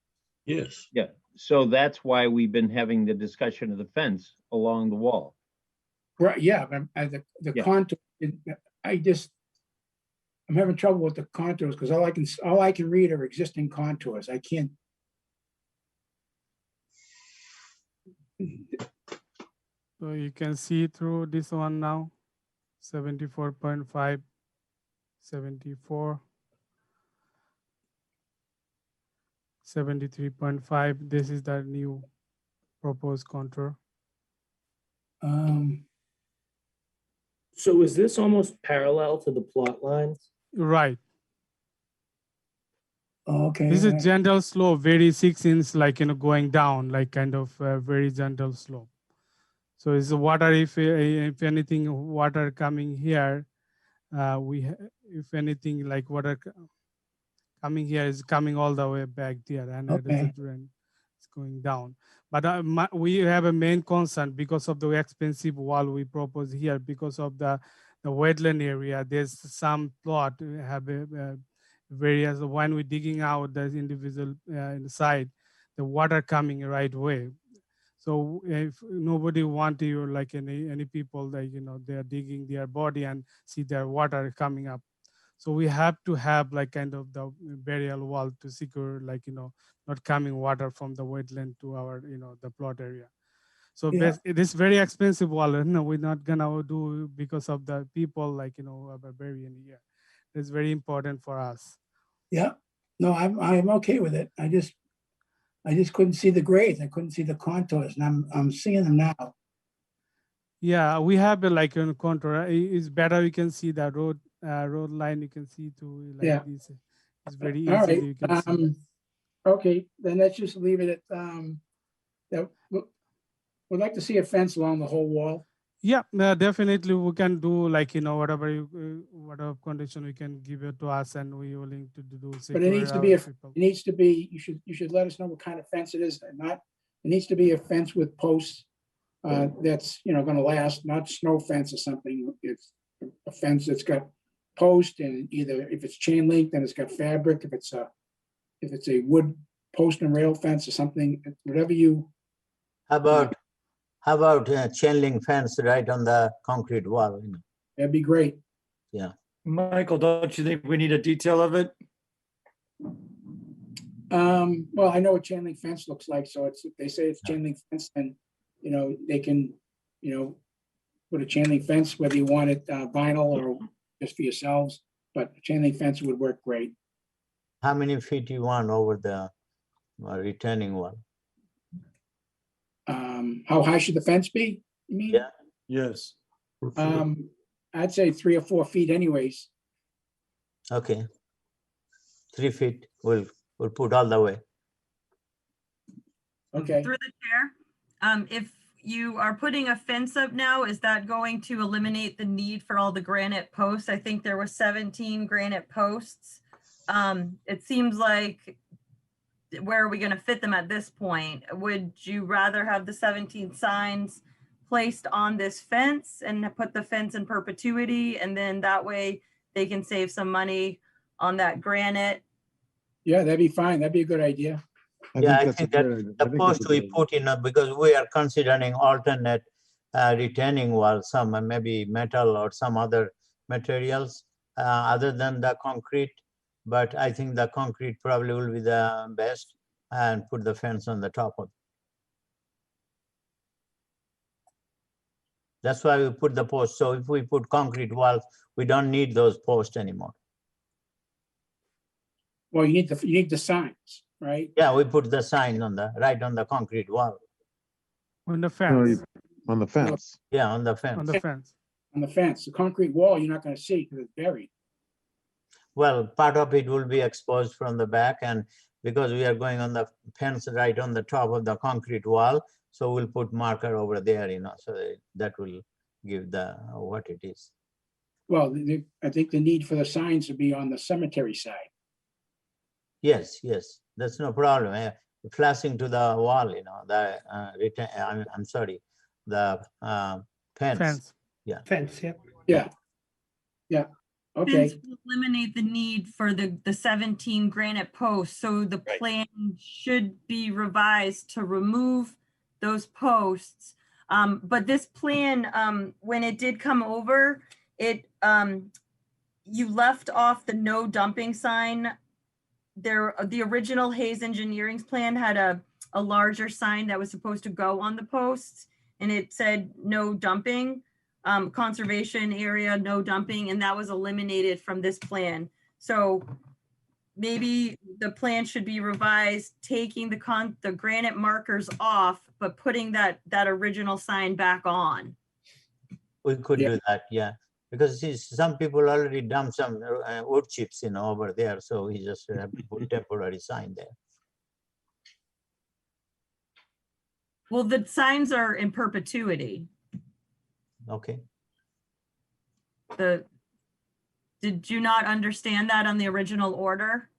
Yes. Yeah. So that's why we've been having the discussion of the fence along the wall. Right, yeah, but the Yeah. contour, I'm having trouble with the contours because all I can read are existing contours. I can't. So you can see through this one now, 74.5, 74, 73.5. This is the new proposed contour. So is this almost parallel to the plot lines? Right. Okay. This is gentle slope, very 6 inch, like, going down, like kind of very gentle slope. So it's the water, if anything, water coming here, if anything, like water coming here is coming all the way back there, and it is a drain. It's going down. But we have a main concern because of the expensive wall we propose here, because of the wetland area. There's some plot have various, when we're digging out the individual inside, the water coming right way. So if nobody want you, like any people that, they're digging their body and see their water coming up. So we have to have like kind of the burial wall to secure, like, not coming water from the wetland to our, the plot area. So it is very expensive wall. We're not gonna do because of the people, like, are burying here. It's very important for us. Yeah, no, I'm okay with it. I just couldn't see the grades. I couldn't see the contours, and I'm seeing them now. Yeah, we have like a contour. It's better. You can see the road line. You can see to like this. It's very easy. All right. You can see. Okay, then let's just leave it at that. We'd like to see a fence along the whole wall. Yeah, definitely we can do, like, whatever whatever condition we can give it to us, and we're willing to do. But it needs to be you should let us know what kind of fence it is. It needs to be a fence with posts that's going to last, not snow fence or something. It's a fence that's got post, and either if it's chain link, then it's got fabric. If it's a wood post and rail fence or something, whatever you. How about chain link fence right on the concrete wall? That'd be great. Yeah. Michael, don't you think we need a detail of it? Well, I know what chain link fence looks like, so if they say it's chain link fence, then they can put a chain link fence, whether you want it vinyl or just for yourselves. But a chain link fence would work great. How many feet you want over the retaining wall? How high should the fence be? You mean? Yeah. Yes. I'd say 3 or 4 feet anyways. Okay. 3 feet, we'll put all the way. Okay. Through the chair, if you are putting a fence up now, is that going to eliminate the need for all the granite posts? I think there were 17 granite posts. It seems like, where are we gonna fit them at this point? Would you rather have the 17 signs placed on this fence and put the fence in perpetuity, and then that way they can save some money on that granite? Yeah, that'd be fine. That'd be a good idea. I I think that the post we put in, because we are considering alternate retaining wall, some maybe metal or some other materials other than the concrete. But I think the concrete probably will be the best, and put the fence on the top of it. That's why we put the post. So if we put concrete walls, we don't need those posts anymore. Well, you need the signs, right? Yeah, we put the sign on the right on the concrete wall. On the No, fence. on the fence. Yeah, on the fence. On the fence. On the fence, the concrete wall, you're not gonna see because it's buried. Well, part of it will be exposed from the back, and because we are going on the fence right on the top of the concrete wall, so we'll put marker over there, so that will give the what it is. Well, I think the need for the signs would be on the cemetery side. Yes, that's no problem. Flashing to the wall, the I'm sorry, the fence. Fence. Yeah. Fence, yeah. Yeah. Okay. Fence will eliminate the need for the 17 granite posts, so the plan should be revised to remove those posts. But this plan, when it did come over, you left off the no dumping sign. The original Hayes Engineering's plan had a larger sign that was supposed to go on the posts, and it said no dumping, conservation area, no dumping, and that was eliminated from this plan. So maybe the plan should be revised, taking the granite markers off, but putting that original sign back on. We could do that, yeah. Because see, some people already dumped some wood chips, over there. So we just have to put temporary sign there. Well, the signs are in perpetuity. Okay. Did you not understand that on the original order?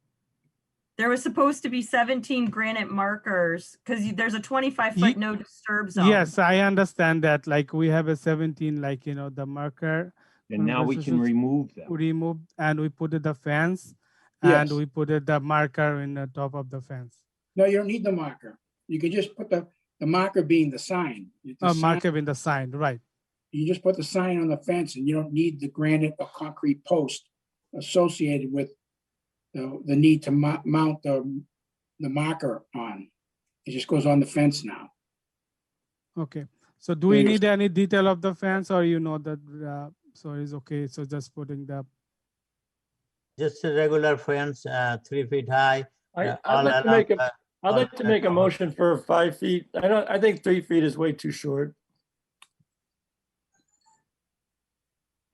There was supposed to be 17 granite markers because there's a 25-foot no disturb zone. Yes, I understand that. Like we have a 17, the marker. And now we can remove them. Remove, and we put the fence, Yes. and we put the marker in the top of the fence. No, you don't need the marker. You can just put the marker being the sign. The sign, Marker in the sign, right? you just put the sign on the fence, and you don't need the granite or concrete post associated with the need to mount the marker on. It just goes on the fence now. Okay. So do we need any detail of the fence, or that? So it's okay. So just putting just a regular fence, 3 feet high. I'd like to make a motion for 5 feet. I think 3 feet is way too short.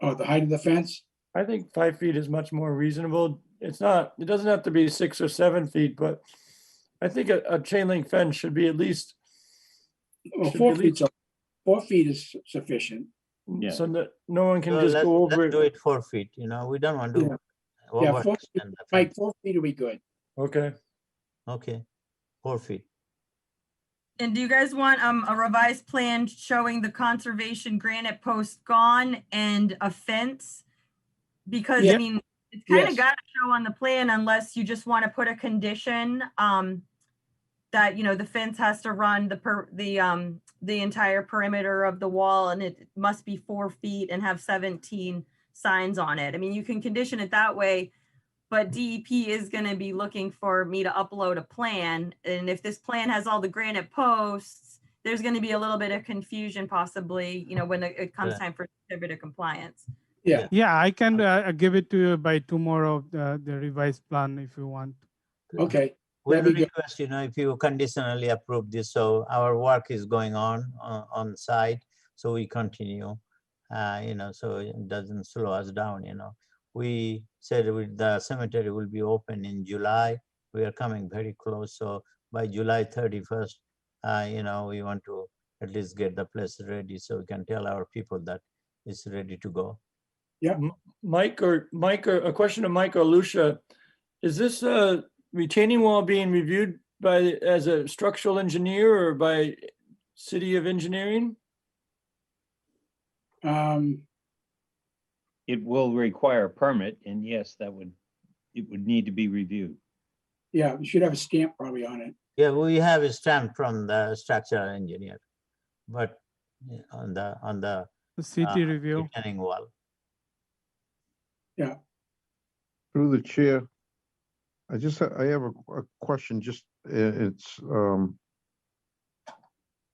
Oh, the height of the fence? I think 5 feet is much more reasonable. It doesn't have to be 6 or 7 feet, but I think a chain link fence should be at least. Well, 4 feet. 4 feet is sufficient. Yeah. So that no one can just go over let's it. do it 4 feet. We don't want to. Yeah, 4 feet. Mike, 4 feet will be good. Okay. Okay, 4 feet. And do you guys want a revised plan showing the conservation granite post gone and a fence? Because I mean, it's kind of got to show on the plan, unless you just want to put a condition that the fence has to run the entire perimeter of the wall, and it must be 4 feet and have 17 signs on it. I mean, you can condition it that way, but DEP is going to be looking for me to upload a plan. And if this plan has all the granite posts, there's going to be a little bit of confusion possibly, when it comes time for certificate of compliance. Yeah. Yeah, I can give it to you by tomorrow, the revised plan, if you want. Okay. We request, if you conditionally approve this, so our work is going on site, so we continue, so it doesn't slow us down, We said the cemetery will be open in July. We are coming very close, so by July 31st, we want to at least get the place ready so we can tell our people that it's ready to go. Yeah. Mike, a question to Mike or Lucia. Is this retaining wall being reviewed as a structural engineer or by City of Engineering? It will require a permit, and yes, it would need to be reviewed. Yeah, we should have a stamp probably on it. Yeah, we have a stamp from the structural engineer, but on the city review retaining wall. Yeah. Through the chair, I have a question. Just it's I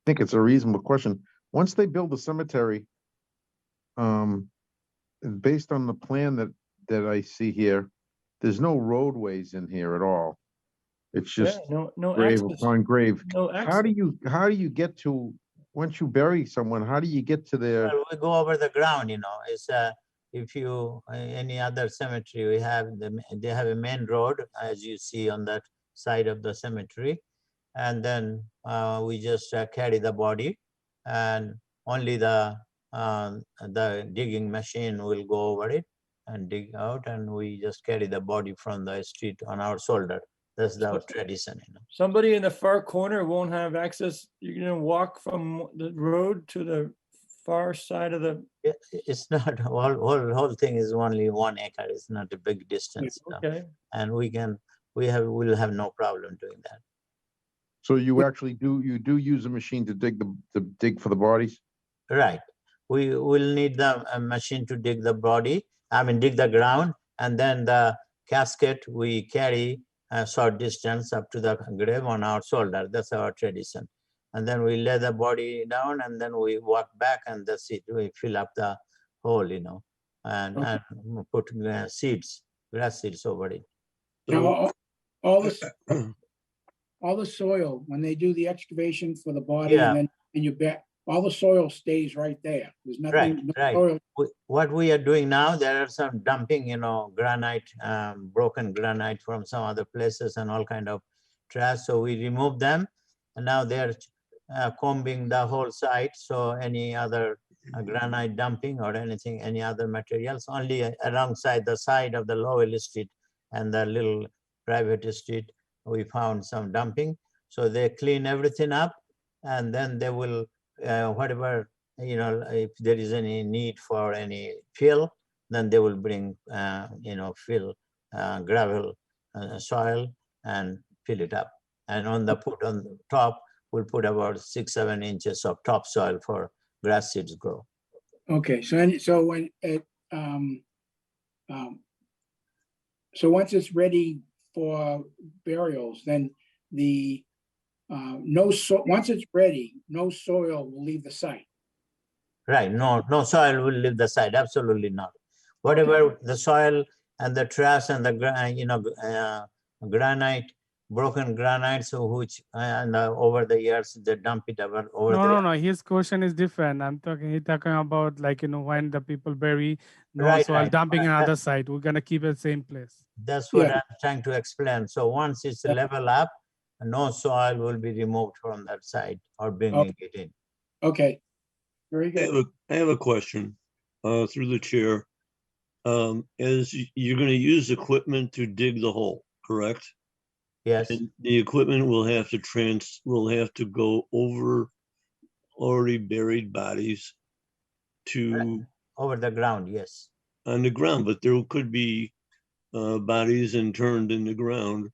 think it's a reasonable question. Once they build the cemetery, based on the plan that I see here, there's no roadways in here at all. It's just no grave access. upon grave. No How do you get to, once you bury someone, how do you get to their? Well, we go over the ground, it's if you, any other cemetery, they have a main road, as you see on that side of the cemetery. And then we just carry the body, and only the digging machine will go over it and dig out, and we just carry the body from the street on our shoulder. That's our tradition. Somebody in the far corner won't have access. You're gonna walk from the road to the far side of the. It's not whole thing is only 1 acre. It's not a big distance. Okay. And we'll have no problem doing that. So you actually do use a machine to dig for the bodies? Right. We will need a machine to dig the body. Dig the ground, and then the casket we carry a short distance up to the grave on our shoulder. That's our tradition. And then we lay the body down, and then we walk back, and that's it. We fill up the hole, and put grass seeds over it. Now, all the soil, when they do the excavation for the body, Yeah. and you bet all the soil stays right there. There's nothing. Right. Soil. What we are doing now, there are some dumping, granite, broken granite from some other places and all kind of trash. So we remove them, and now they're combing the whole site. So any other granite dumping or anything, any other materials, only alongside the side of the Lowell Street and the little private street, we found some dumping. So they clean everything up, and then they will, whatever, if there is any need for any fill, then they will bring, fill, gravel, soil, and fill it up. And on the top, we'll put about 6-7 inches of topsoil for grass seeds grow. Okay, so when it so once it's ready for burials, then once it's ready, no soil will leave the site. Right, no soil will leave the site, absolutely not. Whatever the soil and the trash and the granite, broken granite, so which over the years they dump it over. No. His question is different. He's talking about when the people bury, soil dumping another site. We're gonna keep it same place. That's what I'm trying to explain. So once it's level up, no soil will be removed from that site or bringing it in. Okay, very good. I have a question through the chair. As you're going to use equipment to dig the hole, correct? Yes. And the equipment will have to go over already buried bodies to over the ground. Yes. On the ground, but there could be bodies interned in the ground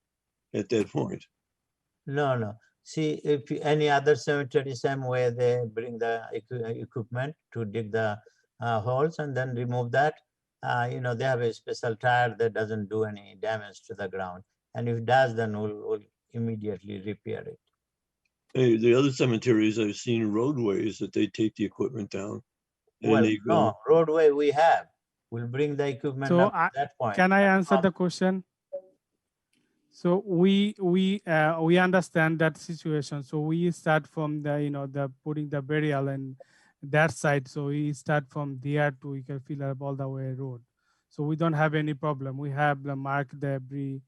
at that point. No. See, if any other cemetery, same way they bring the equipment to dig the holes and then remove that. They have a special tire that doesn't do any damage to the ground. And if it does, then we'll immediately repair it. Hey, the other cemeteries, I've seen roadways that they take the equipment down. Well, no, roadway we have. We'll bring the equipment up to that point. Can I answer the question? So we understand that situation. So we start from the putting the burial and that side. So we start from there to we can fill up all the way road. So we don't have any problem. We have the mark the every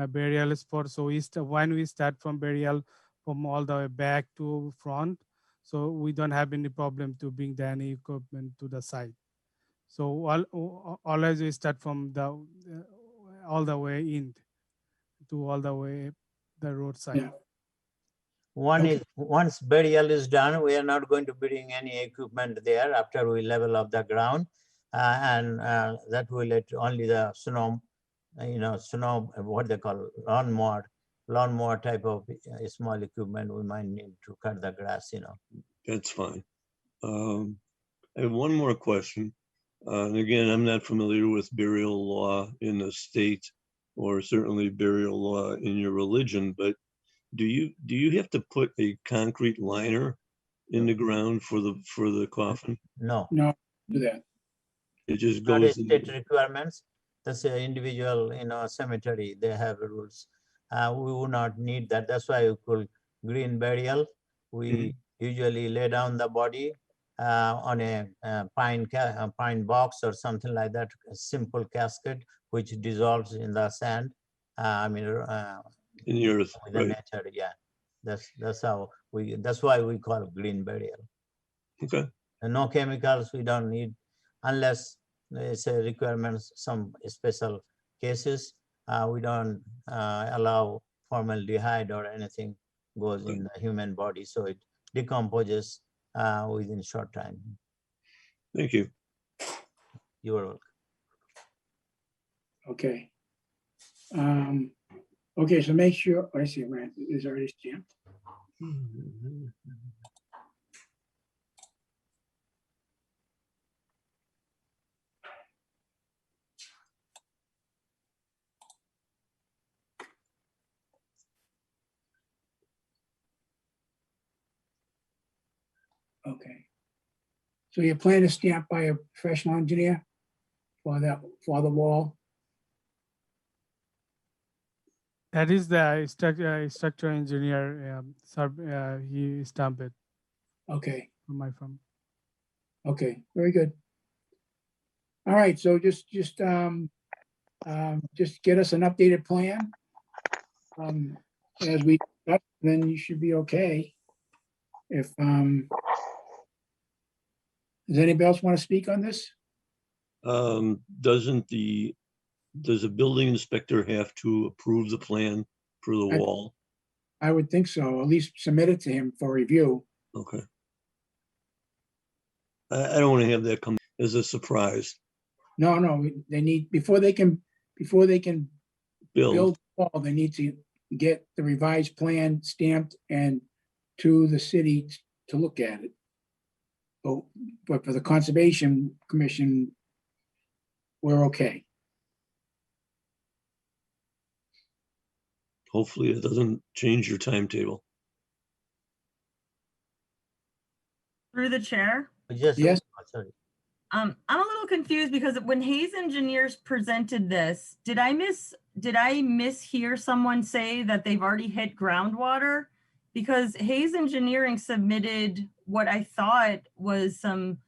burial spot. So when we start from burial from all the way back to front, So we don't have any problem to bring any equipment to the site. So always we start from the all the way in to all the way the roadside. Yeah. One is, once burial is done, we are not going to bring any equipment there after we level up the ground. That will let only the snow, what they call lawnmower type of small equipment we might need to cut the grass, That's fine. I have one more question. And again, I'm not familiar with burial law in the state, or certainly burial law in your religion, but do you have to put a concrete liner in the ground for the coffin? No. No, do that. It just Not goes a state requirements. That's an individual, cemetery. They have rules. We would not need that. That's why we call green burial. We usually lay down the body on a pine box or something like that, a simple casket which dissolves in the sand. in the earth, with the right? nature. Yeah, that's how we. That's why we call green burial. Okay. And no chemicals. We don't need unless it's a requirement. Some special cases we don't allow formaldehyde or anything goes in the human body, so it decomposes within short time. Thank you. You are welcome. Okay. Okay, so make sure, I see, Rand is already stamped. Okay. So your plan is stamped by a professional engineer for the wall? That is the structural engineer. He stamped it Okay, on my firm. okay, very good. All right, so just get us an updated plan. As we, then you should be okay. If, does anybody else want to speak on this? Does the building inspector have to approve the plan for the wall? I would think so, at least submit it to him for review. Okay. I don't want to have that come as a surprise. No, they need, before they can build the wall, they need to get the revised plan stamped and to the city to look at it. But for the Conservation Commission, we're okay. Hopefully it doesn't change your timetable. Through the chair. Yes. I'm a little confused because when Hayes Engineers presented this, did I mishear someone say that they've already hit groundwater? Because Hayes Engineering submitted what I thought was some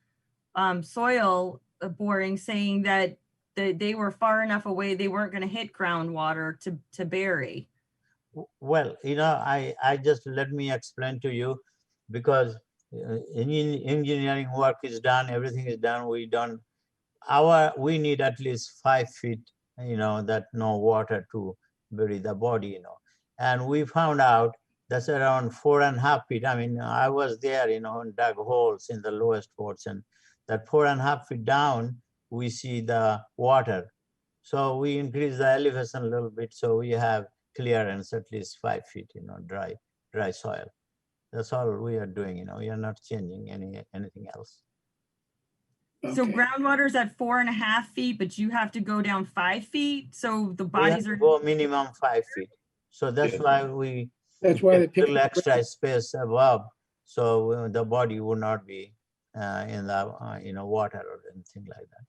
soil boring, saying that they were far enough away they weren't going to hit groundwater to bury. Well, I just, let me explain to you, because engineering work is done, everything is done. We need at least 5 feet, that no water to bury the body, and we found out that's around 4.5 feet. I mean, I was there, and dug holes in the lowest portion. That 4.5 feet down, we see the water. So we increase the elevation a little bit, so we have clearance at least 5 feet, dry soil. That's all we are doing, we are not changing anything else. So groundwater is at 4.5 feet, but you have to go down 5 feet. So the bodies are go minimum 5 feet. So that's why we That's why they pick little extra space above, so the body would not be in the water or anything like that.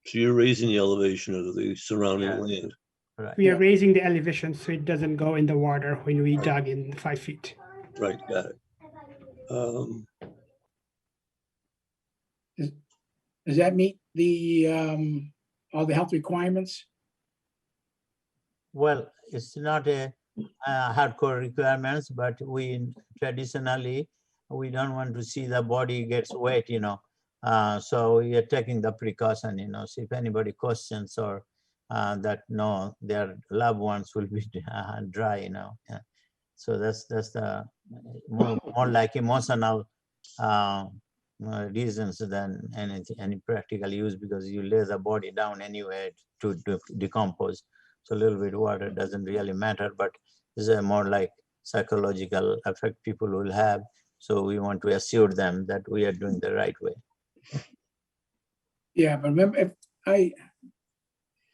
So you're raising the elevation of the surrounding land. Right. We are raising the elevation so it doesn't go in the water when we dug in 5 feet. Right, got it. Does that meet the all the health requirements? Well, it's not a hardcore requirements, but we traditionally, we don't want to see the body gets wet, so we are taking the precaution, so if anybody questions or that no, their loved ones will be dry, yeah. So that's the more like emotional reasons than any practical use, because you lay the body down anyway to decompose. So a little bit water doesn't really matter, but this is more like psychological effect people will have. So we want to assure them that we are doing the right way. Yeah, but remember, I'm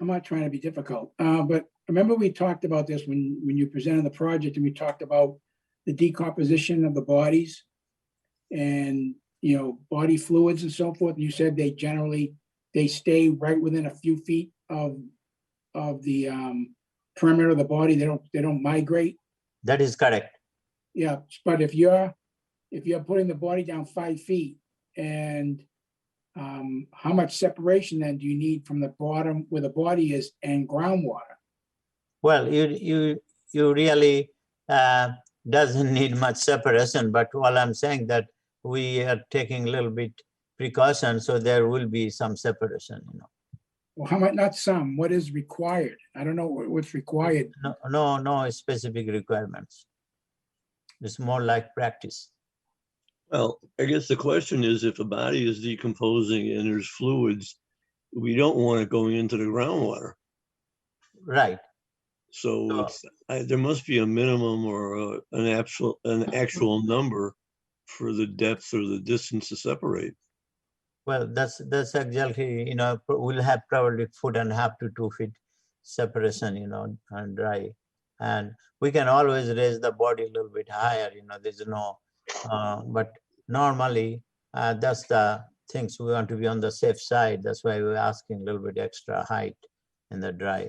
not trying to be difficult, but remember we talked about this when you presented the project, and we talked about the decomposition of the bodies and, body fluids and so forth. You said they stay right within a few feet of the perimeter of the body. They don't migrate. That is correct. Yeah, but if you're putting the body down 5 feet, and how much separation then do you need from the bottom where the body is and groundwater? Well, you really doesn't need much separation, but all I'm saying that we are taking a little bit precaution, so there will be some separation, Well, how much? Not some. What is required? I don't know what's required. No specific requirements. It's more like practice. Well, I guess the question is, if a body is decomposing and there's fluids, we don't want it going into the groundwater. Right. So there must be a minimum or an actual number for the depth or the distance to separate. Well, that's exactly, we'll have probably 1.5 to 2 feet separation, and dry. And we can always raise the body a little bit higher, there's no, but normally that's the things we want to be on the safe side. That's why we're asking a little bit extra height in the dry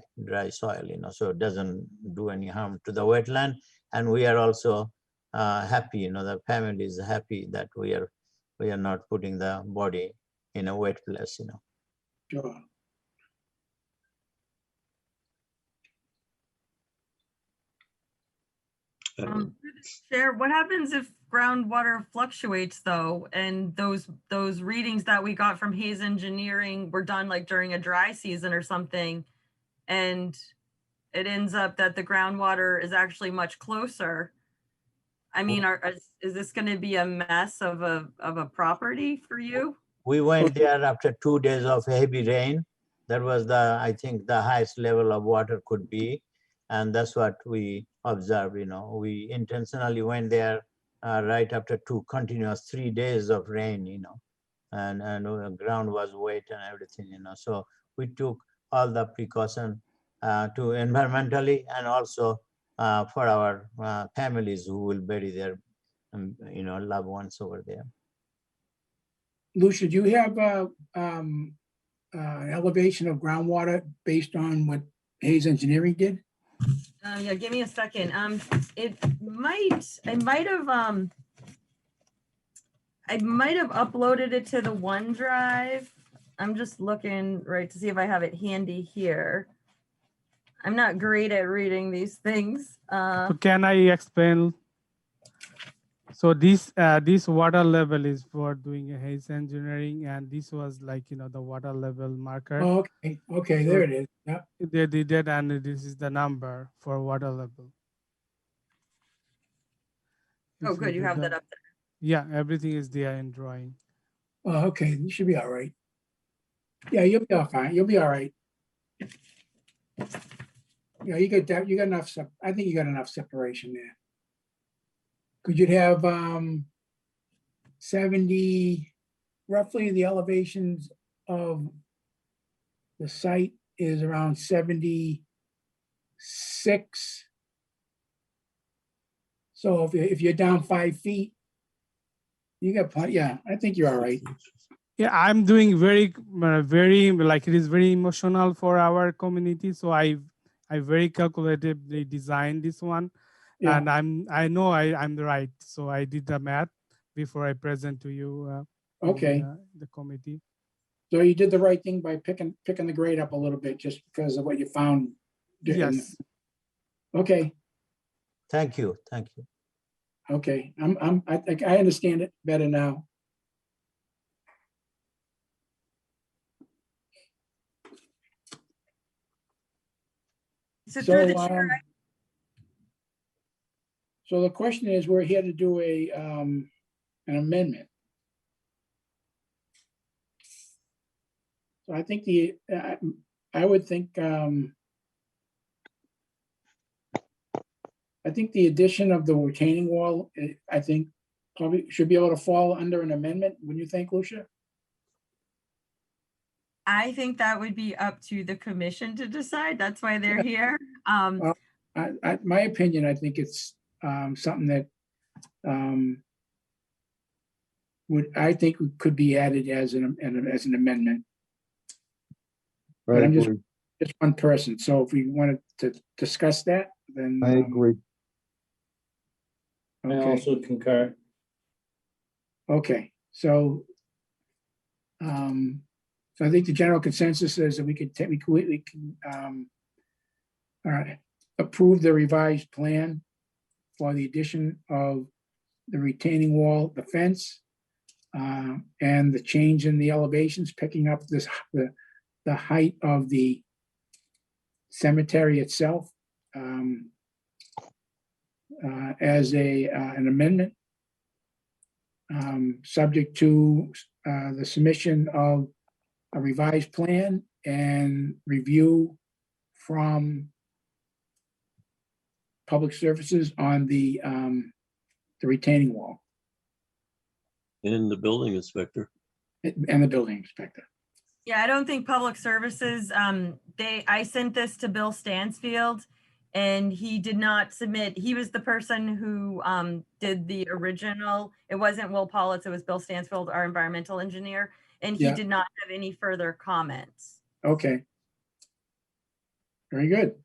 soil, so it doesn't do any harm to the wetland. And we are also happy, the family is happy that we are not putting the body in a wet place, Sure. Chair, what happens if groundwater fluctuates though, and those readings that we got from Hayes Engineering were done like during a dry season or something, and it ends up that the groundwater is actually much closer? I mean, is this going to be a mess of a property for you? We went there after 2 days of heavy rain. That was I think the highest level of water could be. And that's what we observed, we intentionally went there right after 2 continuous 3 days of rain, and the ground was wet and everything, so we took all the precaution to environmentally and also for our families who will bury their, loved ones over there. Lucia, do you have elevation of groundwater based on what Hayes Engineering did? Yeah, give me a second. I might have uploaded it to the OneDrive. I'm just looking to see if I have it handy here. I'm not great at reading these things. So can I explain? So this water level is for doing a Hayes Engineering, and this was like, the water level marker. Oh, okay, So there it is. Yeah. they did it, and this is the number for water level. Oh, good, you have that up there. Yeah, everything is there in drawing. Oh, okay, you should be all right. Yeah, you'll be all fine. You'll be all right. Yeah, you got that. You got enough. I think you got enough separation there. Could you have 70, roughly the elevations of the site is around 76. So if you're down 5 feet, you got plenty. Yeah, I think you're all right. Yeah, I'm doing very like, it is very emotional for our community. So I very calculatively designed this one. Yeah. And I know I'm right. So I did the math before I present to you. Okay. The committee. So you did the right thing by picking the grade up a little bit just because of what you found. Yes. Okay. Thank you, thank you. Okay, I think I understand it better now. So through the So, chair, so the question is, we're here to do an amendment. So I think I would think, I think the addition of the retaining wall, I think probably should be able to fall under an amendment. Wouldn't you think, Lucia? I think that would be up to the commission to decide. That's why they're here. Well, my opinion, I think it's something that I think could be added as an amendment. But I'm just one person. So if we wanted to discuss that, then I agree. I okay. also concur. Okay, so so I think the general consensus is that we can all right, approve the revised plan for the addition of the retaining wall, the fence, and the change in the elevations, picking up the height of the cemetery itself as an amendment, subject to the submission of a revised plan and review from Public Services on the retaining wall And the building inspector. and the building inspector. Yeah, I don't think Public Services, I sent this to Bill Stansfield and he did not submit. He was the person who did the original. It wasn't Will Politz, it was Bill Stansfield, our environmental engineer. And he Yeah. did not have any further comments. Okay. Very good.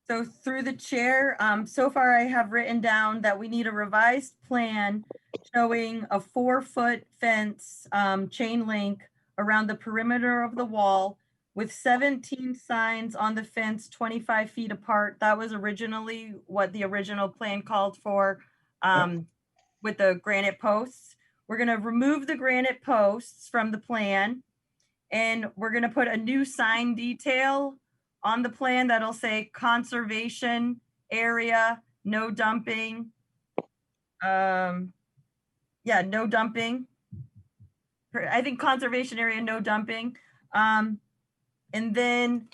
So through the chair, so far I have written down that we need a revised plan showing a 4-foot fence, chain link around the perimeter of the wall with 17 signs on the fence, 25 feet apart. That was originally what the original plan called for with the granite posts. We're gonna remove the granite posts from the plan and we're gonna put a new sign detail on the plan that'll say conservation area, no dumping. Yeah, no dumping. I think conservation area, no dumping. And then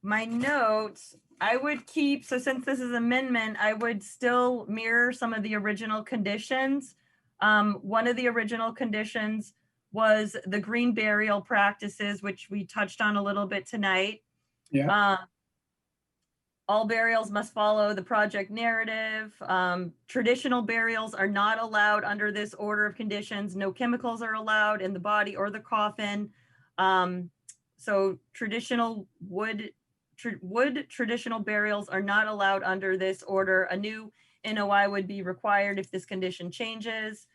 my notes, I would keep, so since this is amendment, I would still mirror some of the original conditions. One of the original conditions was the green burial practices, which we touched on a little bit tonight. Yeah. All burials must follow the project narrative. Traditional burials are not allowed under this order of conditions. No chemicals are allowed in the body or the coffin. So traditional wood traditional burials are not allowed under this order. A new NOI would be required if this condition changes.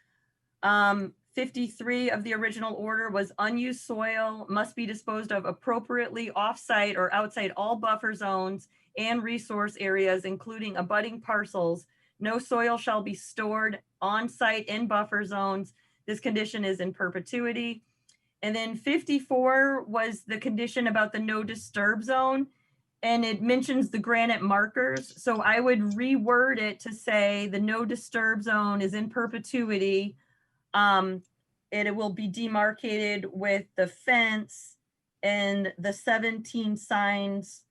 53 of the original order was unused soil must be disposed of appropriately off-site or outside all buffer zones and resource areas, including abutting parcels. No soil shall be stored on-site in buffer zones. This condition is in perpetuity. And then 54 was the condition about the no disturb zone. And it mentions the granite markers. So I would reword it to say the no disturb zone is in perpetuity. And it will be demarcated with the fence and the 17 signs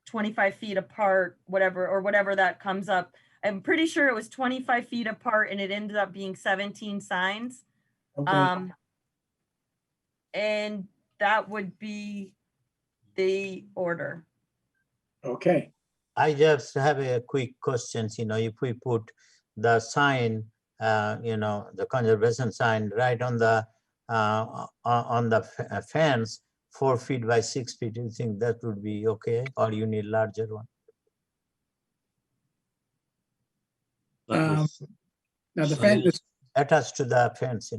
25 feet apart, whatever that comes up. I'm pretty sure it was 25 feet apart and it ended up being 17 signs. Okay. And that would be the order. Okay. I just have a quick question. If we put the sign, the conservation sign right on the fence, 4 feet by 6 feet, do you think that would be okay, or you need larger one? Now the fence attached to the fence,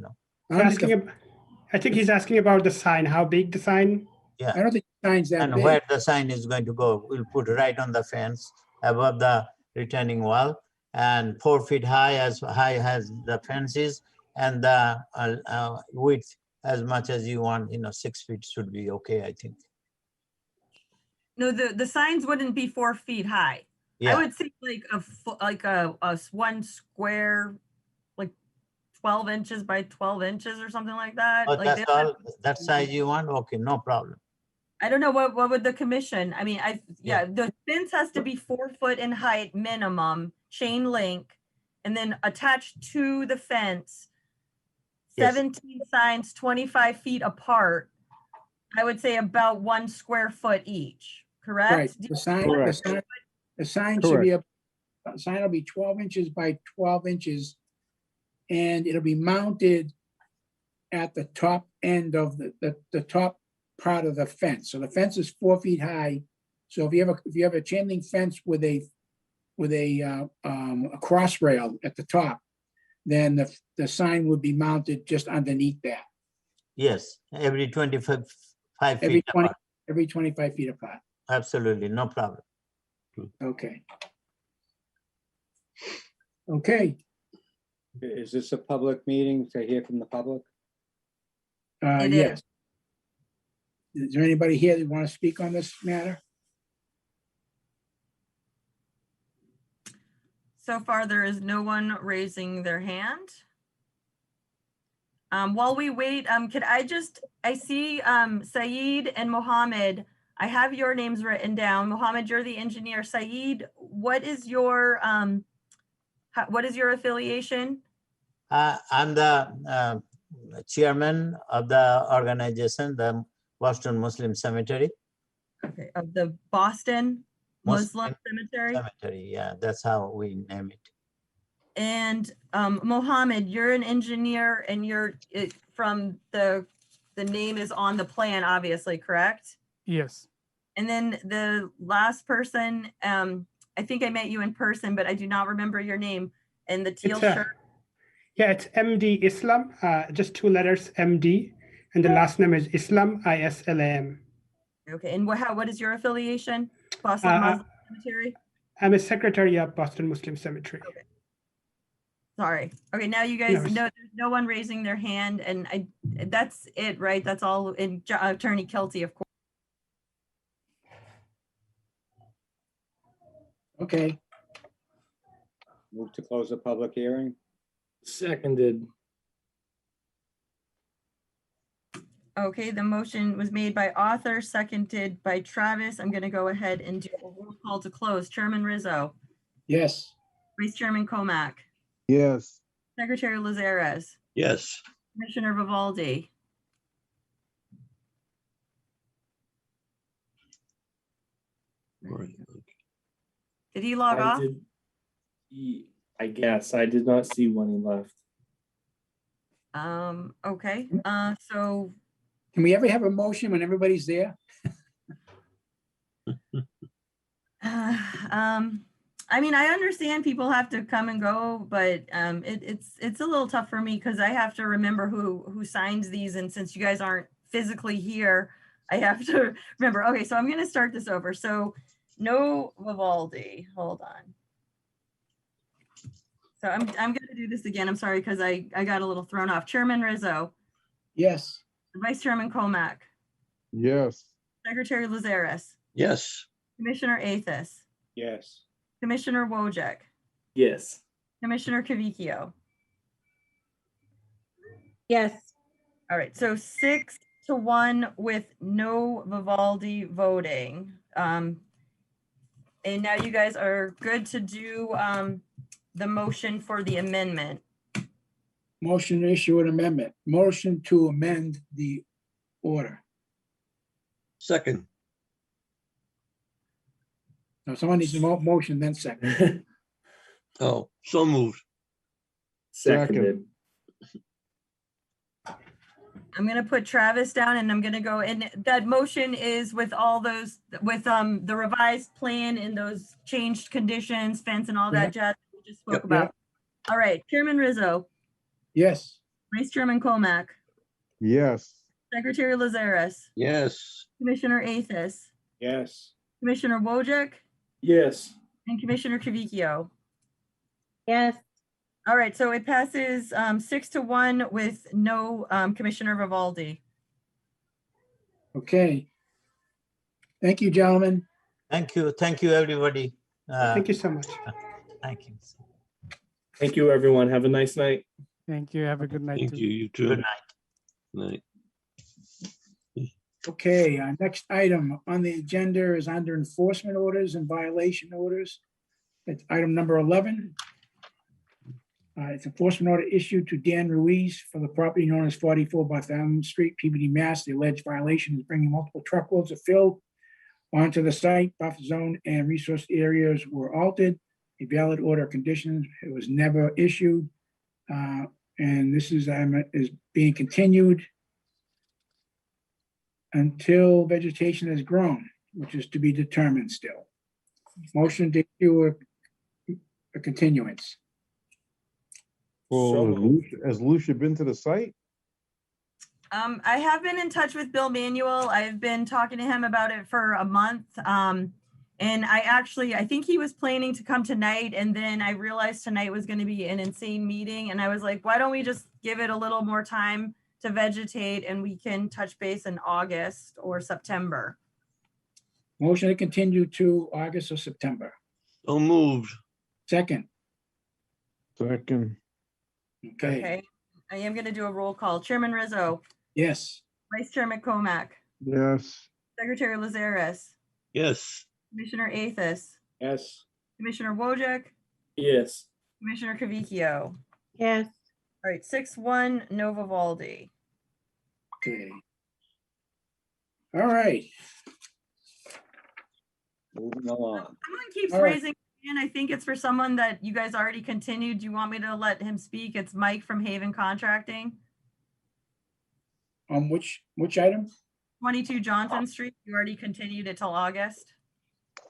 I think he's asking about the sign, how big the sign? Yeah. I don't think Signs that And big. where the sign is going to go, we'll put right on the fence above the retaining wall and 4 feet high as the fence is, and the width as much as you want, 6 feet should be okay, I think. No, the signs wouldn't be 4 feet high. I Yeah, would say like a 1 square, like 12 inches by 12 inches or something like that. oh, Like that's they don't have- all, that size you want? Okay, no problem. I don't know what would the commission, I mean, yeah, the fence has to be 4 foot in height minimum, chain link, and then attached to the fence, Yes. 17 signs 25 feet apart. I would say about 1 square foot each, correct? Right, Do you- the sign should be, the sign will be 12 inches by 12 inches. And it'll be mounted at the top end of the top part of the fence. So the fence is 4 feet high. So if you have a chain link fence with a cross rail at the top, then the sign would be mounted just underneath that. Yes, every 25 Every feet 20, apart. every 25 feet apart. Absolutely, no problem. Okay. Okay, Is this a public meeting to hear from the public? It is. yes. Is there anybody here that want to speak on this matter? So far, there is no one raising their hand. While we wait, I see Saeed and Mohammed. I have your names written down. Mohammed, you're the engineer. Saeed, what is your affiliation? I'm the chairman of the organization, the Boston Muslim Cemetery. Okay, of the Boston Muslim Cemetery. Cemetery, yeah, that's how we name it. And Mohammed, you're an engineer, and from the name is on the plan, obviously, correct? Yes. And then the last person, I think I met you in person, but I do not remember your name. And the teal shirt. Yeah, it's MD Islam, just 2 letters, MD, and the last name is Islam, ISLAM. Okay, and what is your affiliation? Boston Muslim Cemetery? I'm a secretary of Boston Muslim Cemetery. Okay. Sorry. Okay, now you guys know there's no one raising their hand, and that's it, right? That's all in Attorney Kelty, of course. Okay. Move to close the public hearing? Seconded. Okay, the motion was made by Arthur, seconded by Travis. I'm going to go ahead and do a roll call to close. Chairman Rizzo, Yes. Vice Chairman Comack, Yes. Secretary Lazares, Yes. Commissioner Vivaldi. Did he log off? I guess I did not see when he left. Okay, so Can we ever have a motion when everybody's there? I mean, I understand people have to come and go, but it's a little tough for me because I have to remember who signs these, and since you guys aren't physically here, I have to remember. Okay, so I'm going to start this over. So no Vivaldi. Hold on. So I'm going to do this again. I'm sorry because I got a little thrown off. Chairman Rizzo, Yes. Vice Chairman Comack, Yes. Secretary Lazares, Yes. Commissioner Athos, Yes. Commissioner Wojcik, Yes. Commissioner Cavicchio. Yes. All right, so 6-1 with no Vivaldi voting. And now you guys are good to do the motion for the amendment. Motion to issue an amendment. Motion to amend the order. Second. Now, someone needs a motion, then second. Oh, so moved. Seconded. I'm gonna put Travis down and I'm gonna go, and that motion is with all those, with the revised plan and those changed conditions, fence and all that jazz we just spoke about. All right, Chairman Rizzo, Yes. Vice Chairman Comack, Yes. Secretary Lazares, Yes. Commissioner Athos, Yes. Commissioner Wojcik, Yes. and Commissioner Trevicchio. Yes. All right, so it passes 6-1 with no Commissioner Vivaldi. Okay. Thank you, gentlemen. Thank you, everybody. Thank you so much. Thank you. Thank you, everyone. Have a nice night. Thank you. Have a good night. Thank too. you. You too. Good night. Night. Okay, our next item on the agenda is under enforcement orders and violation orders. It's item number 11. It's enforcement order issued to Dan Ruiz for the property known as 44 Bartholomew Street, PBD, Mass. The alleged violation is bringing multiple truckloads of fill onto the site. Buffer zone and resource areas were altered. A valid order of conditions, it was never issued. And this is being continued until vegetation has grown, which is to be determined still. Motion to issue a continuance. Well, has Lucia been to the site? I have been in touch with Bill Manuel. I've been talking to him about it for a month. And I think he was planning to come tonight, and then I realized tonight was going to be an insane meeting. And I was like, why don't we just give it a little more time to vegetate, and we can touch base in August or September. Motion to continue to August or September. So moved. Second. Second. Okay. Okay. I am going to do a roll call. Chairman Rizzo, Yes. Vice Chairman Comack, Yes. Secretary Lazares, Yes. Commissioner Athos, Yes. Commissioner Wojcik, Yes. Commissioner Trevicchio. Yes. All right, 6-1, no Vivaldi. Okay. All right. Moving along. Someone keeps All right. raising their hand. I think it's for someone that you guys already continued. Do you want me to let him speak? It's Mike from Haven Contracting, Which item? 22 Johnson Street. You already continued it till August.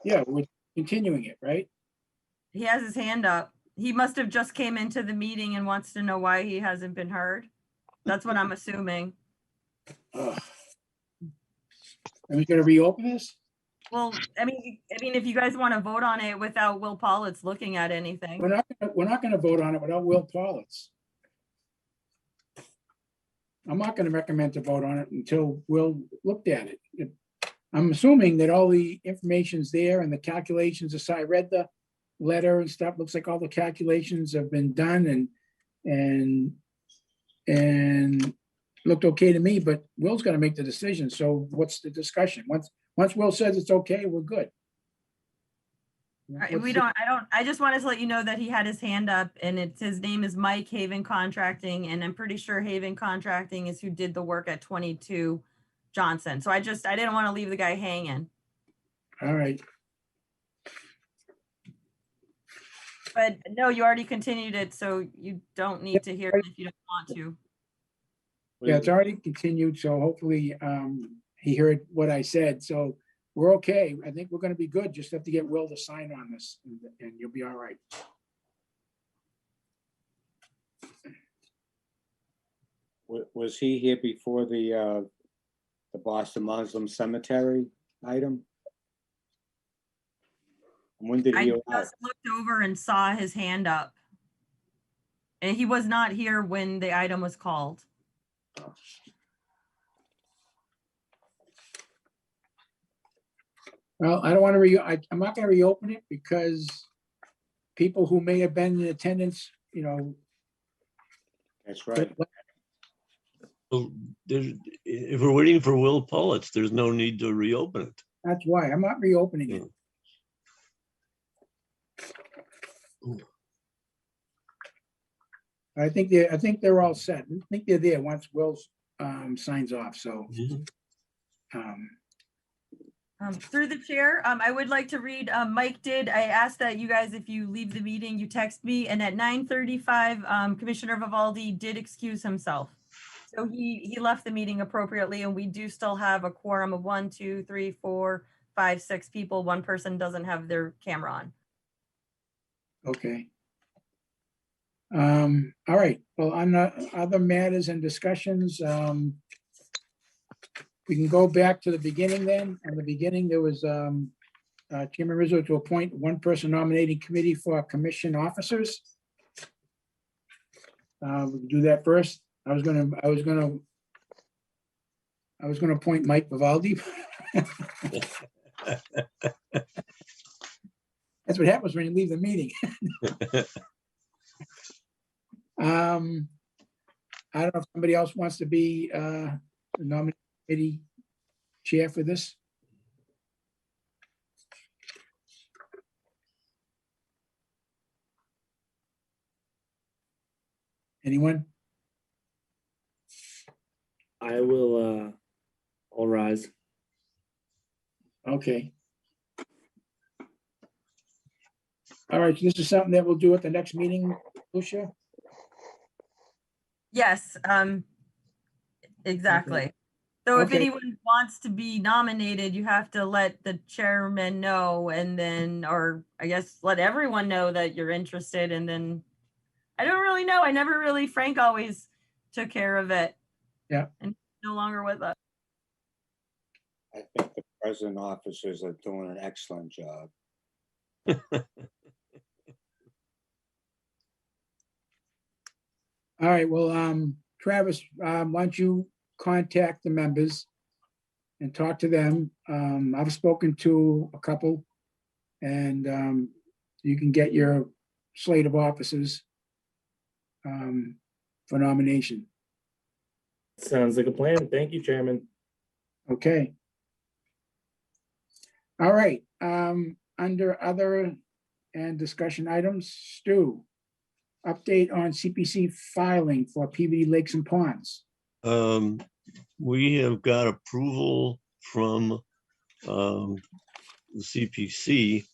Yeah, we're continuing it, right? He has his hand up. He must have just came into the meeting and wants to know why he hasn't been heard. That's what I'm assuming. Ugh. Are we gonna reopen this? Well, I mean, if you guys want to vote on it without Will Pollitt looking at anything. We're not gonna vote on it without Will Pollitt. I'm not gonna recommend to vote on it until Will looked at it. I'm assuming that all the information's there and the calculations aside. I read the letter and stuff. Looks like all the calculations have been done and looked okay to me, but Will's gonna make the decision. So what's the discussion? Once Will says it's okay, we're good. I just wanted to let you know that he had his hand up, and his name is Mike, Haven Contracting, and I'm pretty sure Haven Contracting is who did the work at 22 Johnson. So I didn't want to leave the guy hanging. All right. But no, you already continued it, so you don't need to hear it if you don't want to. Yeah, it's already continued, so hopefully he heard what I said, so we're okay. I think we're gonna be good. Just have to get Will to sign on this and you'll be all right. Was he here before the Boston Muslim Cemetery item? When did I he just arrive? looked over and saw his hand up. And he was not here when the item was called. Well, I don't want to I'm not gonna reopen it because people who may have been in attendance, That's right. Well, if we're waiting for Will Pollitt, there's no need to reopen it. That's why I'm not reopening it. I think they're all set. I think they're there once Will signs off, so. Through the chair, I would like to read, Mike did, I asked that you guys, if you leave the meeting, you text me, and at 9:35, Commissioner Vivaldi did excuse himself. So he left the meeting appropriately, and we do still have a quorum of 1, 2, 3, 4, 5, 6 people. One person doesn't have their camera on. Okay. All right, well, on the other matters and discussions, We can go back to the beginning then. In the beginning, there was Chairman Rizzo to appoint one person nominating committee for commission officers. We can do that first. I was gonna appoint Mike Vivaldi. That's what happens when you leave the meeting. I don't know if somebody else wants to be the nominating committee chair for this. Anyone? I will, I'll rise. Okay. All right, this is something that we'll do at the next meeting, Lucia? Yes, exactly. So if Okay. anyone wants to be nominated, you have to let the chairman know and then, or I guess let everyone know that you're interested and then, I don't really know. I never really, Frank always took care of it. Yeah. And he's no longer with us. I think the present officers are doing an excellent job. All right, well, Travis, why don't you contact the members and talk to them? I've spoken to a couple and you can get your slate of officers for nomination. Sounds like a plan. Thank you, Chairman. Okay. All right, under other and discussion items, Stu, update on CPC filing for PBD Lakes and Ponds. We have got approval from the CPC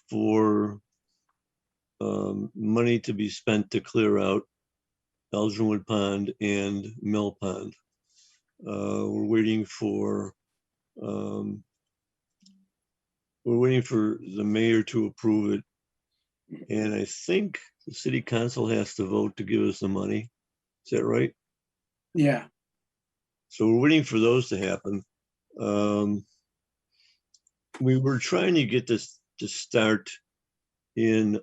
for money to be spent to clear out Elginwood Pond and Mill Pond. We're waiting for the mayor to approve it. And I think the city council has to vote to give us the money. Is that right? Yeah. So we're waiting for those to happen. We were trying to get this to start in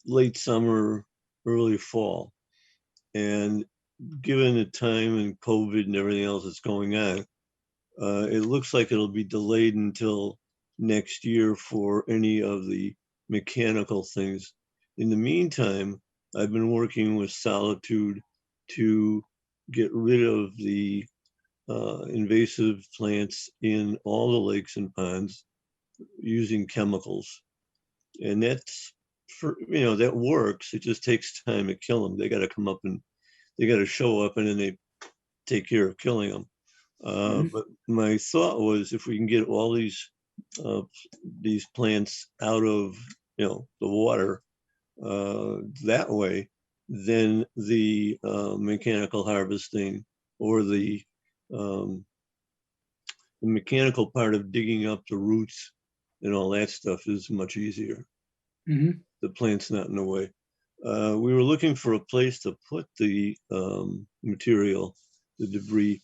late summer, early fall. And given the time and COVID and everything else that's going on, it looks like it'll be delayed until next year for any of the mechanical things. In the meantime, I've been working with Solitude to get rid of the invasive plants in all the lakes and ponds using chemicals. And that's, for, that works. It just takes time to kill them. They got to come up and they got to show up and then they take care of killing them. But my thought was if we can get all these plants out of the water that way, then the mechanical harvesting or the mechanical part of digging up the roots and all that stuff is much easier. The plant's not in the way. We were looking for a place to put the material, the debris.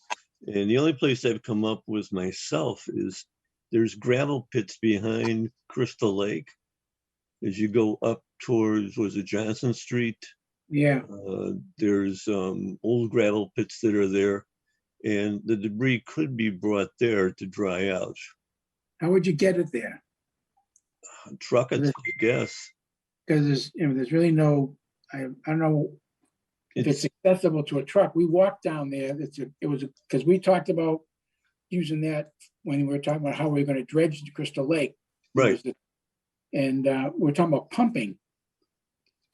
And the only place I've come up with myself is there's gravel pits behind Crystal Lake. As you go up towards, was it Johnson Street? Yeah. There's old gravel pits that are there. And the debris could be brought there to dry out. How would you get it there? Truck it, I guess. Because there's really no, I don't know if it's accessible to a truck. We walked down there. Because we talked about using that when we were talking about how we were going to dredge the Crystal Lake. Right. And we're talking about pumping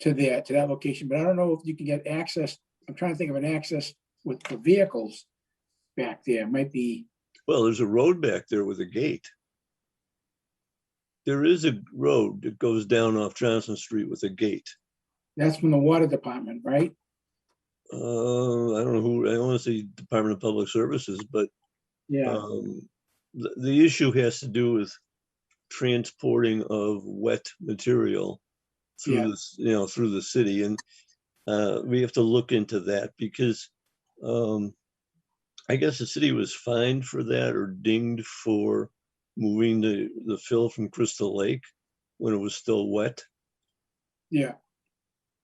to that location, but I don't know if you can get access. I'm trying to think of an access for vehicles back there. It might be. Well, there's a road back there with a gate. There is a road that goes down off Johnson Street with a gate. That's from the water department, right? I don't know who, I don't want to say Department of Public Services, but yeah, the issue has to do with transporting of wet material through this, through the city, and we have to look into that because I guess the city was fined for that or dinged for moving the fill from Crystal Lake when it was still wet. Yeah.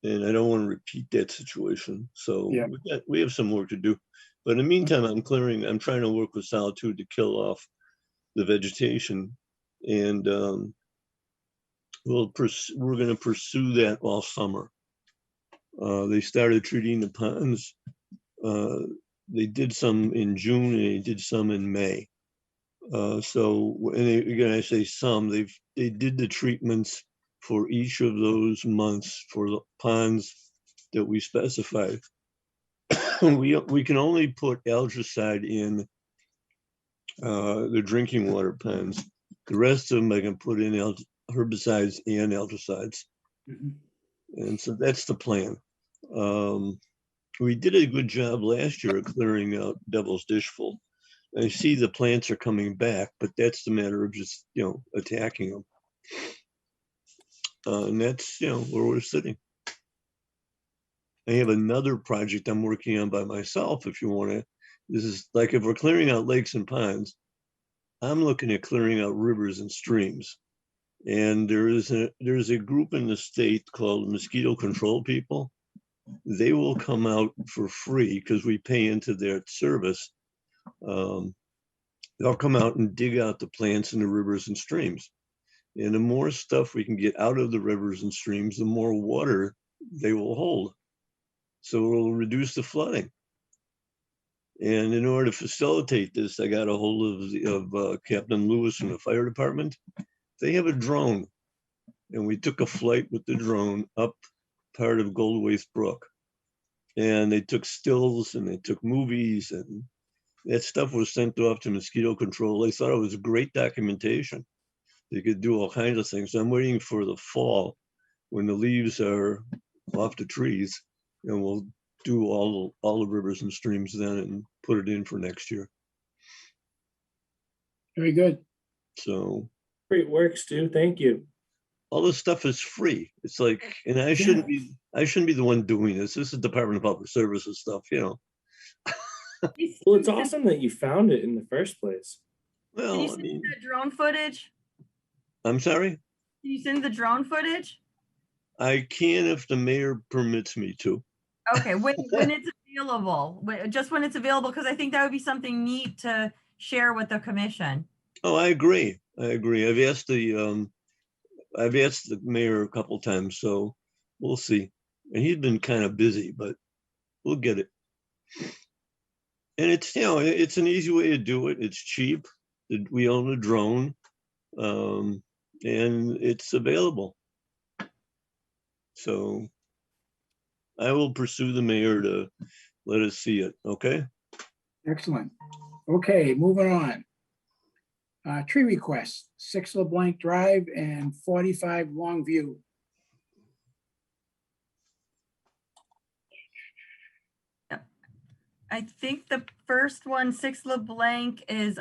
And I don't want to repeat that situation. So Yeah. we have some work to do. But in the meantime, I'm trying to work with Solitude to kill off the vegetation. And we're going to pursue that all summer. They started treating the ponds. They did some in June and they did some in May. Again, I say some, they did the treatments for each of those months for the ponds that we specified. We can only put algicide in the drinking water ponds. The rest of them I can put in herbicides and algicides. And so that's the plan. We did a good job last year of clearing out Devil's Dishful. I see the plants are coming back, but that's the matter of just, attacking them. And that's, where we're sitting. I have another project I'm working on by myself, if you want to. This is like if we're clearing out lakes and ponds, I'm looking at clearing out rivers and streams. And there's a group in the state called Mosquito Control People. They will come out for free because we pay into their service. They'll come out and dig out the plants in the rivers and streams. And the more stuff we can get out of the rivers and streams, the more water they will hold. So it will reduce the flooding. And in order to facilitate this, I got a hold of Captain Lewis from the fire department. They have a drone. And we took a flight with the drone up part of Goldwaith Brook. And they took stills and they took movies, and that stuff was sent off to mosquito control. They thought it was great documentation. They could do all kinds of things. I'm waiting for the fall when the leaves are off the trees, and we'll do all the rivers and streams then and put it in for next year. Very good. So great work, Stu. Thank you. All this stuff is free. It's like, and I shouldn't be the one doing this. This is Department of Public Services stuff, Well, it's awesome that you found it in the first place. Can you send the drone footage? I'm sorry? Can you send the drone footage? I can if the mayor permits me to. Okay, when it's available, just when it's available, because I think that would be something neat to share with the commission. Oh, I agree. I've asked the mayor a couple times, so we'll see. And he's been kind of busy, but we'll get it. And it's, it's an easy way to do it. It's cheap. We own a drone, and it's available. So I will pursue the mayor to let us see it. Okay. Excellent. Okay, moving on. Tree requests, 6 LeBlanc Drive and 45 Longview. I think the first one, 6 LeBlanc, is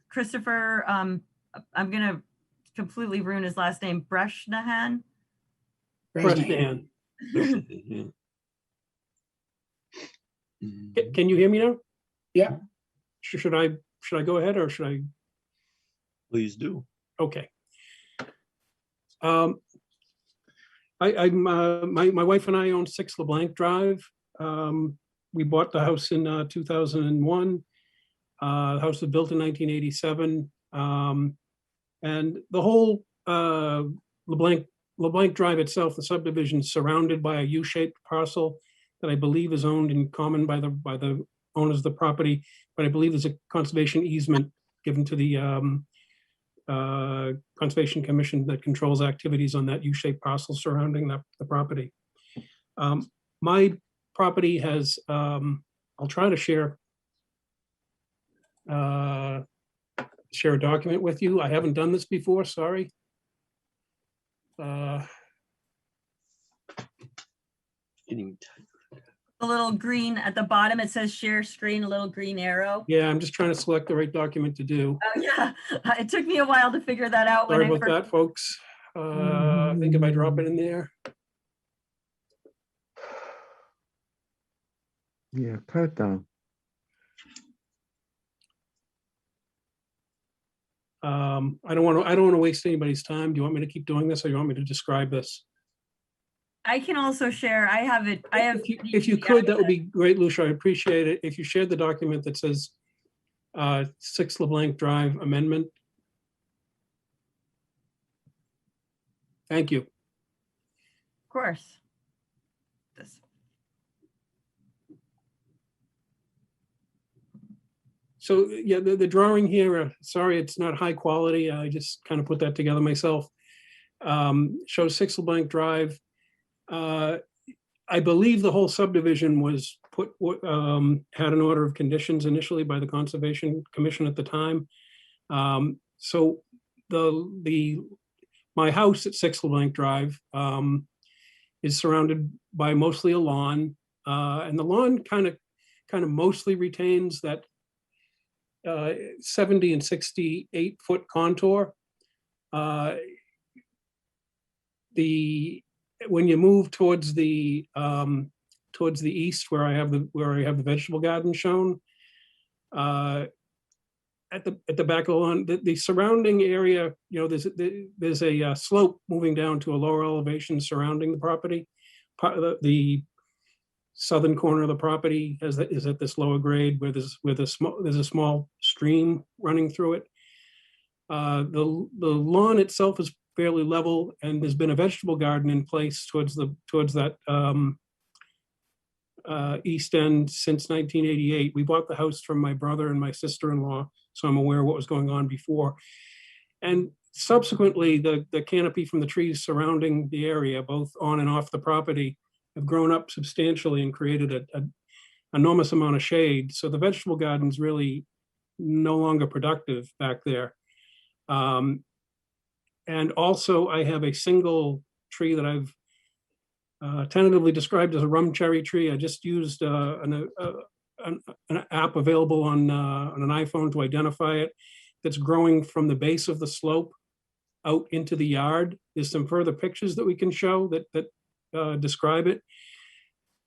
Christopher, I'm gonna completely ruin his last name, Breshnahan. Breshnahan. Can you hear me now? Yeah. Should I go ahead or should I? Please do. Okay. My wife and I own 6 LeBlanc Drive. We bought the house in 2001. The house was built in 1987. And the whole LeBlanc Drive itself, the subdivision, is surrounded by a U-shaped parcel that I believe is owned in common by the owners of the property, but I believe there's a conservation easement given to the Conservation Commission that controls activities on that U-shaped parcel surrounding the property. My property has, I'll try to share a document with you. I haven't done this before, sorry. The little green at the bottom, it says share screen, a little green arrow. Yeah, I'm just trying to select the right document to do. Oh yeah, it took me a while to figure that out. Sorry about that, folks. I think if I drop it in there. Yeah, cut it down. I don't want to waste anybody's time. Do you want me to keep doing this or you want me to describe this? I can also share. I have it. I have. If you could, that would be great, Lucia. I appreciate it. If you shared the document that says 6 LeBlanc Drive amendment. Thank you. Of course. This. So yeah, the drawing here, sorry, it's not high quality. I just kind of put that together myself. Shows 6 LeBlanc Drive. I believe the whole subdivision was had an order of conditions initially by the Conservation Commission at the time. So my house at 6 LeBlanc Drive is surrounded by mostly a lawn, and the lawn kind of mostly retains that 70 and 68-foot contour. When you move towards the east, where I have the vegetable garden shown, at the back of the lawn, the surrounding area, there's a slope moving down to a lower elevation surrounding the property. The southern corner of the property is at this lower grade where there's a small stream running through it. The lawn itself is fairly level, and there's been a vegetable garden in place towards that east end since 1988. We bought the house from my brother and my sister-in-law, so I'm aware of what was going on before. And subsequently, the canopy from the trees surrounding the area, both on and off the property, have grown up substantially and created an enormous amount of shade. So the vegetable garden's really no longer productive back there. And also I have a single tree that I've tentatively described as a rum cherry tree. I just used an app available on an iPhone to identify it, that's growing from the base of the slope out into the yard. There's some further pictures that we can show that describe it.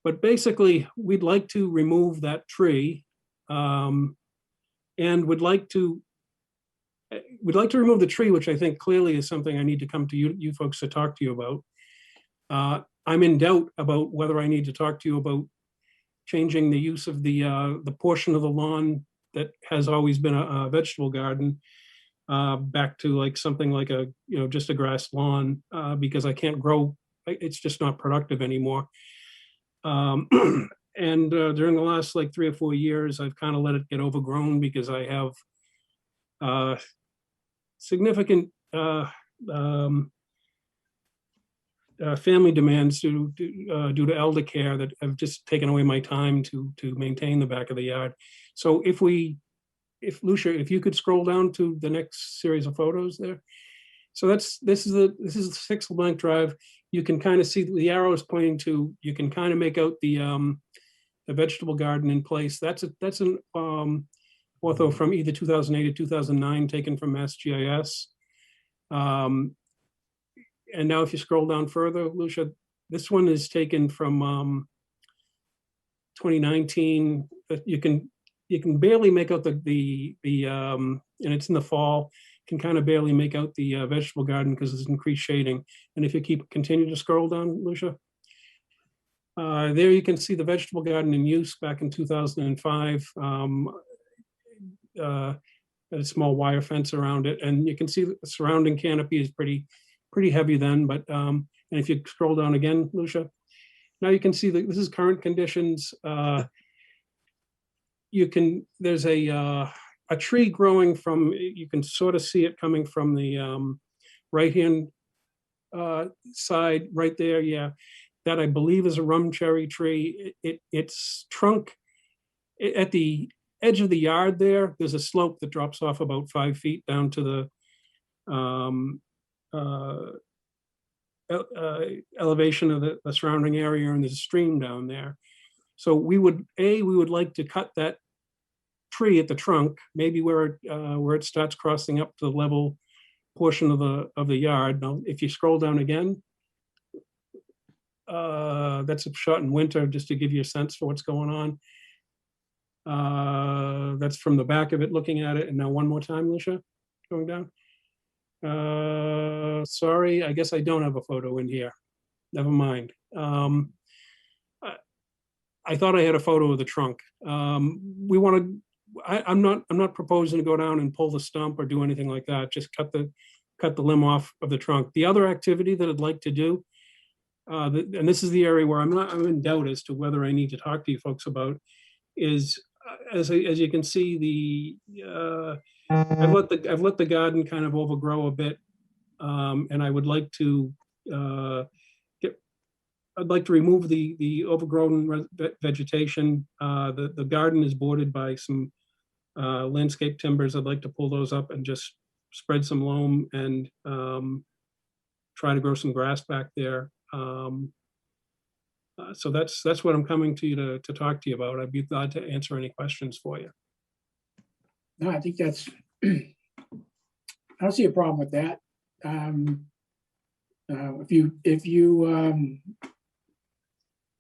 But basically, we'd like to remove that tree, and we'd like to remove the tree, which I think clearly is something I need to come to you folks to talk to you about. I'm in doubt about whether I need to talk to you about changing the use of the portion of the lawn that has always been a vegetable garden back to like something like just a grass lawn, because I can't grow. It's just not productive anymore. And during the last like 3 or 4 years, I've kind of let it get overgrown because I have significant family demands due to elder care that have just taken away my time to maintain the back of the yard. So if Lucia, if you could scroll down to the next series of photos there. So this is 6 LeBlanc Drive. You can kind of see the arrows pointing to, you can kind of make out the vegetable garden in place. That's an ortho from either 2008 or 2009, taken from MassGIS. And now if you scroll down further, Lucia, this one is taken from 2019. You can barely make out the and it's in the fall, can kind of barely make out the vegetable garden because it's increased shading. And if you continue to scroll down, Lucia, there you can see the vegetable garden in use back in 2005. A small wire fence around it, and you can see the surrounding canopy is pretty heavy then. But and if you scroll down again, Lucia, now you can see that this is current conditions. There's a tree growing from, you can sort of see it coming from the right-hand side right there. Yeah, that I believe is a rum cherry tree. Its trunk at the edge of the yard there's a slope that drops off about 5 feet down to the elevation of the surrounding area, and there's a stream down there. So we would like to cut that tree at the trunk, maybe where it starts crossing up to the level portion of the yard. Now, if you scroll down again, that's a shot in winter, just to give you a sense for what's going on. That's from the back of it, looking at it. And now one more time, Lucia. going down. Sorry, I guess I don't have a photo in here. Never mind. I thought I had a photo of the trunk. We want to, I'm not proposing to go down and pull the stump or do anything like that. Just cut the limb off of the trunk. The other activity that I'd like to do, and this is the area where I'm in doubt as to whether I need to talk to you folks about, is as you can see, I've let the garden kind of overgrow a bit, and I would like to I'd like to remove the overgrown vegetation. The garden is bordered by some landscape timbers. I'd like to pull those up and just spread some loam and try to grow some grass back there. So that's what I'm coming to you to talk to you about. I'd be glad to answer any questions for you. No, I think that's, I don't see a problem with that. If you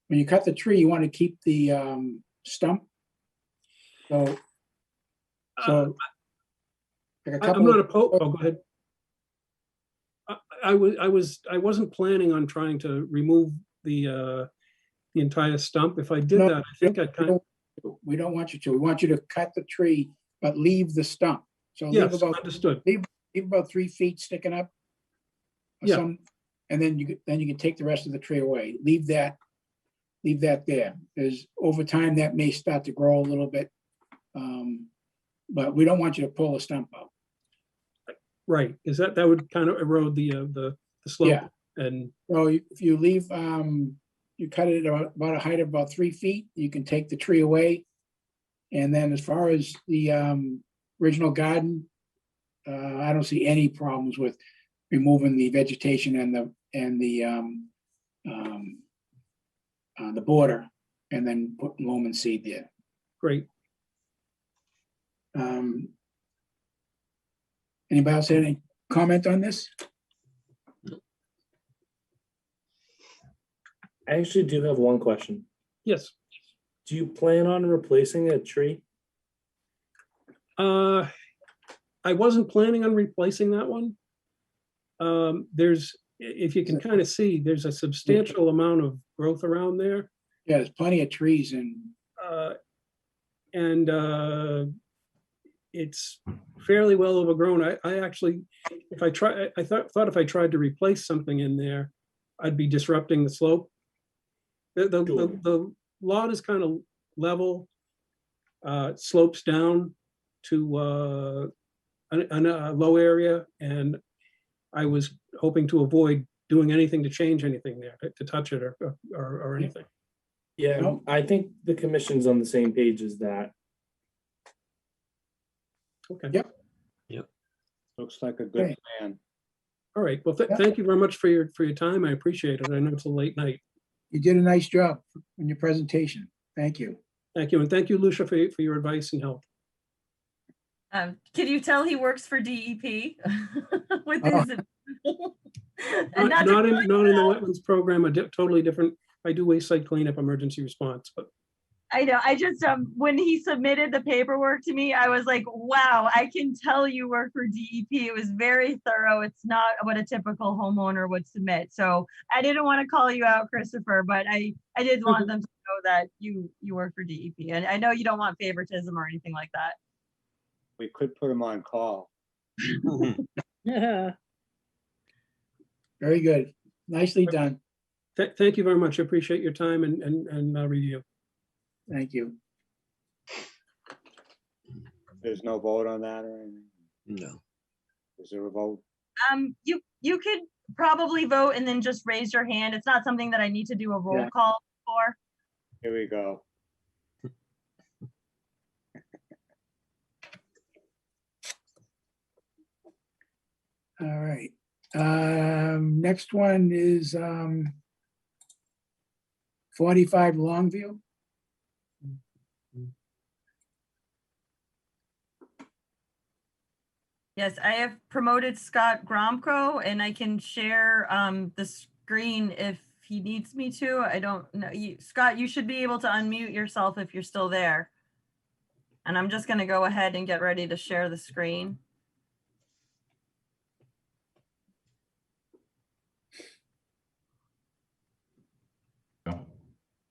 when you cut the tree, you want to keep the stump. So like a I'm not couple, opposed. Oh, go ahead. I wasn't planning on trying to remove the entire stump. If I did No, that, I think I'd kind of. we don't want you to. We want you to cut the tree, but leave the stump. So leave Yes, about understood. leave about 3 feet sticking up. Or Yeah. and then you can take the rest of the tree away. Leave that there. Because over time that may start to grow a little bit, but we don't want you to pull the stump out. Right, is that would kind of erode the slope. Yeah. And So if you leave, you cut it about a height of about 3 feet, you can take the tree away. And then as far as the original garden, I don't see any problems with removing the vegetation and the border, and then put loam and seed there. great. Anybody else have any comment on this? I actually do have one question. Yes. Do you plan on replacing a tree? I wasn't planning on replacing that one. There's, if you can kind of see, there's a substantial amount of growth around there. Yeah, there's plenty of trees and it's fairly well overgrown. I actually, if I try, I thought if I tried to replace something in there, I'd be disrupting the slope. The lot is kind of level, slopes down to a low area, and I was hoping to avoid doing anything to change anything there, to touch it or anything. Yeah, I think the commission's on the same page as that. Okay. Yep. Looks like a good Okay. plan. All right. Well, thank you very much for your time. I appreciate it. I know it's a late night. you did a nice job in your presentation. Thank you. Thank you. And thank you, Lucia, for your advice and help. Can you tell he works for DEP with his? And Not in the wetlands program, totally different. I do waste site cleanup, emergency response, but I know. I just when he submitted the paperwork to me, I was like, wow, I can tell you work for DEP. It was very thorough. It's not what a typical homeowner would submit. So I didn't want to call you out, Christopher, but I did want them to know that you work for DEP. And I know you don't want favoritism or anything like that. We could put him on call. Yeah. Very good. Nicely done. thank you very much. I appreciate your time and review. Thank you. There's no vote on that or anything? No. Is there a vote? You could probably vote and then just raise your hand. It's not something that I need to do a roll call for. Here we go. All right. Next one is 45 Longview. Yes, I have promoted Scott Gromko, and I can share the screen if he needs me to. I don't know. Scott, you should be able to unmute yourself if you're still there. And I'm just going to go ahead and get ready to share the screen.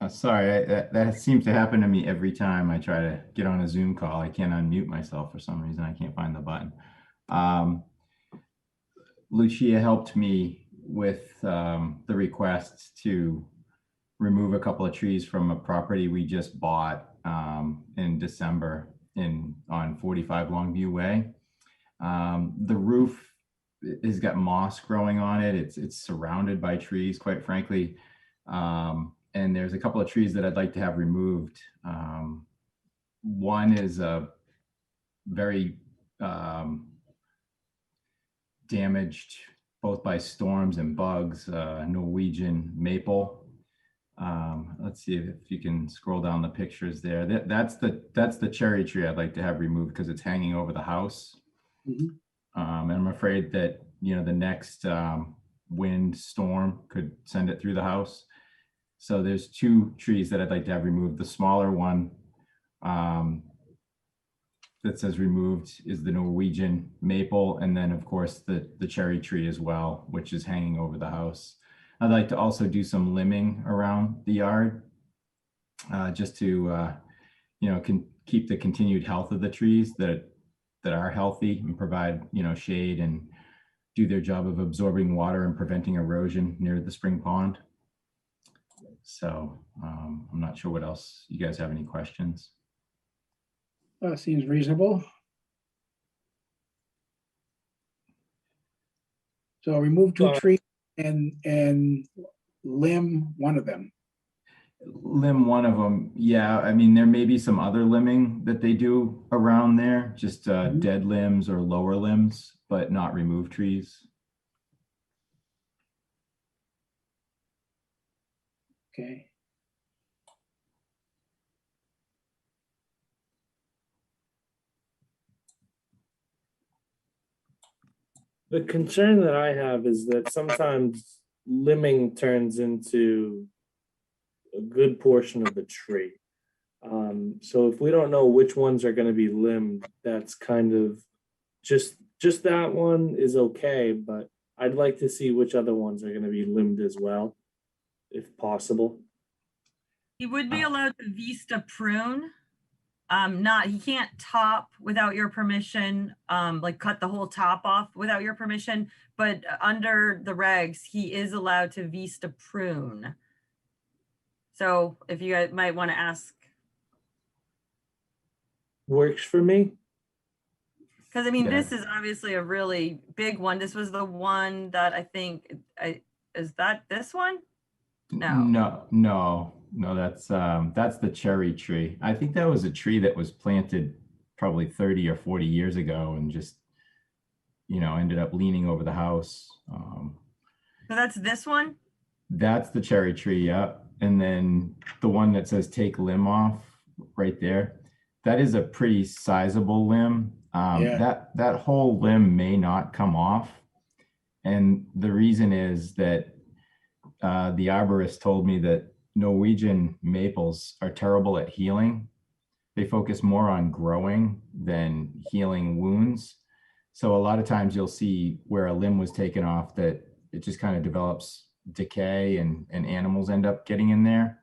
Sorry, that seems to happen to me every time I try to get on a Zoom call. I can't unmute myself for some reason. I can't find the button. Lucia helped me with the request to remove a couple of trees from a property we just bought in December on 45 Longview Way. The roof has got moss growing on it. It's surrounded by trees, quite frankly. And there's a couple of trees that I'd like to have removed. One is a very damaged both by storms and bugs, Norwegian maple. Let's see if you can scroll down the pictures there. That's the cherry tree I'd like to have removed because it's hanging over the house. Mhm. And I'm afraid that, you know, the next wind storm could send it through the house. So there's two trees that I'd like to have removed. The smaller one that says removed is the Norwegian maple, and then of course the cherry tree as well, which is hanging over the house. I'd like to also do some limbing around the yard, just to you know, keep the continued health of the trees that are healthy and provide, you know, shade and do their job of absorbing water and preventing erosion near the spring pond. So I'm not sure what else. You guys have any questions? Seems reasonable. So remove two trees and limb one of them. Limb one of them. Yeah, I mean, there may be some other limbing that they do around there, just dead limbs or lower limbs, but not remove trees. Okay. The concern that I have is that sometimes limbing turns into a good portion of the tree. So if we don't know which ones are going to be limbed, that's kind of just that one is okay, but I'd like to see which other ones are going to be limbed as well, if possible. He would be allowed to vista prune. He can't top without your permission, like cut the whole top off without your permission, but under the regs, he is allowed to vista prune. So if you guys might want to ask. Works for me. Because I mean, Yeah. this is obviously a really big one. This was the one that I think, is that this one? No, that's the cherry tree. I think that was a tree that was planted probably 30 or 40 years ago and just, you know, ended up leaning over the house. So that's this one? That's the cherry tree, yeah. And then the one that says take limb off right there, that is a pretty sizable limb. Yeah. That whole limb may not come off. And the reason is that the arborist told me that Norwegian maples are terrible at healing. They focus more on growing than healing wounds. So a lot of times you'll see where a limb was taken off that it just kind of develops decay and animals end up getting in there.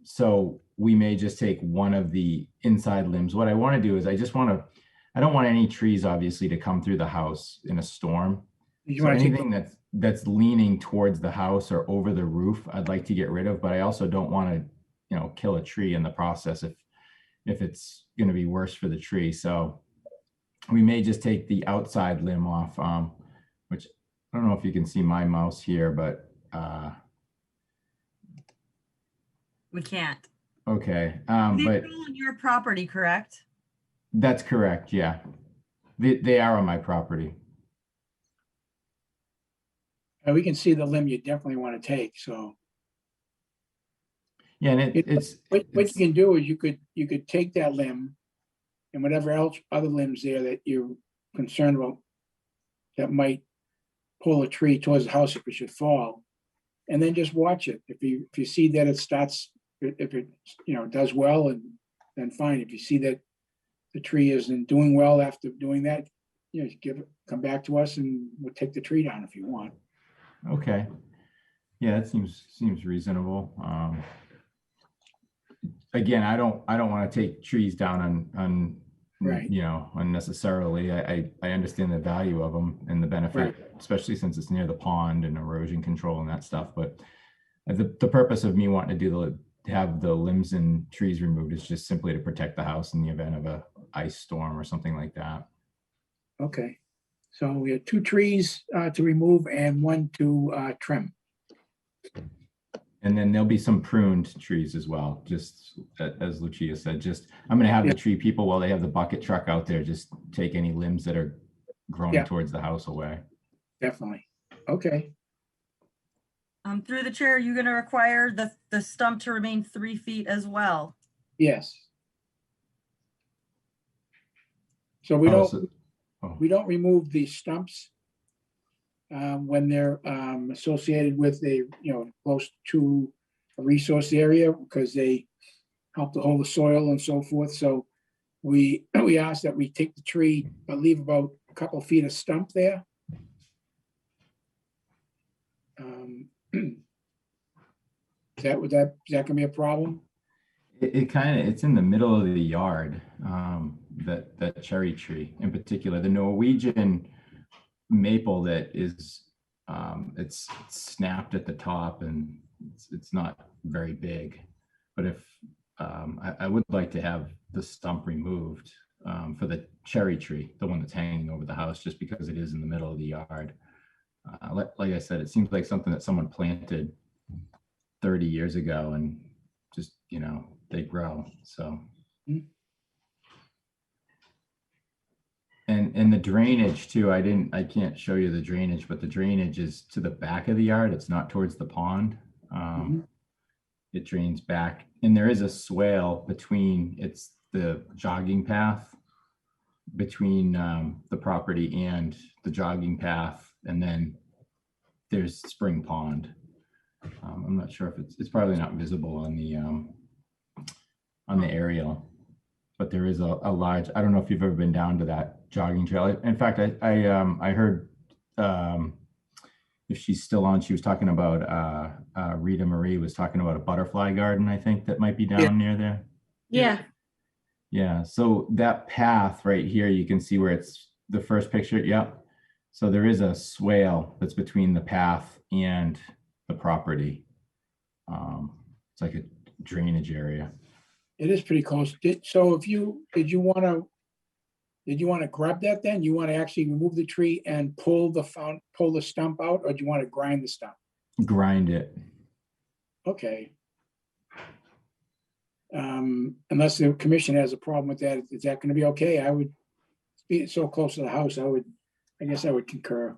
So we may just take one of the inside limbs. What I want to do is I don't want any trees obviously to come through the house in a storm. So anything that's leaning towards the house or over the roof, I'd like to get rid of, but I also don't want to, you know, kill a tree in the process if it's going to be worse for the tree. So we may just take the outside limb off, which I don't know if you can see my mouse here, but We can't. okay. These But are all on your property, correct? that's correct. Yeah, they are on my property. We can see the limb you definitely want to take, so. Yeah, and it's what you can do is you could take that limb and whatever else other limbs there that you're concerned about that might pull a tree towards the house if it should fall, and then just watch it. If you see that it starts, if it, you know, does well, and then fine. If you see that the tree isn't doing well after doing that, you know, come back to us and we'll take the tree down if you want. Okay. Yeah, it seems reasonable. Again, I don't want to take trees down on Right. you know, unnecessarily. I understand the value of them and the benefit, especially since it's near the pond and erosion control and that stuff. But the purpose of me wanting to have the limbs and trees removed is just simply to protect the house in the event of a ice storm or something like that. Okay. So we have 2 trees to remove and 1 to trim. And then there'll be some pruned trees as well, just as Lucia said, just, I'm gonna have the tree people, while they have the bucket truck out there, just take any limbs that are growing towards the house away. Definitely. Okay. Through the chair, you're going to require the stump to remain 3 feet as well. Yes. So we don't remove the stumps when they're associated with a, close to a resource area, because they help to hold the soil and so forth. So we ask that we take the tree, but leave about a couple of feet of stump there. Is that gonna be a problem? It's in the middle of the yard, that cherry tree in particular. The Norwegian maple that is, it's snapped at the top and it's not very big. But if, I would like to have the stump removed for the cherry tree, the one that's hanging over the house, just because it is in the middle of the yard. Like I said, it seems like something that someone planted 30 years ago and just, they grow, so. And the drainage too, I can't show you the drainage, but the drainage is to the back of the yard. It's not towards the pond. It drains back, and there is a swale between, it's the jogging path between the property and the jogging path, and then there's Spring Pond. I'm not sure if it's probably not visible on the aerial, but there is a large, I don't know if you've ever been down to that jogging trail. In fact, I heard, if she's still on, she was talking about, Rita Marie was talking about a butterfly garden, I think, that might be down near there. Yeah. Yeah, so that path right here, you can see where it's the first picture. Yep. So there is a swale that's between the path and the property. It's like a drainage area. It is pretty close. So did you want to grab that then? You want to actually remove the tree and pull the stump out, or do you want to grind the stump? Grind it. Okay. Unless the commission has a problem with that, is that going to be okay? I would be so close to the house. I guess I would concur.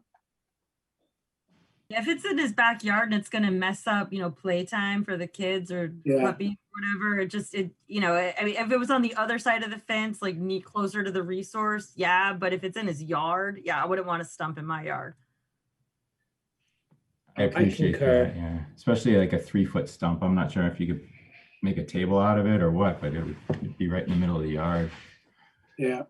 Yeah, if it's in his backyard and it's going to mess up, playtime for the kids or puppies, whatever, I mean, if it was on the other side of the fence, like closer to the resource, yeah. But if it's in his yard, yeah, I wouldn't want to stump in my yard. I appreciate that, yeah. Especially like a 3-foot stump. I'm not sure if you could make a table out of it or what, but it'd be right in the middle of the yard. Yeah.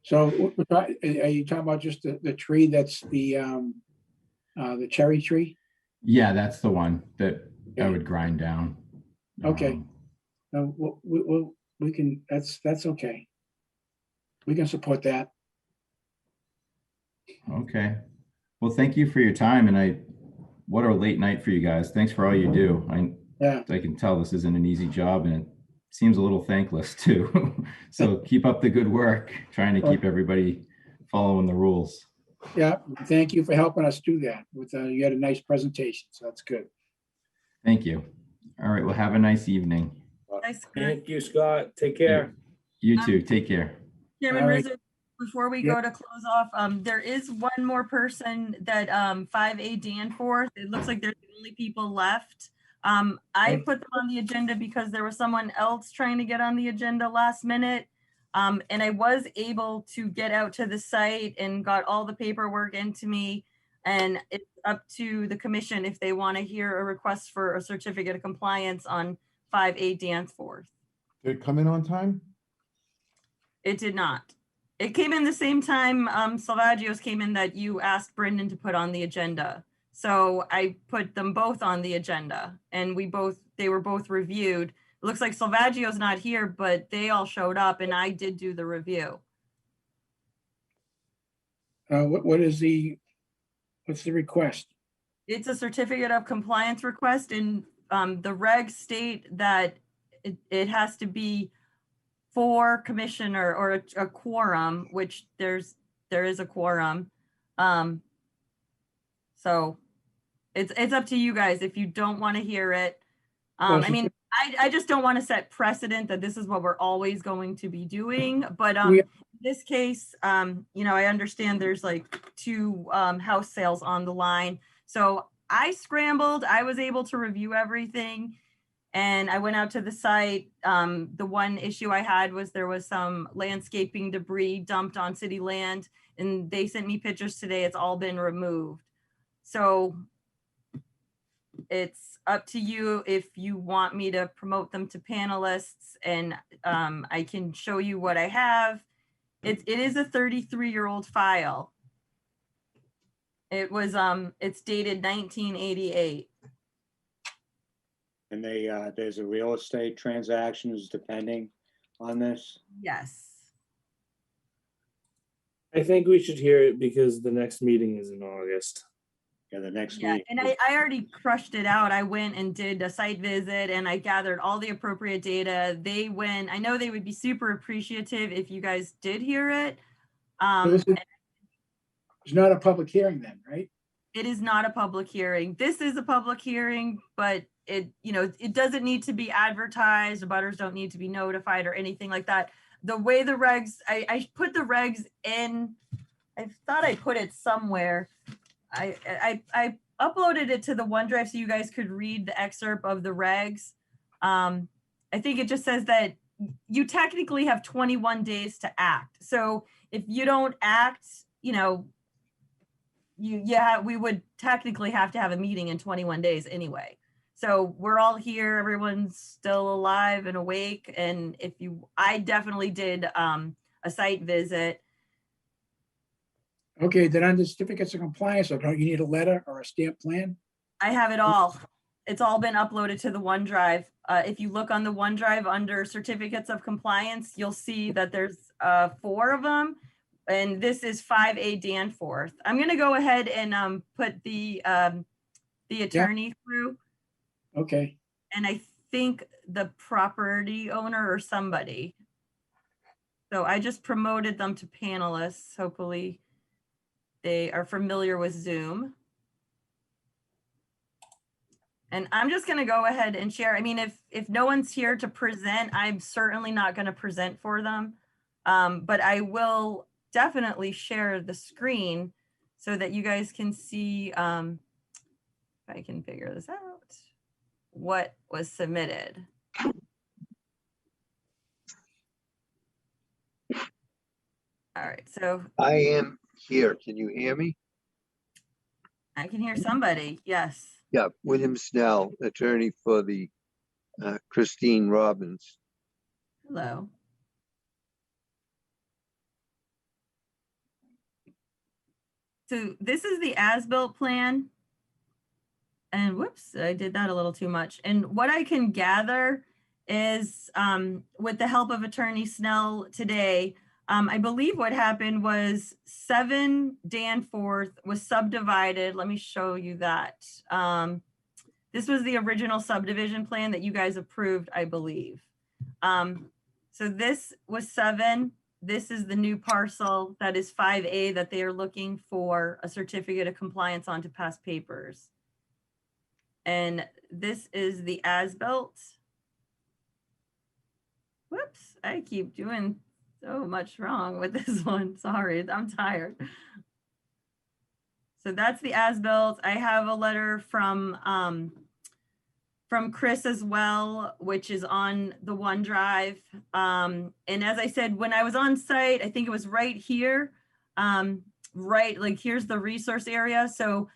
So are you talking about just the tree that's the cherry tree? Yeah, that's the one that I would grind down. Okay. No, we can, that's okay. We can support that. Okay. Well, thank you for your time, and what a late night for you guys. Thanks for all you do. I can tell this isn't an easy job, and it seems a little thankless too. So keep up the good work, trying to keep everybody following the rules. Yeah, thank you for helping us do that. You had a nice presentation, so that's good. Thank you. All right, well, have a nice evening. Thank you, Scott. Take care. You too. Take care. Chairman Rizzo, before we go to close off, there is one more person that 5A Danforth. It looks like they're the only people left. I put them on the agenda because there was someone else trying to get on the agenda last minute. And I was able to get out to the site and got all the paperwork into me. And it's up to the commission if they want to hear a request for a certificate of compliance on 5A Danforth. Did it come in on time? It did not. It came in the same time Salvaggio's came in that you asked Brendan to put on the agenda. So I put them both on the agenda and they were both reviewed. It looks like Salvaggio's not here, but they all showed up and I did do the review. What's the request? It's a certificate of compliance request, and the regs state that it has to be 4 commissioner or a quorum, which there is a quorum. So it's up to you guys if you don't want to hear it. I mean, I just don't want to set precedent that this is what we're always going to be doing. But in this case, you know, I understand there's like 2 house sales on the line. So I scrambled. I was able to review everything. And I went out to the site. The one issue I had was there was some landscaping debris dumped on city land. And they sent me pictures today. It's all been removed. So it's up to you if you want me to promote them to panelists, and I can show you what I have. It is a 33-year-old file. It was it's dated 1988. And there's a real estate transactions depending on this. Yes. I think we should hear it because the next meeting is in August. Yeah, the next Yeah, week. and I already crushed it out. I went and did a site visit and I gathered all the appropriate data. I know they would be super appreciative if you guys did hear it. It's not a public hearing then, right? It is not a public hearing. This is a public hearing, but it doesn't need to be advertised. The butters don't need to be notified or anything like that. The way the regs, I put the regs in, I thought I put it somewhere. I uploaded it to the OneDrive so you guys could read the excerpt of the regs. I think it just says that you technically have 21 days to act. So if you don't act, we would technically have to have a meeting in 21 days anyway. So we're all here, everyone's still alive and awake. And I definitely did a site visit. Okay, then under certificates of compliance, or don't you need a letter or a stamp plan? I have it all. It's all been uploaded to the OneDrive. If you look on the OneDrive under certificates of compliance, you'll see that there's 4 of them. And this is 5A Danforth. I'm going to go ahead and put the attorney through. Okay. And I think the property owner or somebody. So I just promoted them to panelists. Hopefully they are familiar with Zoom. And I'm just going to go ahead and share. I mean, if no one's here to present, I'm certainly not going to present for them. But I will definitely share the screen so that you guys can see, if I can figure this out, what was submitted. All right, so. I am here. Can you hear me? I can hear somebody, yes. Yeah, William Snell, attorney for the Christine Robbins. Hello. So this is the as-built plan. And whoops, I did that a little too much. And what I can gather is with the help of Attorney Snell today, I believe what happened was 7 Danforth was subdivided. Let me show you that. This was the original subdivision plan that you guys approved, I believe. So this was 7. This is the new parcel that is 5A that they are looking for a certificate of compliance on to pass papers. And this is the as-built. Whoops, I keep doing so much wrong with this one. Sorry, I'm tired. So that's the as-built. I have a letter from Chris as well, which is on the OneDrive. And as I said, when I was on site, I think it was right here, right, like here's the resource area. So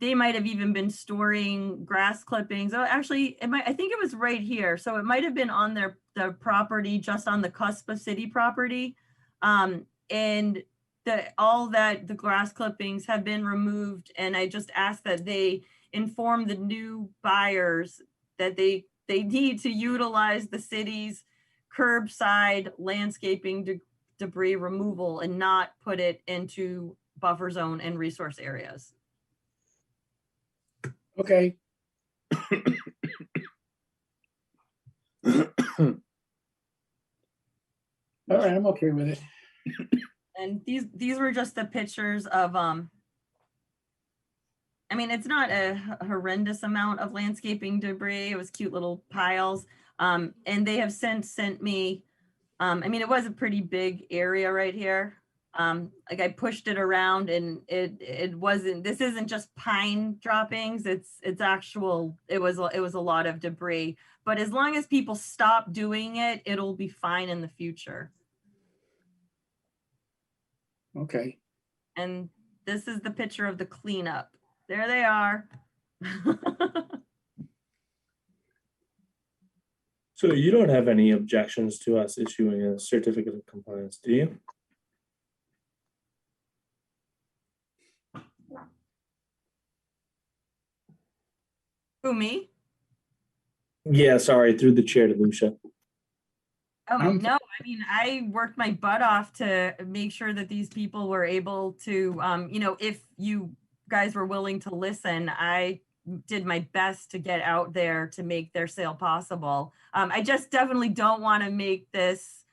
they might have even been storing grass clippings. Oh, actually, I think it was right here. So it might have been on their property, just on the cusp of city property. And all that the grass clippings have been removed, and I just ask that they inform the new buyers that they need to utilize the city's curbside landscaping debris removal and not put it into buffer zone and resource areas. Okay. All right, I'm okay with it. And these were just the pictures of, I mean, it's not a horrendous amount of landscaping debris. It was cute little piles. And they have since sent me, I mean, it was a pretty big area right here. Like I pushed it around and it wasn't, this isn't just pine droppings. It's actual, it was a lot of debris, but as long as people stop doing it, it'll be fine in the future. Okay. And this is the picture of the cleanup. There they are. So you don't have any objections to us issuing a certificate of compliance, do you? Who, me? Yeah, sorry, through the chair to Lucia. Oh, no, I mean, I worked my butt off to make sure that these people were able to, you know, if you guys were willing to listen, I did my best to get out there to make their sale possible. I just definitely don't want to make this,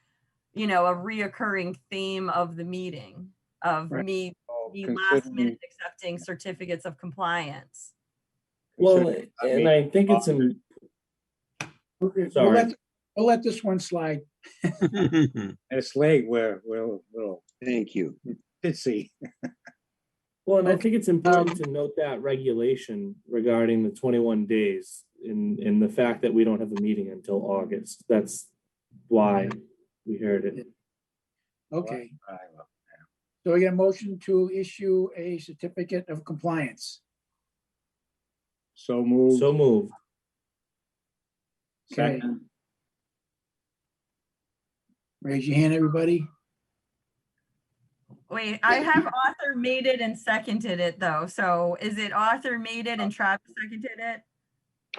you know, a reoccurring theme of the meeting of me last minute accepting certificates of compliance. Well, and I think it's in. Okay, Sorry. we'll let this one slide. It's late, we're Thank you. Bitsy. Well, and I think it's important to note that regulation regarding the 21 days in the fact that we don't have a meeting until August. That's why we heard it. Okay. So we get a motion to issue a certificate of compliance. So moved. So moved. Okay. Raise your hand, everybody. Wait, I have Arthur made it and seconded it though. So is it Arthur made it and Travis seconded it?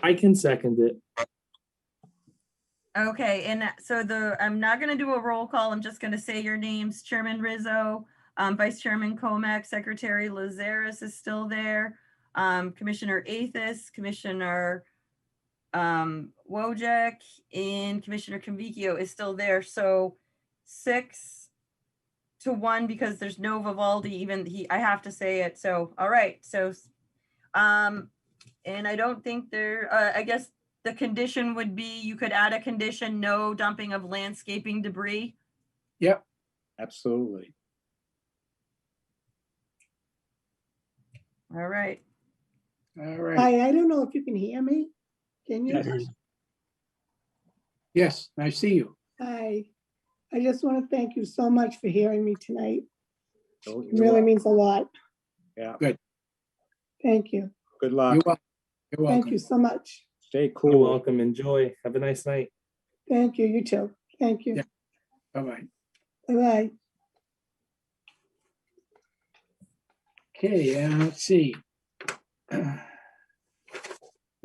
I can second it. Okay, and so I'm not gonna do a roll call. I'm just gonna say your names. Chairman Rizzo, Vice Chairman Comack, Secretary Lazaris is still there. Commissioner Athis, Commissioner Wojek, and Commissioner Convicchio is still there. So 6-1 because there's no Vivaldi, even I have to say it. So, all right. So, and I don't think I guess the condition would be, you could add a condition, no dumping of landscaping debris. Yep. Absolutely. All right. All right. Hi, I don't know if you can hear me. Can you? Yes, I see you. Hi. I just want to thank you so much for hearing me tonight. Oh, It really means a lot. Yeah. Good. Thank you. Good luck. You're welcome. Thank you so much. Stay cool. You're welcome. Enjoy. Have a nice night. Thank you. You too. Thank you. Yeah. Bye-bye. Bye-bye. Okay, let's see. Then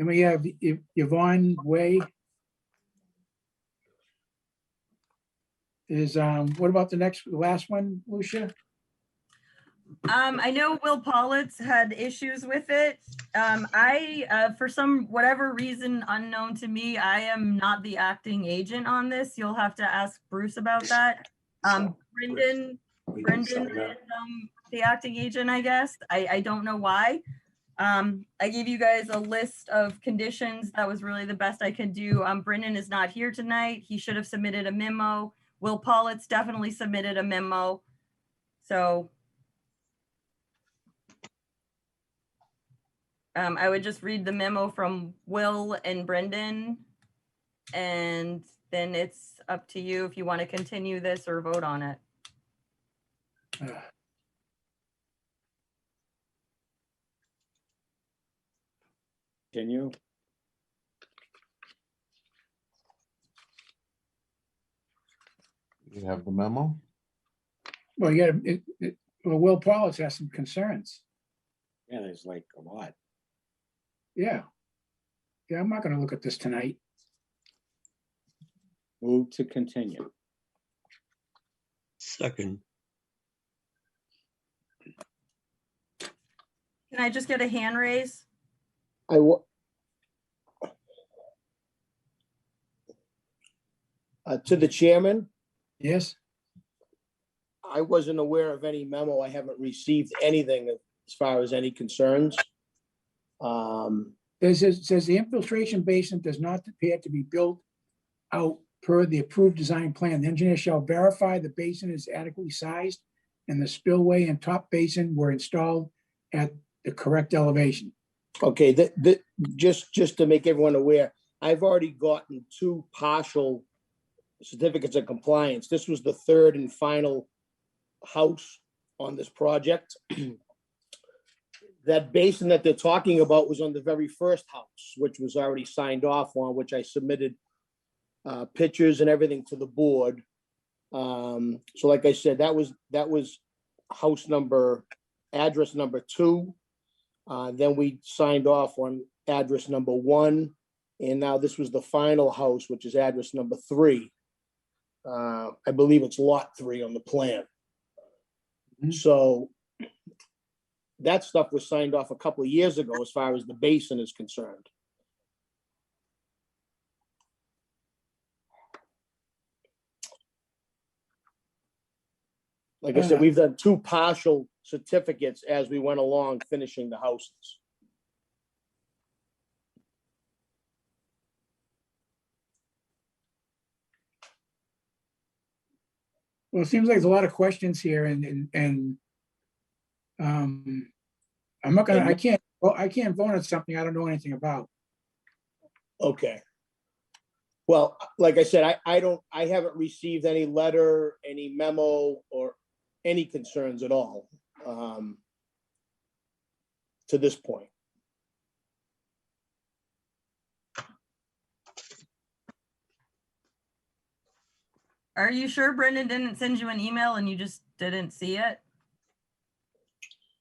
we have Yvonne Way. What about the last one, Lucia? I know Will Pollitt's had issues with it. For whatever reason unknown to me, I am not the acting agent on this. You'll have to ask Bruce about that. Brendan is the acting agent, I guess. I don't know why. I gave you guys a list of conditions. That was really the best I could do. Brendan is not here tonight. He should have submitted a memo. Will Pollitt's definitely submitted a memo. So I would just read the memo from Will and Brendan, and then it's up to you if you want to continue this or vote on it. Continue. You have the memo? Well, yeah, well, Will Paulus has some concerns. Yeah, there's like a lot. Yeah. Yeah, I'm not gonna look at this tonight. Move to continue. Second. Can I just get a hand raise? To the chairman, Yes, I wasn't aware of any memo. I haven't received anything as far as any concerns. says the infiltration basin does not appear to be built out per the approved design plan. The engineer shall verify the basin is adequately sized and the spillway and top basin were installed at the correct elevation. Okay, just to make everyone aware, I've already gotten 2 partial certificates of compliance. This was the 3rd and final house on this project. That basin that they're talking about was on the very first house, which was already signed off on, which I submitted pictures and everything to the board. So like I said, that was address number 2. Then we signed off on address number 1. And now this was the final house, which is address number 3. I believe it's lot 3 on the plan. So that stuff was signed off a couple of years ago as far as the basin is concerned. Like I said, we've done 2 partial certificates as we went along finishing the houses. Well, it seems like there's a lot of questions here and I'm not gonna, I can't vote on something I don't know anything about. Okay. Well, like I said, I haven't received any letter, any memo, or any concerns at all to this point. Are you sure Brendan didn't send you an email and you just didn't see it?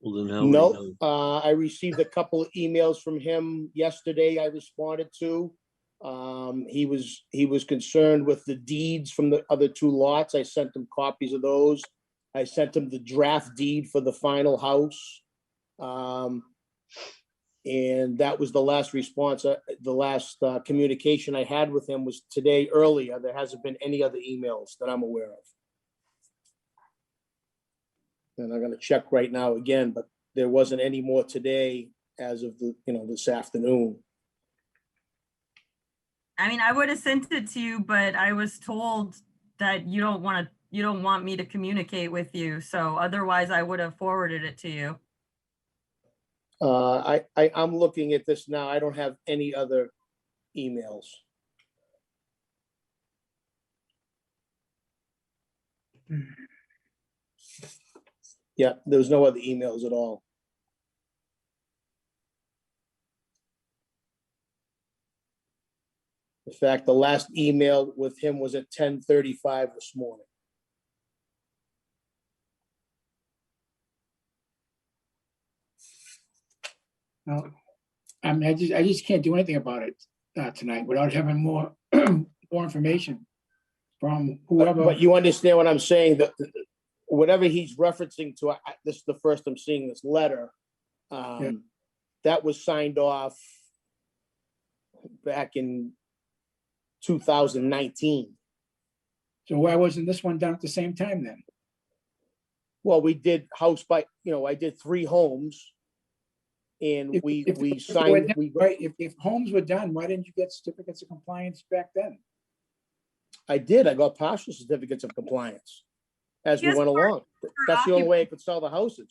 Well, then how? No, I received a couple of emails from him yesterday. I responded to. He was concerned with the deeds from the other 2 lots. I sent him copies of those. I sent him the draft deed for the final house. And that was the last response. The last communication I had with him was today earlier. There hasn't been any other emails that I'm aware of. And I'm gonna check right now again, but there wasn't any more today as of this afternoon. I mean, I would have sent it to you, but I was told that you don't want me to communicate with you. So otherwise I would have forwarded it to you. I'm looking at this now. I don't have any other emails. Yeah, there was no other emails at all. In fact, the last email with him was at 10:35 this morning. No, I mean, I just can't do anything about it tonight without having more more information from whoever. But you understand what I'm saying, that whatever he's referencing to, this is the first I'm seeing this letter. That was signed off back in 2019. So why wasn't this one done at the same time then? Well, we did house by, I did 3 homes. And we signed. If homes were done, why didn't you get certificates of compliance back then? I did. I got partial certificates of compliance as we went along. That's the only way I could sell the houses,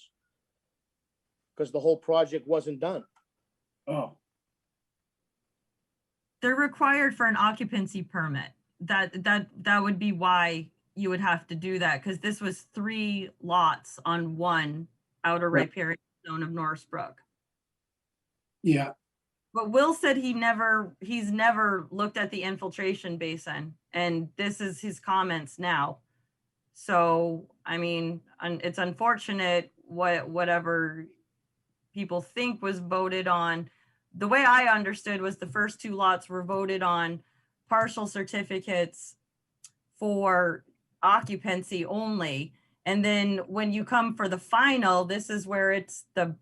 because the whole project wasn't done. Oh. They're required for an occupancy permit. That would be why you would have to do that, because this was 3 lots on one outer riparian zone of Norrisbrook. Yeah. But Will said he's never looked at the infiltration basin, and this is his comments now. So I mean, it's unfortunate whatever people think was voted on. The way I understood was the first two lots were voted on partial certificates for occupancy only. And then when you come for the final, this is where it's the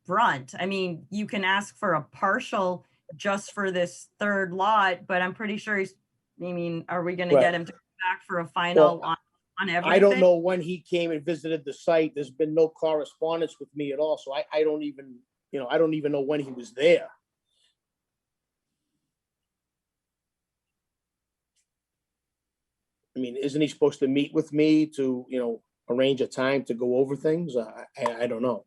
brunt. I mean, you can ask for a partial just for this third lot, but I'm pretty sure are we gonna Right. get him to come back for a final Well, on everything? I don't know when he came and visited the site. There's been no correspondence with me at all, so I don't even, I don't even know when he was there. I mean, isn't he supposed to meet with me to, arrange a time to go over things? I don't know.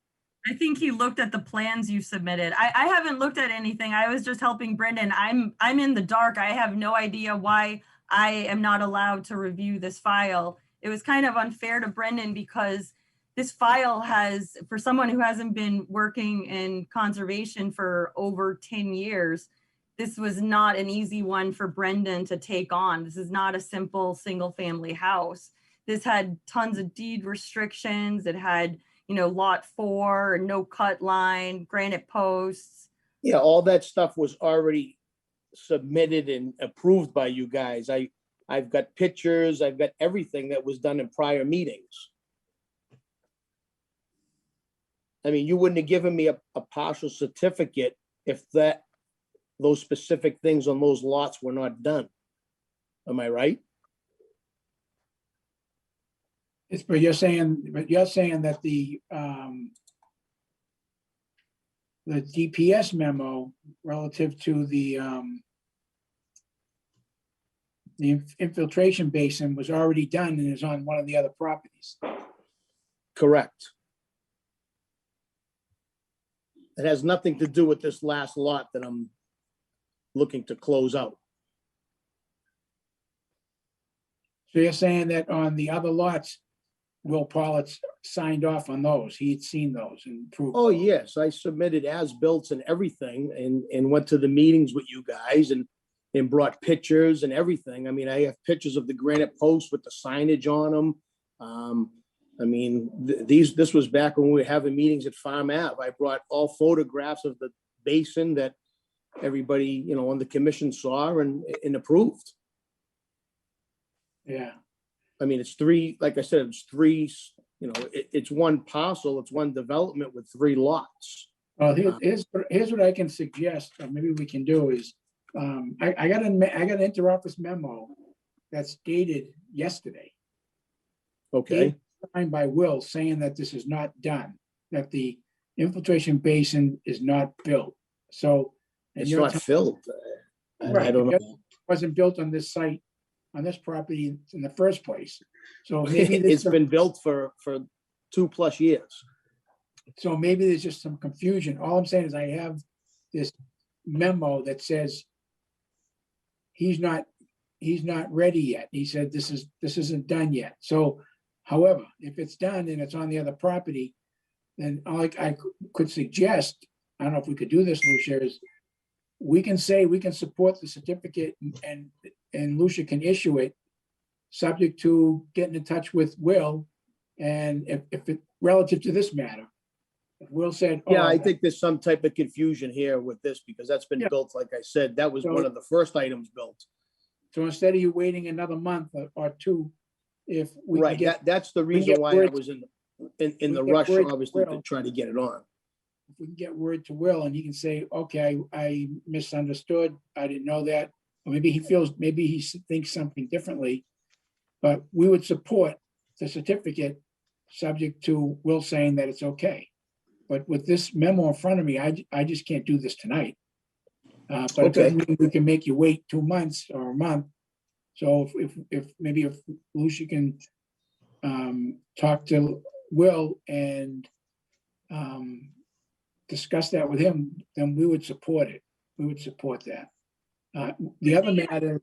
I think he looked at the plans you submitted. I haven't looked at anything. I was just helping Brendan. I'm in the dark. I have no idea why I am not allowed to review this file. It was kind of unfair to Brendan because this file has, for someone who hasn't been working in conservation for over 10 years, this was not an easy one for Brendan to take on. This is not a simple single family house. This had tons of deed restrictions. It had, lot 4, no cut line, granite posts. Yeah, all that stuff was already submitted and approved by you guys. I've got pictures, I've got everything that was done in prior meetings. I mean, you wouldn't have given me a partial certificate if those specific things on those lots were not done. Am I right? But you're saying that the DPS memo relative to the infiltration basin was already done and is on one of the other properties. Correct. It has nothing to do with this last lot that I'm looking to close out. So you're saying that on the other lots, Will Pollitt signed off on those. He had seen those and approved. Oh, yes, I submitted as-built and everything and went to the meetings with you guys and brought pictures and everything. I mean, I have pictures of the granite posts with the signage on them. I mean, this was back when we were having meetings at Farm Ave. I brought all photographs of the basin that everybody, on the commission saw and approved. Yeah. I mean, it's three, like I said, it's three, it's one parcel, it's one development with 3 lots. Well, here's what I can suggest, or maybe we can do is, I got an interoffice memo that's dated yesterday. Okay. Signed by Will saying that this is not done, that the infiltration basin is not built. So. It's not filled. Right, I don't know. it wasn't built on this site, on this property in the first place. So maybe It's been built for 2+ years. So maybe there's just some confusion. All I'm saying is I have this memo that says he's not ready yet. He said this isn't done yet. So, however, if it's done and it's on the other property, then all I could suggest, I don't know if we could do this, Lucia, is we can say we can support the certificate and Lucia can issue it, subject to getting in touch with Will. And if it relative to this matter, if Will said, yeah, I think there's some type of confusion here with this because that's been built, like I said, that was one of the first items built. So instead of you waiting another month or 2, if we Right, that's the reason why I was in the rush, obviously, to try to get it on. If we can get word to Will and he can say, okay, I misunderstood, I didn't know that, or maybe he thinks something differently, but we would support the certificate subject to Will saying that it's okay. But with this memo in front of me, I just can't do this tonight. But it doesn't mean we can make you wait 2 months or a month. So if Lucia can talk to Will and discuss that with him, then we would support it. We would support that. The other matter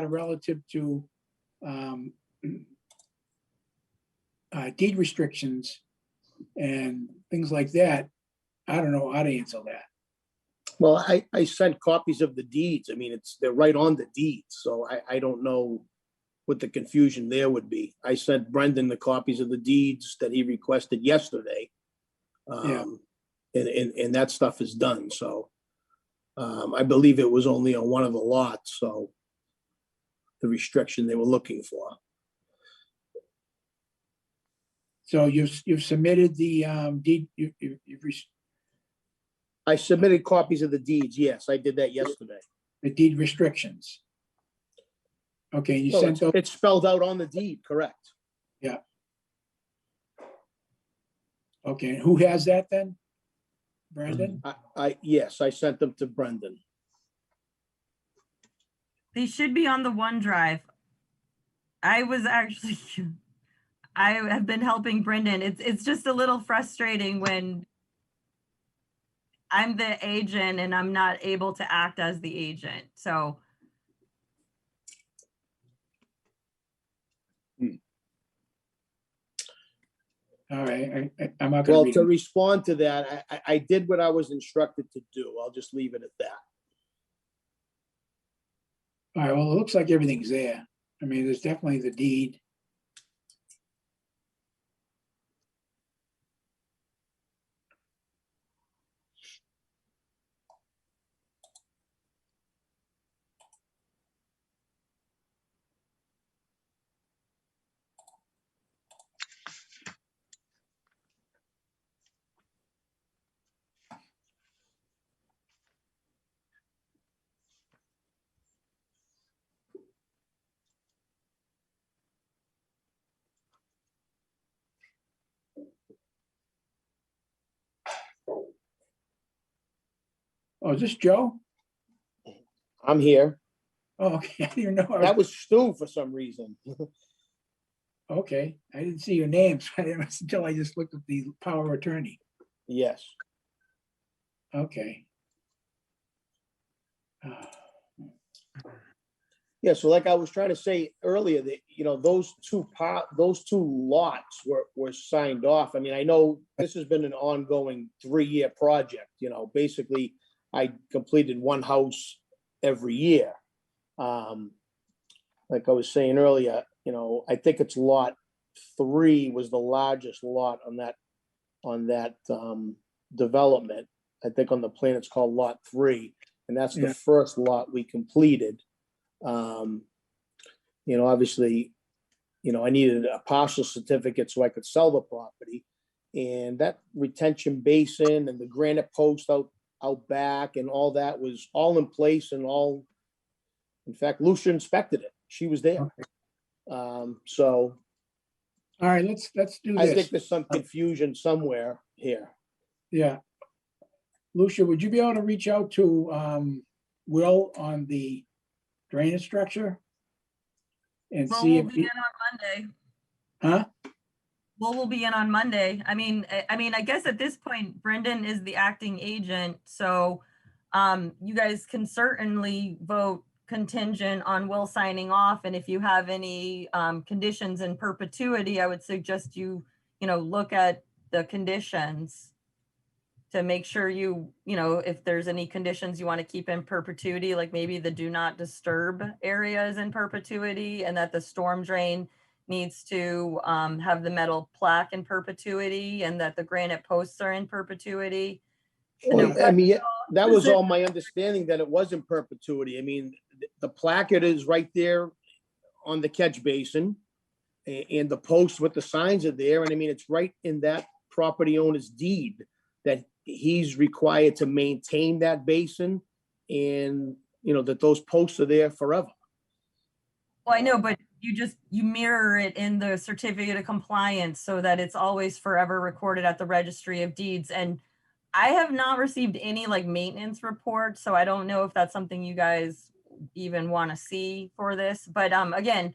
relative to deed restrictions and things like that, I don't know how to answer that. Well, I sent copies of the deeds. I mean, they're right on the deeds, so I don't know what the confusion there would be. I sent Brendan the copies of the deeds that he requested yesterday. Yeah. And that stuff is done, so. I believe it was only on one of the lots, so. The restriction they were looking for. So you've submitted the deed, I submitted copies of the deeds, yes, I did that yesterday. the deed restrictions. Okay, you Well, sent those, it's spelled out on the deed, correct? yeah. Okay, and who has that then? Brandon? Yes, I sent them to Brendan. They should be on the OneDrive. I was actually, I have been helping Brendan. It's just a little frustrating when I'm the agent and I'm not able to act as the agent. So All right, I'm not gonna Well, read to it. respond to that, I did what I was instructed to do. I'll just leave it at that. All right, well, it looks like everything's there. I mean, there's definitely the deed. Oh, is this Joe? I'm here. Oh, okay, I didn't even know. That was Stu for some reason. Okay, I didn't see your name, so I didn't until I just looked at the power of attorney. Yes. Okay. Yeah, so like I was trying to say earlier, that, those two lots were signed off. I mean, I know this has been an ongoing 3-year project, basically I completed one house every year. Like I was saying earlier, I think it's lot 3 was the largest lot on that development. I think on the plan it's called lot 3, and that's the first lot we completed. Obviously, I needed a partial certificate so I could sell the property, and that retention basin and the granite post out back and all that was all in place and all. In fact, Lucia inspected it. She was there. So. All right, let's do this. I think there's some confusion somewhere here. Yeah. Lucia, would you be able to reach out to Will on the drainage structure? And Will see will if be in on Monday. Huh? Will be in on Monday. I mean, I guess at this point, Brendan is the acting agent, so you guys can certainly vote contingent on Will signing off. And if you have any conditions in perpetuity, I would suggest you look at the conditions to make sure if there's any conditions you want to keep in perpetuity, like maybe the do not disturb area is in perpetuity and that the storm drain needs to have the metal plaque in perpetuity and that the granite posts are in perpetuity. Well, I mean, that was all my understanding, that it was in perpetuity. I mean, the placard is right there on the catch basin and the post with the signs are there. And I mean, it's right in that property owner's deed that he's required to maintain that basin and, that those posts are there forever. Well, I know, but you mirror it in the certificate of compliance so that it's always forever recorded at the registry of deeds. And I have not received any maintenance report, so I don't know if that's something you guys even want to see for this. But again,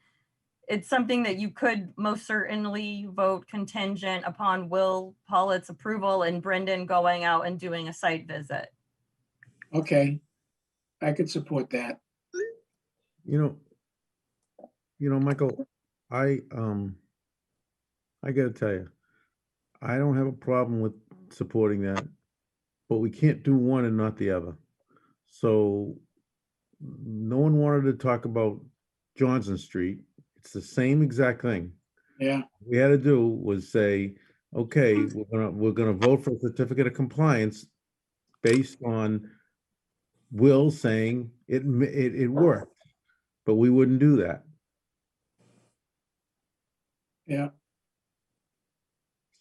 it's something that you could most certainly vote contingent upon Will Pollitt's approval and Brendan going out and doing a site visit. Okay, I could support that. Michael, I gotta tell you, I don't have a problem with supporting that, but we can't do one and not the other. So no one wanted to talk about Johnson Street. It's the same exact thing. Yeah. We had to do was say, okay, we're gonna vote for a certificate of compliance based on Will saying it worked, but we wouldn't do that. Yeah.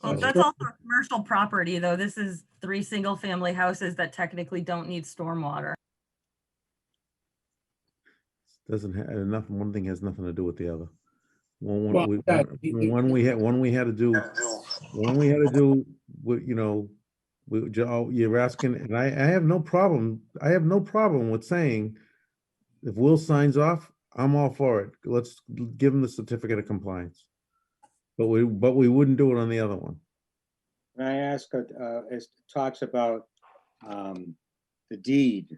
Well, So- that's also a commercial property, though. This is 3 single-family houses that technically don't need stormwater. Doesn't have enough, one thing has nothing to do with the other. Well, One we had to do, you know, you're asking, and I have no problem with saying, if Will signs off, I'm all for it. Let's give him the certificate of compliance. But we wouldn't do it on the other one. Can I ask, it talks about the deed,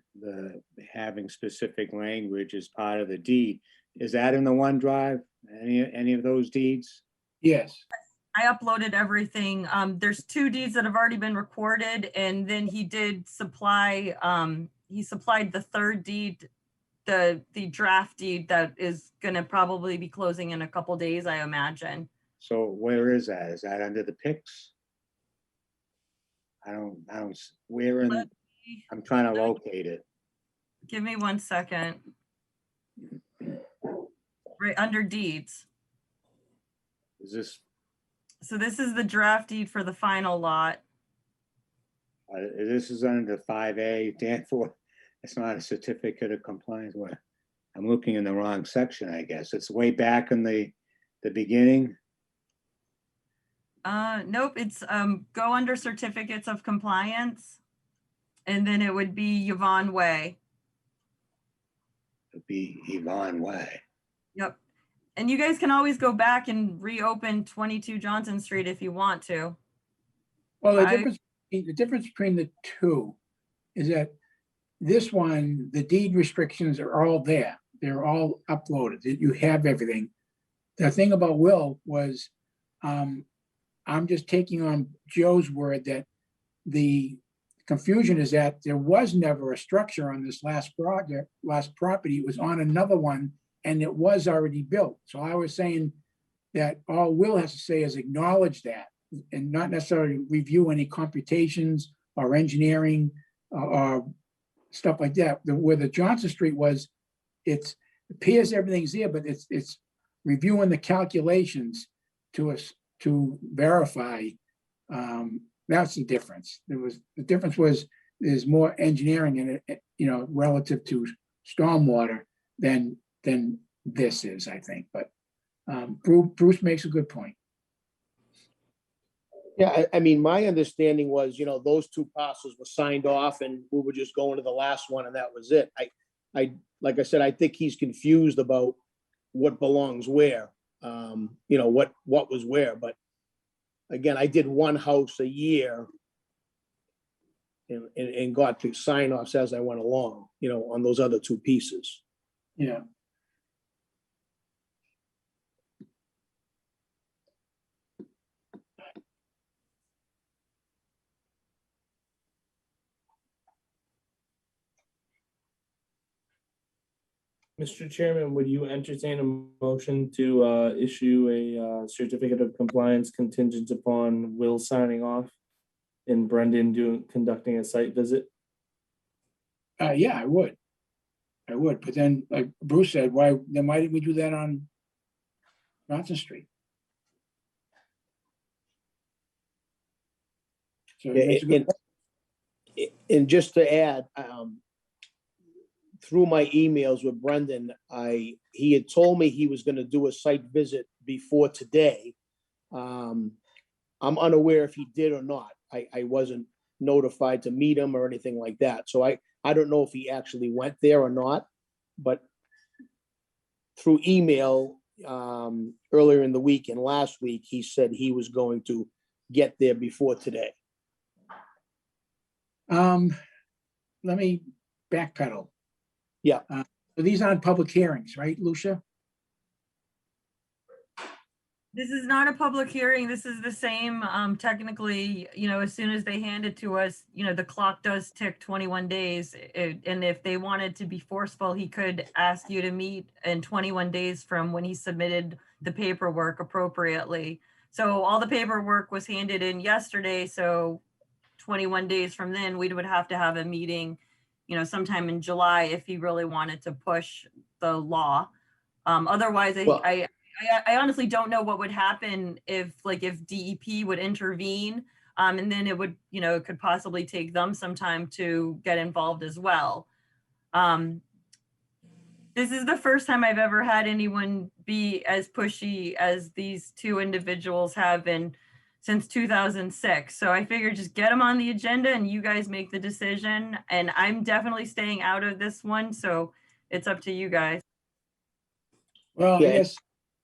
having specific language as part of the deed. Is that in the OneDrive? Any of those deeds? Yes. I uploaded everything. There's 2 deeds that have already been recorded, and then he did supply, he supplied the 3rd deed, the draft deed that is gonna probably be closing in a couple days, I imagine. So where is that? Is that under the pics? I don't, where in, I'm trying to locate it. Give me 1 second. Right under deeds. Is this, So this is the draft deed for the final lot. this is under 5A, therefore, it's not a certificate of compliance. What? I'm looking in the wrong section, I guess. It's way back in the beginning. Nope, it's go under certificates of compliance. And then it would be Yvonne Way. It'd be Yvonne Way. Yep. And you guys can always go back and reopen 22 Johnson Street if you want to. Well, the difference between the two is that this one, the deed restrictions are all there. They're all uploaded. You have everything. The thing about Will was, I'm just taking on Joe's word that the confusion is that there was never a structure on this last property. It was on another one and it was already built. So I was saying that all Will has to say is acknowledge that and not necessarily review any computations or engineering or stuff like that. Where the Johnson Street was, it appears everything's there, but it's reviewing the calculations to verify. That's the difference. The difference was there's more engineering in it, you know, relative to stormwater than this is, I think. But Bruce makes a good point. Yeah, I mean, my understanding was, you know, those 2 parcels were signed off and we were just going to the last one and that was it. Like I said, I think he's confused about what belongs where, you know, what was where. But again, I did 1 house a year and got to sign offs as I went along, you know, on those other 2 pieces. Yeah. Mr. Chairman, would you entertain a motion to issue a certificate of compliance contingent upon Will signing off and Brendan conducting a site visit? Yeah, I would. But then, like Bruce said, why didn't we do that on Johnson Street? So it makes a good point. And just to add, through my emails with Brendan, he had told me he was going to do a site visit before today. I'm unaware if he did or not. I wasn't notified to meet him or anything like that. So I don't know if he actually went there or not, but through email earlier in the week and last week, he said he was going to get there before today. Let me backpedal. Yeah. So these aren't public hearings, right, Lucia? This is not a public hearing. This is the same, technically, as soon as they hand it to us, the clock does tick 21 days. And if they wanted to be forceful, he could ask you to meet in 21 days from when he submitted the paperwork appropriately. So all the paperwork was handed in yesterday, so 21 days from then, we would have to have a meeting, sometime in July if he really wanted to push the law. Otherwise, Well- I honestly don't know what would happen if DEP would intervene, and then it would, it could possibly take them some time to get involved as well. This is the first time I've ever had anyone be as pushy as these two individuals have been since 2006. So I figured just get them on the agenda and you guys make the decision. And I'm definitely staying out of this one, so it's up to you guys. Well, Yeah, I guess,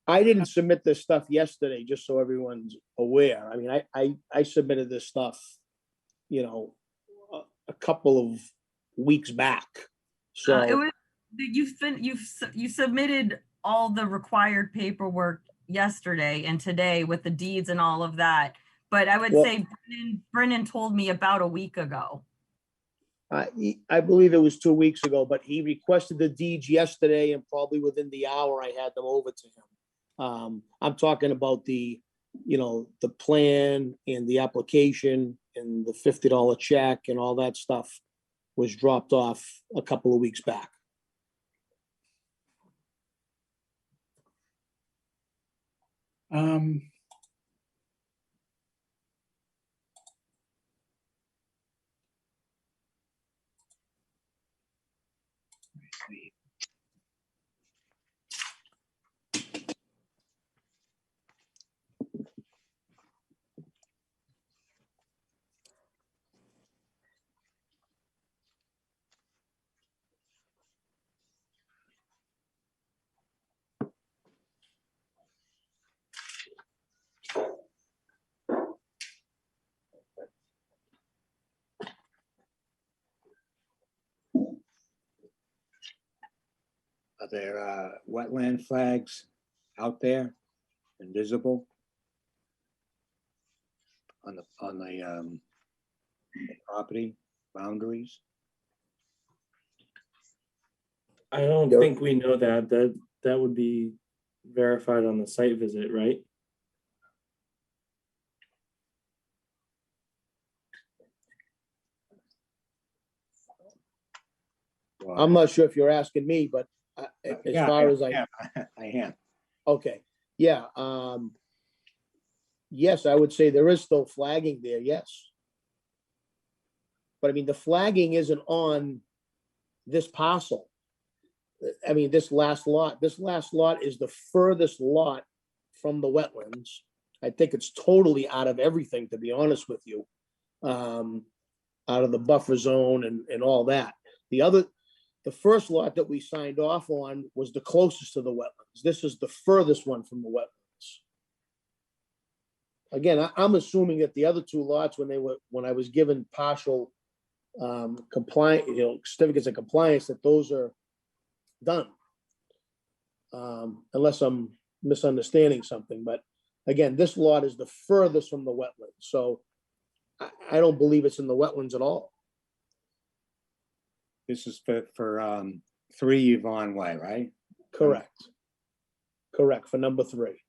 I didn't submit this stuff yesterday, just so everyone's aware. I mean, I submitted this stuff, a couple of weeks back. So It was you submitted all the required paperwork yesterday and today with the deeds and all of that. But I would Well- say Brennan told me about a week ago. I believe it was 2 weeks ago, but he requested the deeds yesterday and probably within the hour I had them over to him. I'm talking about the plan and the application and the $50 check and all that stuff was dropped off a couple of weeks back. Are there wetland flags out there and visible on the property boundaries? I don't think we know that. That would be verified on the site visit, right? I'm not sure if you're asking me, but as Yeah, far as I am. okay, yeah, yes, I would say there is still flagging there, yes. But I mean, the flagging isn't on this parcel. I mean, this last lot is the furthest lot from the wetlands. I think it's totally out of everything, to be honest with you. Out of the buffer zone and all that. The first lot that we signed off on was the closest to the wetlands. This is the furthest one from the wetlands. Again, I'm assuming that the other two lots, when I was given partial compliant, certificates of compliance, that those are done. Unless I'm misunderstanding something, but again, this lot is the furthest from the wetlands, so I don't believe it's in the wetlands at all. This is for 3 Yvonne Way, right? Correct. Correct, for number 3.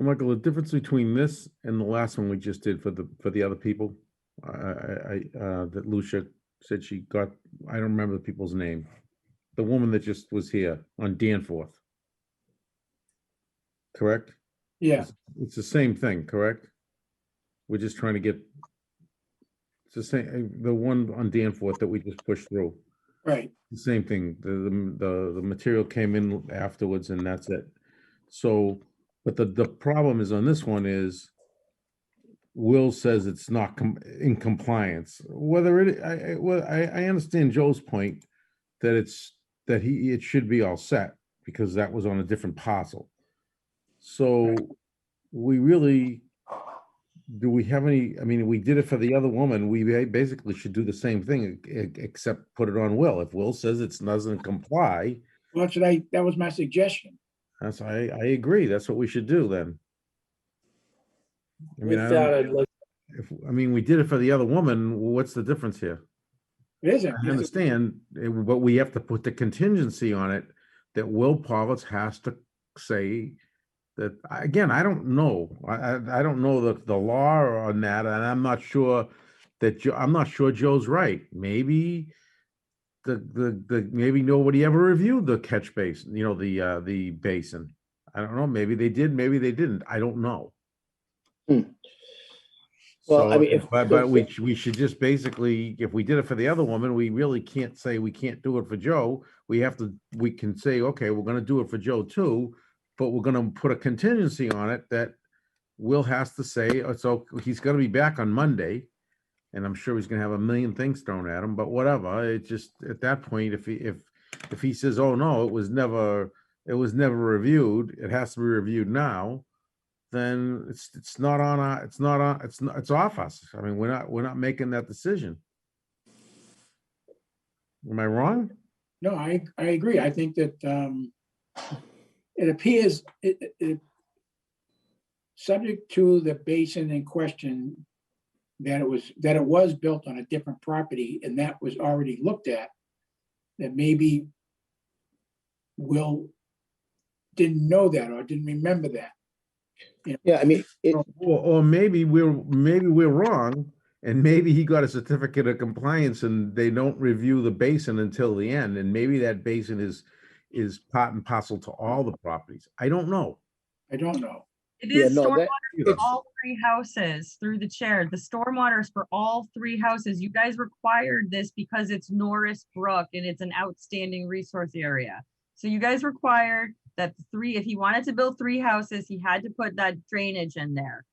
Michael, the difference between this and the last one we just did for the other people, that Lucia said she got, I don't remember the people's name. The woman that just was here on Danforth. correct? Yeah, It's the same thing, correct? We're just trying to get, it's the same, the one on Danforth that we just pushed through. right. The same thing, the material came in afterwards and that's it. So, but the problem is on this one is Will says it's not in compliance. Whether I understand Joe's point that it should be all set because that was on a different parcel. So we really, do we have any, I mean, we did it for the other woman. We basically should do the same thing except put it on Will. If Will says it doesn't comply, Well, that was my suggestion. I agree. That's what we should do then. I mean, With that, we did it for the other woman. What's the difference here? It isn't. I understand, but we have to put the contingency on it that Will Pollitt has to say that, again, I don't know. I don't know the law on that, and I'm not sure that I'm not sure Joe's right. Maybe maybe nobody ever reviewed the catch basin, the basin. I don't know. Maybe they did, maybe they didn't. I don't know. Well, I mean, but we should just basically, if we did it for the other woman, we really can't say we can't do it for Joe. We can say, okay, we're gonna do it for Joe too, but we're gonna put a contingency on it that Will has to say, so he's gonna be back on Monday. And I'm sure he's gonna have a million things thrown at him, but whatever. It just, at that point, if he says, oh no, it was never reviewed, it has to be reviewed now, then it's off us. I mean, we're not making that decision. Am I wrong? No, I agree. I think that it appears subject to the basin in question, that it was built on a different property and that was already looked at, that maybe Will didn't know that or didn't remember that. Yeah, I mean, or maybe we're wrong, and maybe he got a certificate of compliance and they don't review the basin until the end, and maybe that basin is part and parcel to all the properties. I don't know. I don't know. It is stormwater for all three houses through the chair. The stormwater is for all three houses. You guys required this because it's Norris Brook and it's an outstanding resource area. So you guys required that if he wanted to build three houses, he had to put that drainage in there.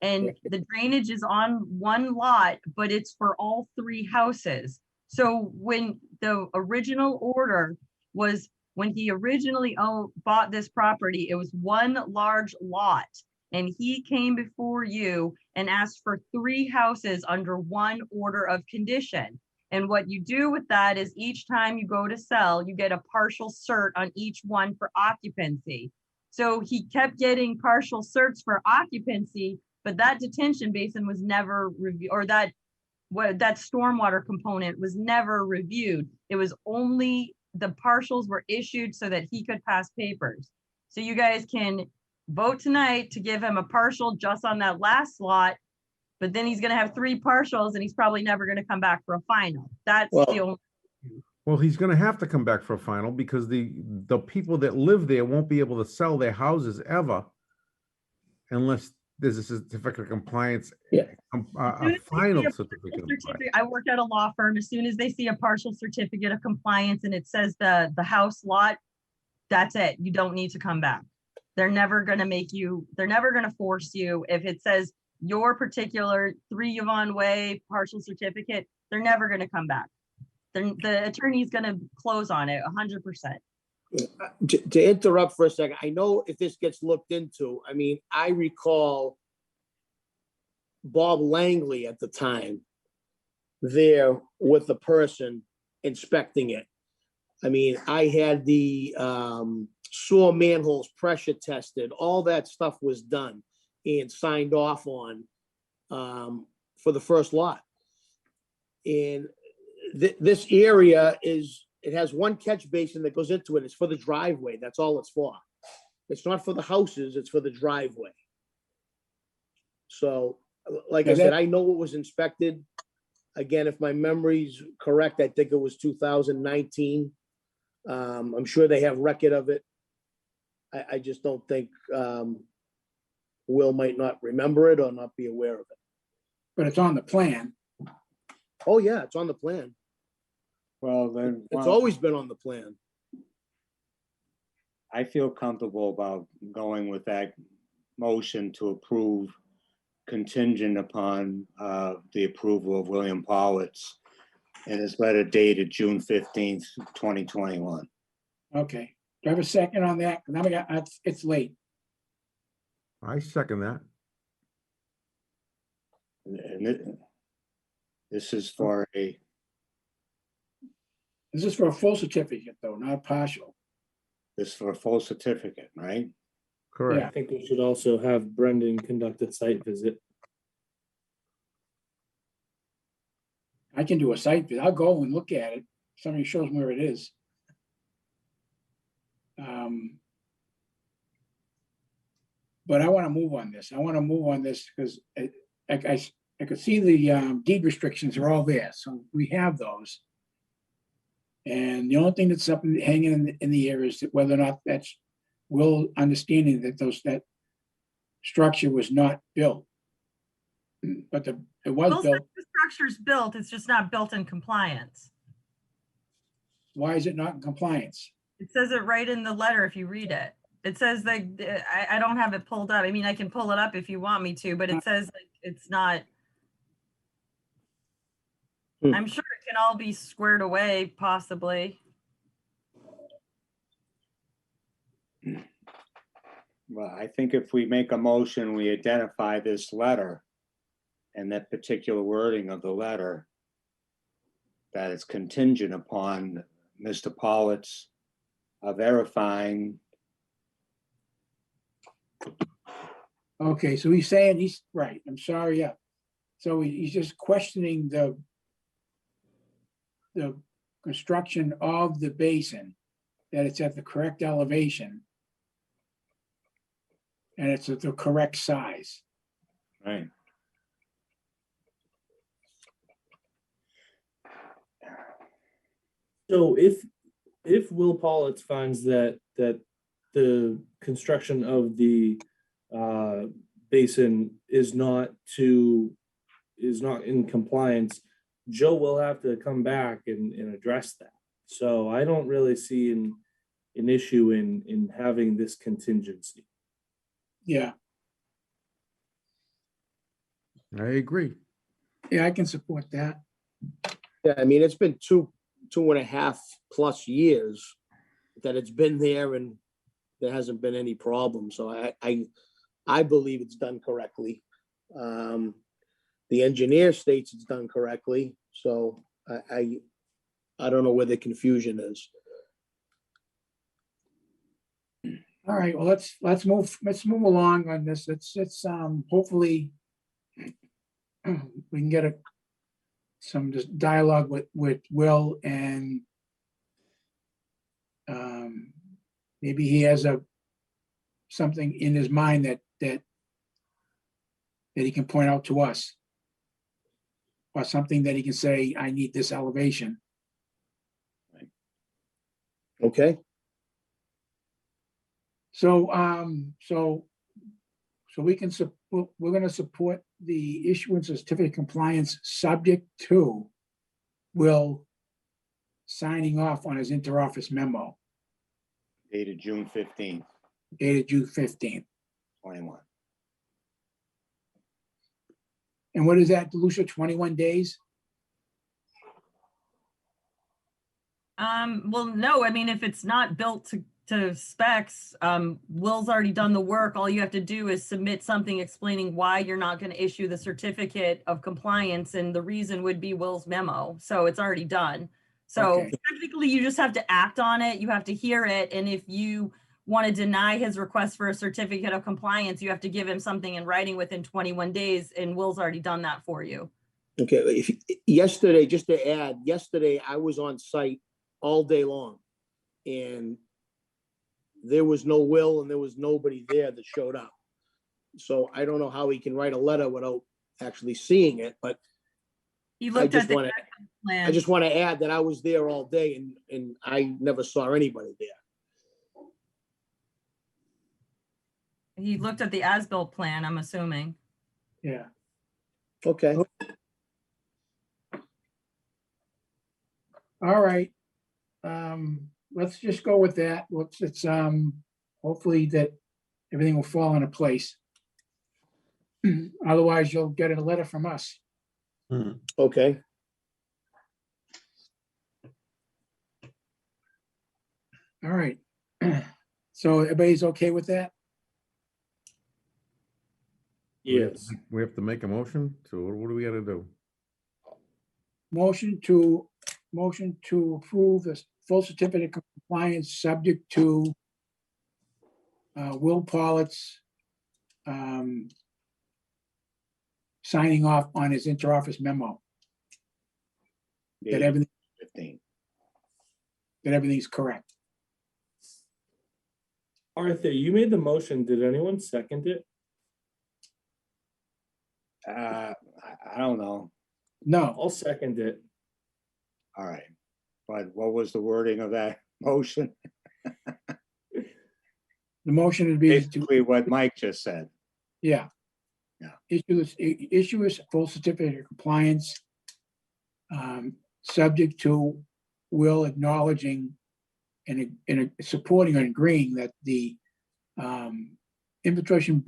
And the drainage is on one lot, but it's for all three houses. So when the original order was, when he originally bought this property, it was one large lot, and he came before you and asked for three houses under one order of condition. And what you do with that is each time you go to sell, you get a partial cert on each one for occupancy. So he kept getting partial certs for occupancy, but that detention basin was never reviewed, or that stormwater component was never reviewed. It was only the partials were issued so that he could pass papers. So you guys can vote tonight to give him a partial just on that last slot, but then he's going to have three partials and he's probably never going to come back for a final. That's the only. Well, he's going to have to come back for a final because the people that live there won't be able to sell their houses ever unless there's a certificate of compliance, a final certificate of compliance. I work at a law firm. As soon as they see a partial certificate of compliance and it says the house lot, that's it. You don't need to come back. They're never going to force you. If it says your particular 3 Yvonne Way partial certificate, they're never going to come back. The attorney is going to close on it 100%. To interrupt for a second, I know if this gets looked into, I mean, I recall Bob Langley at the time there with the person inspecting it. I mean, I had the sewer manholes pressure tested, all that stuff was done and signed off on for the first lot. And this area it has one catch basin that goes into it. It's for the driveway. That's all it's for. It's not for the houses. It's for the driveway. So, like I said, I know what was inspected. Again, if my memory's correct, I think it was 2019. I'm sure they have record of it. I just don't think, Will might not remember it or not be aware of it. But it's on the plan. Oh, yeah, it's on the plan. Well, then. It's always been on the plan. I feel comfortable about going with that motion to approve contingent upon the approval of William Powitz and his letter dated June 15th, 2021. Okay. Do I have a second on that? Now we got, it's late. I second that. And this is for a, This is for a full certificate though, not partial. this is for a full certificate, right? Correct. I think we should also have Brendan conduct a site visit. I can do a site visit. I'll go and look at it. Somebody shows me where it is. But I want to move on this. I want to move on this because I could see the deed restrictions are all there. So we have those. And the only thing that's up and hanging in the air is that whether or not that's Will understanding that that structure was not built. But it was Will said built. the structure's built, it's just not built in compliance. Why is it not in compliance? It says it right in the letter if you read it. It says that, I don't have it pulled up. I mean, I can pull it up if you want me to, but it says like it's not. I'm sure it can all be squared away, possibly. Well, I think if we make a motion, we identify this letter and that particular wording of the letter, that it's contingent upon Mr. Powitz verifying. Okay, so he's saying he's right. I'm sorry, yeah. So he's just questioning the construction of the basin, that it's at the correct elevation. And it's at the correct size. Right. So if Will Powitz finds that the construction of the basin is not in compliance, Joe will have to come back and address that. So I don't really see an issue in having this contingency. Yeah, I agree. yeah, I can support that. Yeah, I mean, it's been two and a half plus years that it's been there and there hasn't been any problem. So I believe it's done correctly. The engineer states it's done correctly. So I don't know where the confusion is. All right, well, let's move along on this. It's hopefully we can get some just dialogue with Will, and maybe he has something in his mind that he can point out to us, or something that he can say, I need this elevation. Okay. So we can, we're gonna support the issuance of certificate of compliance subject to Will signing off on his interoffice memo Dated June 15th, dated June 15th. 21. And what is that, Lucia, 21 days? Well, no, I mean, if it's not built to specs, Will's already done the work. All you have to do is submit something explaining why you're not going to issue the certificate of compliance, and the reason would be Will's memo. So it's already done. So Okay. technically you just have to act on it. You have to hear it. And if you want to deny his request for a certificate of compliance, you have to give him something in writing within 21 days, and Will's already done that for you. Okay, yesterday, just to add, yesterday I was on site all day long and there was no Will and there was nobody there that showed up. So I don't know how he can write a letter without actually seeing it, but He looked at the I plan. just want to add that I was there all day and I never saw anybody there. He looked at the as-built plan, I'm assuming. Yeah. Okay. All right. Let's just go with that. It's hopefully that everything will fall into place. Otherwise, you'll get a letter from us. Okay. All right. So everybody's okay with that? Yes. We have to make a motion, so what do we gotta do? Motion to approve the full certificate of compliance subject to Will Pollitt's signing off on his interoffice memo. That everything, 15. that everything's correct. Arthur, you made the motion. Did anyone second it? I don't know. No, I'll second it. All right. But what was the wording of that motion? the motion would be to, Basically what Mike just said. yeah. Yeah. Issue a full certificate of compliance, subject to Will acknowledging and supporting and agreeing that the infiltration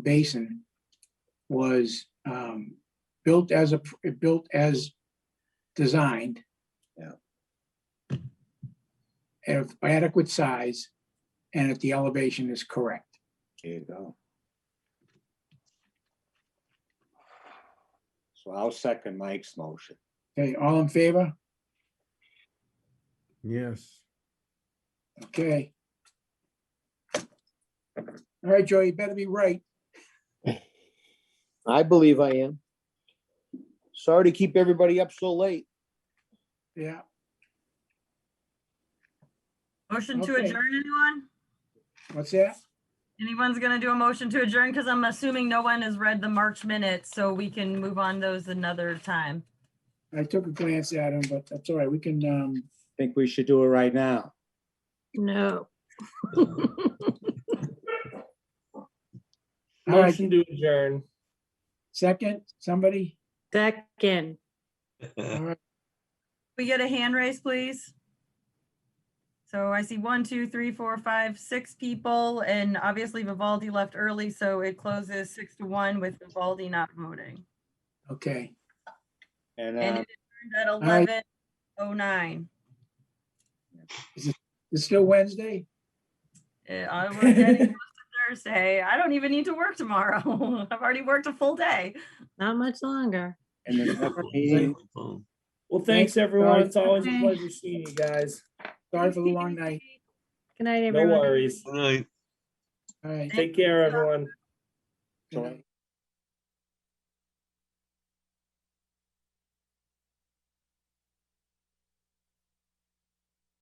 basin was built as designed. Yeah. Of adequate size, and that the elevation is correct. There you go. So I'll second Mike's motion. Okay, all in favor? Yes. Okay. All right, Joe, you better be right. I believe I am. Sorry to keep everybody up so late. Yeah. Motion to Okay. adjourn, anyone? What's that? Anyone's gonna do a motion to adjourn? Because I'm assuming no one has read the March minutes, so we can move on those another time. I took a glance at them, but that's all right. We can, Think we should do it right now. No. all right, Motion to adjourn. second, somebody? Second. All right, We get a hand raise, please. So I see 1, 2, 3, 4, 5, 6 people, and obviously Vivaldi left early, so it closes 6-1 with Vivaldi not voting. okay. And And it adjourned at right. 11:09. It's still Wednesday? We're getting close to Thursday. I don't even need to work tomorrow. I've already worked a full day. Not much longer. and the next meeting, Well, thanks, everyone. It's always a pleasure seeing you guys. Sorry for the long night. Good night, No everyone. worries. Good night. All right. Take care, everyone. Good night.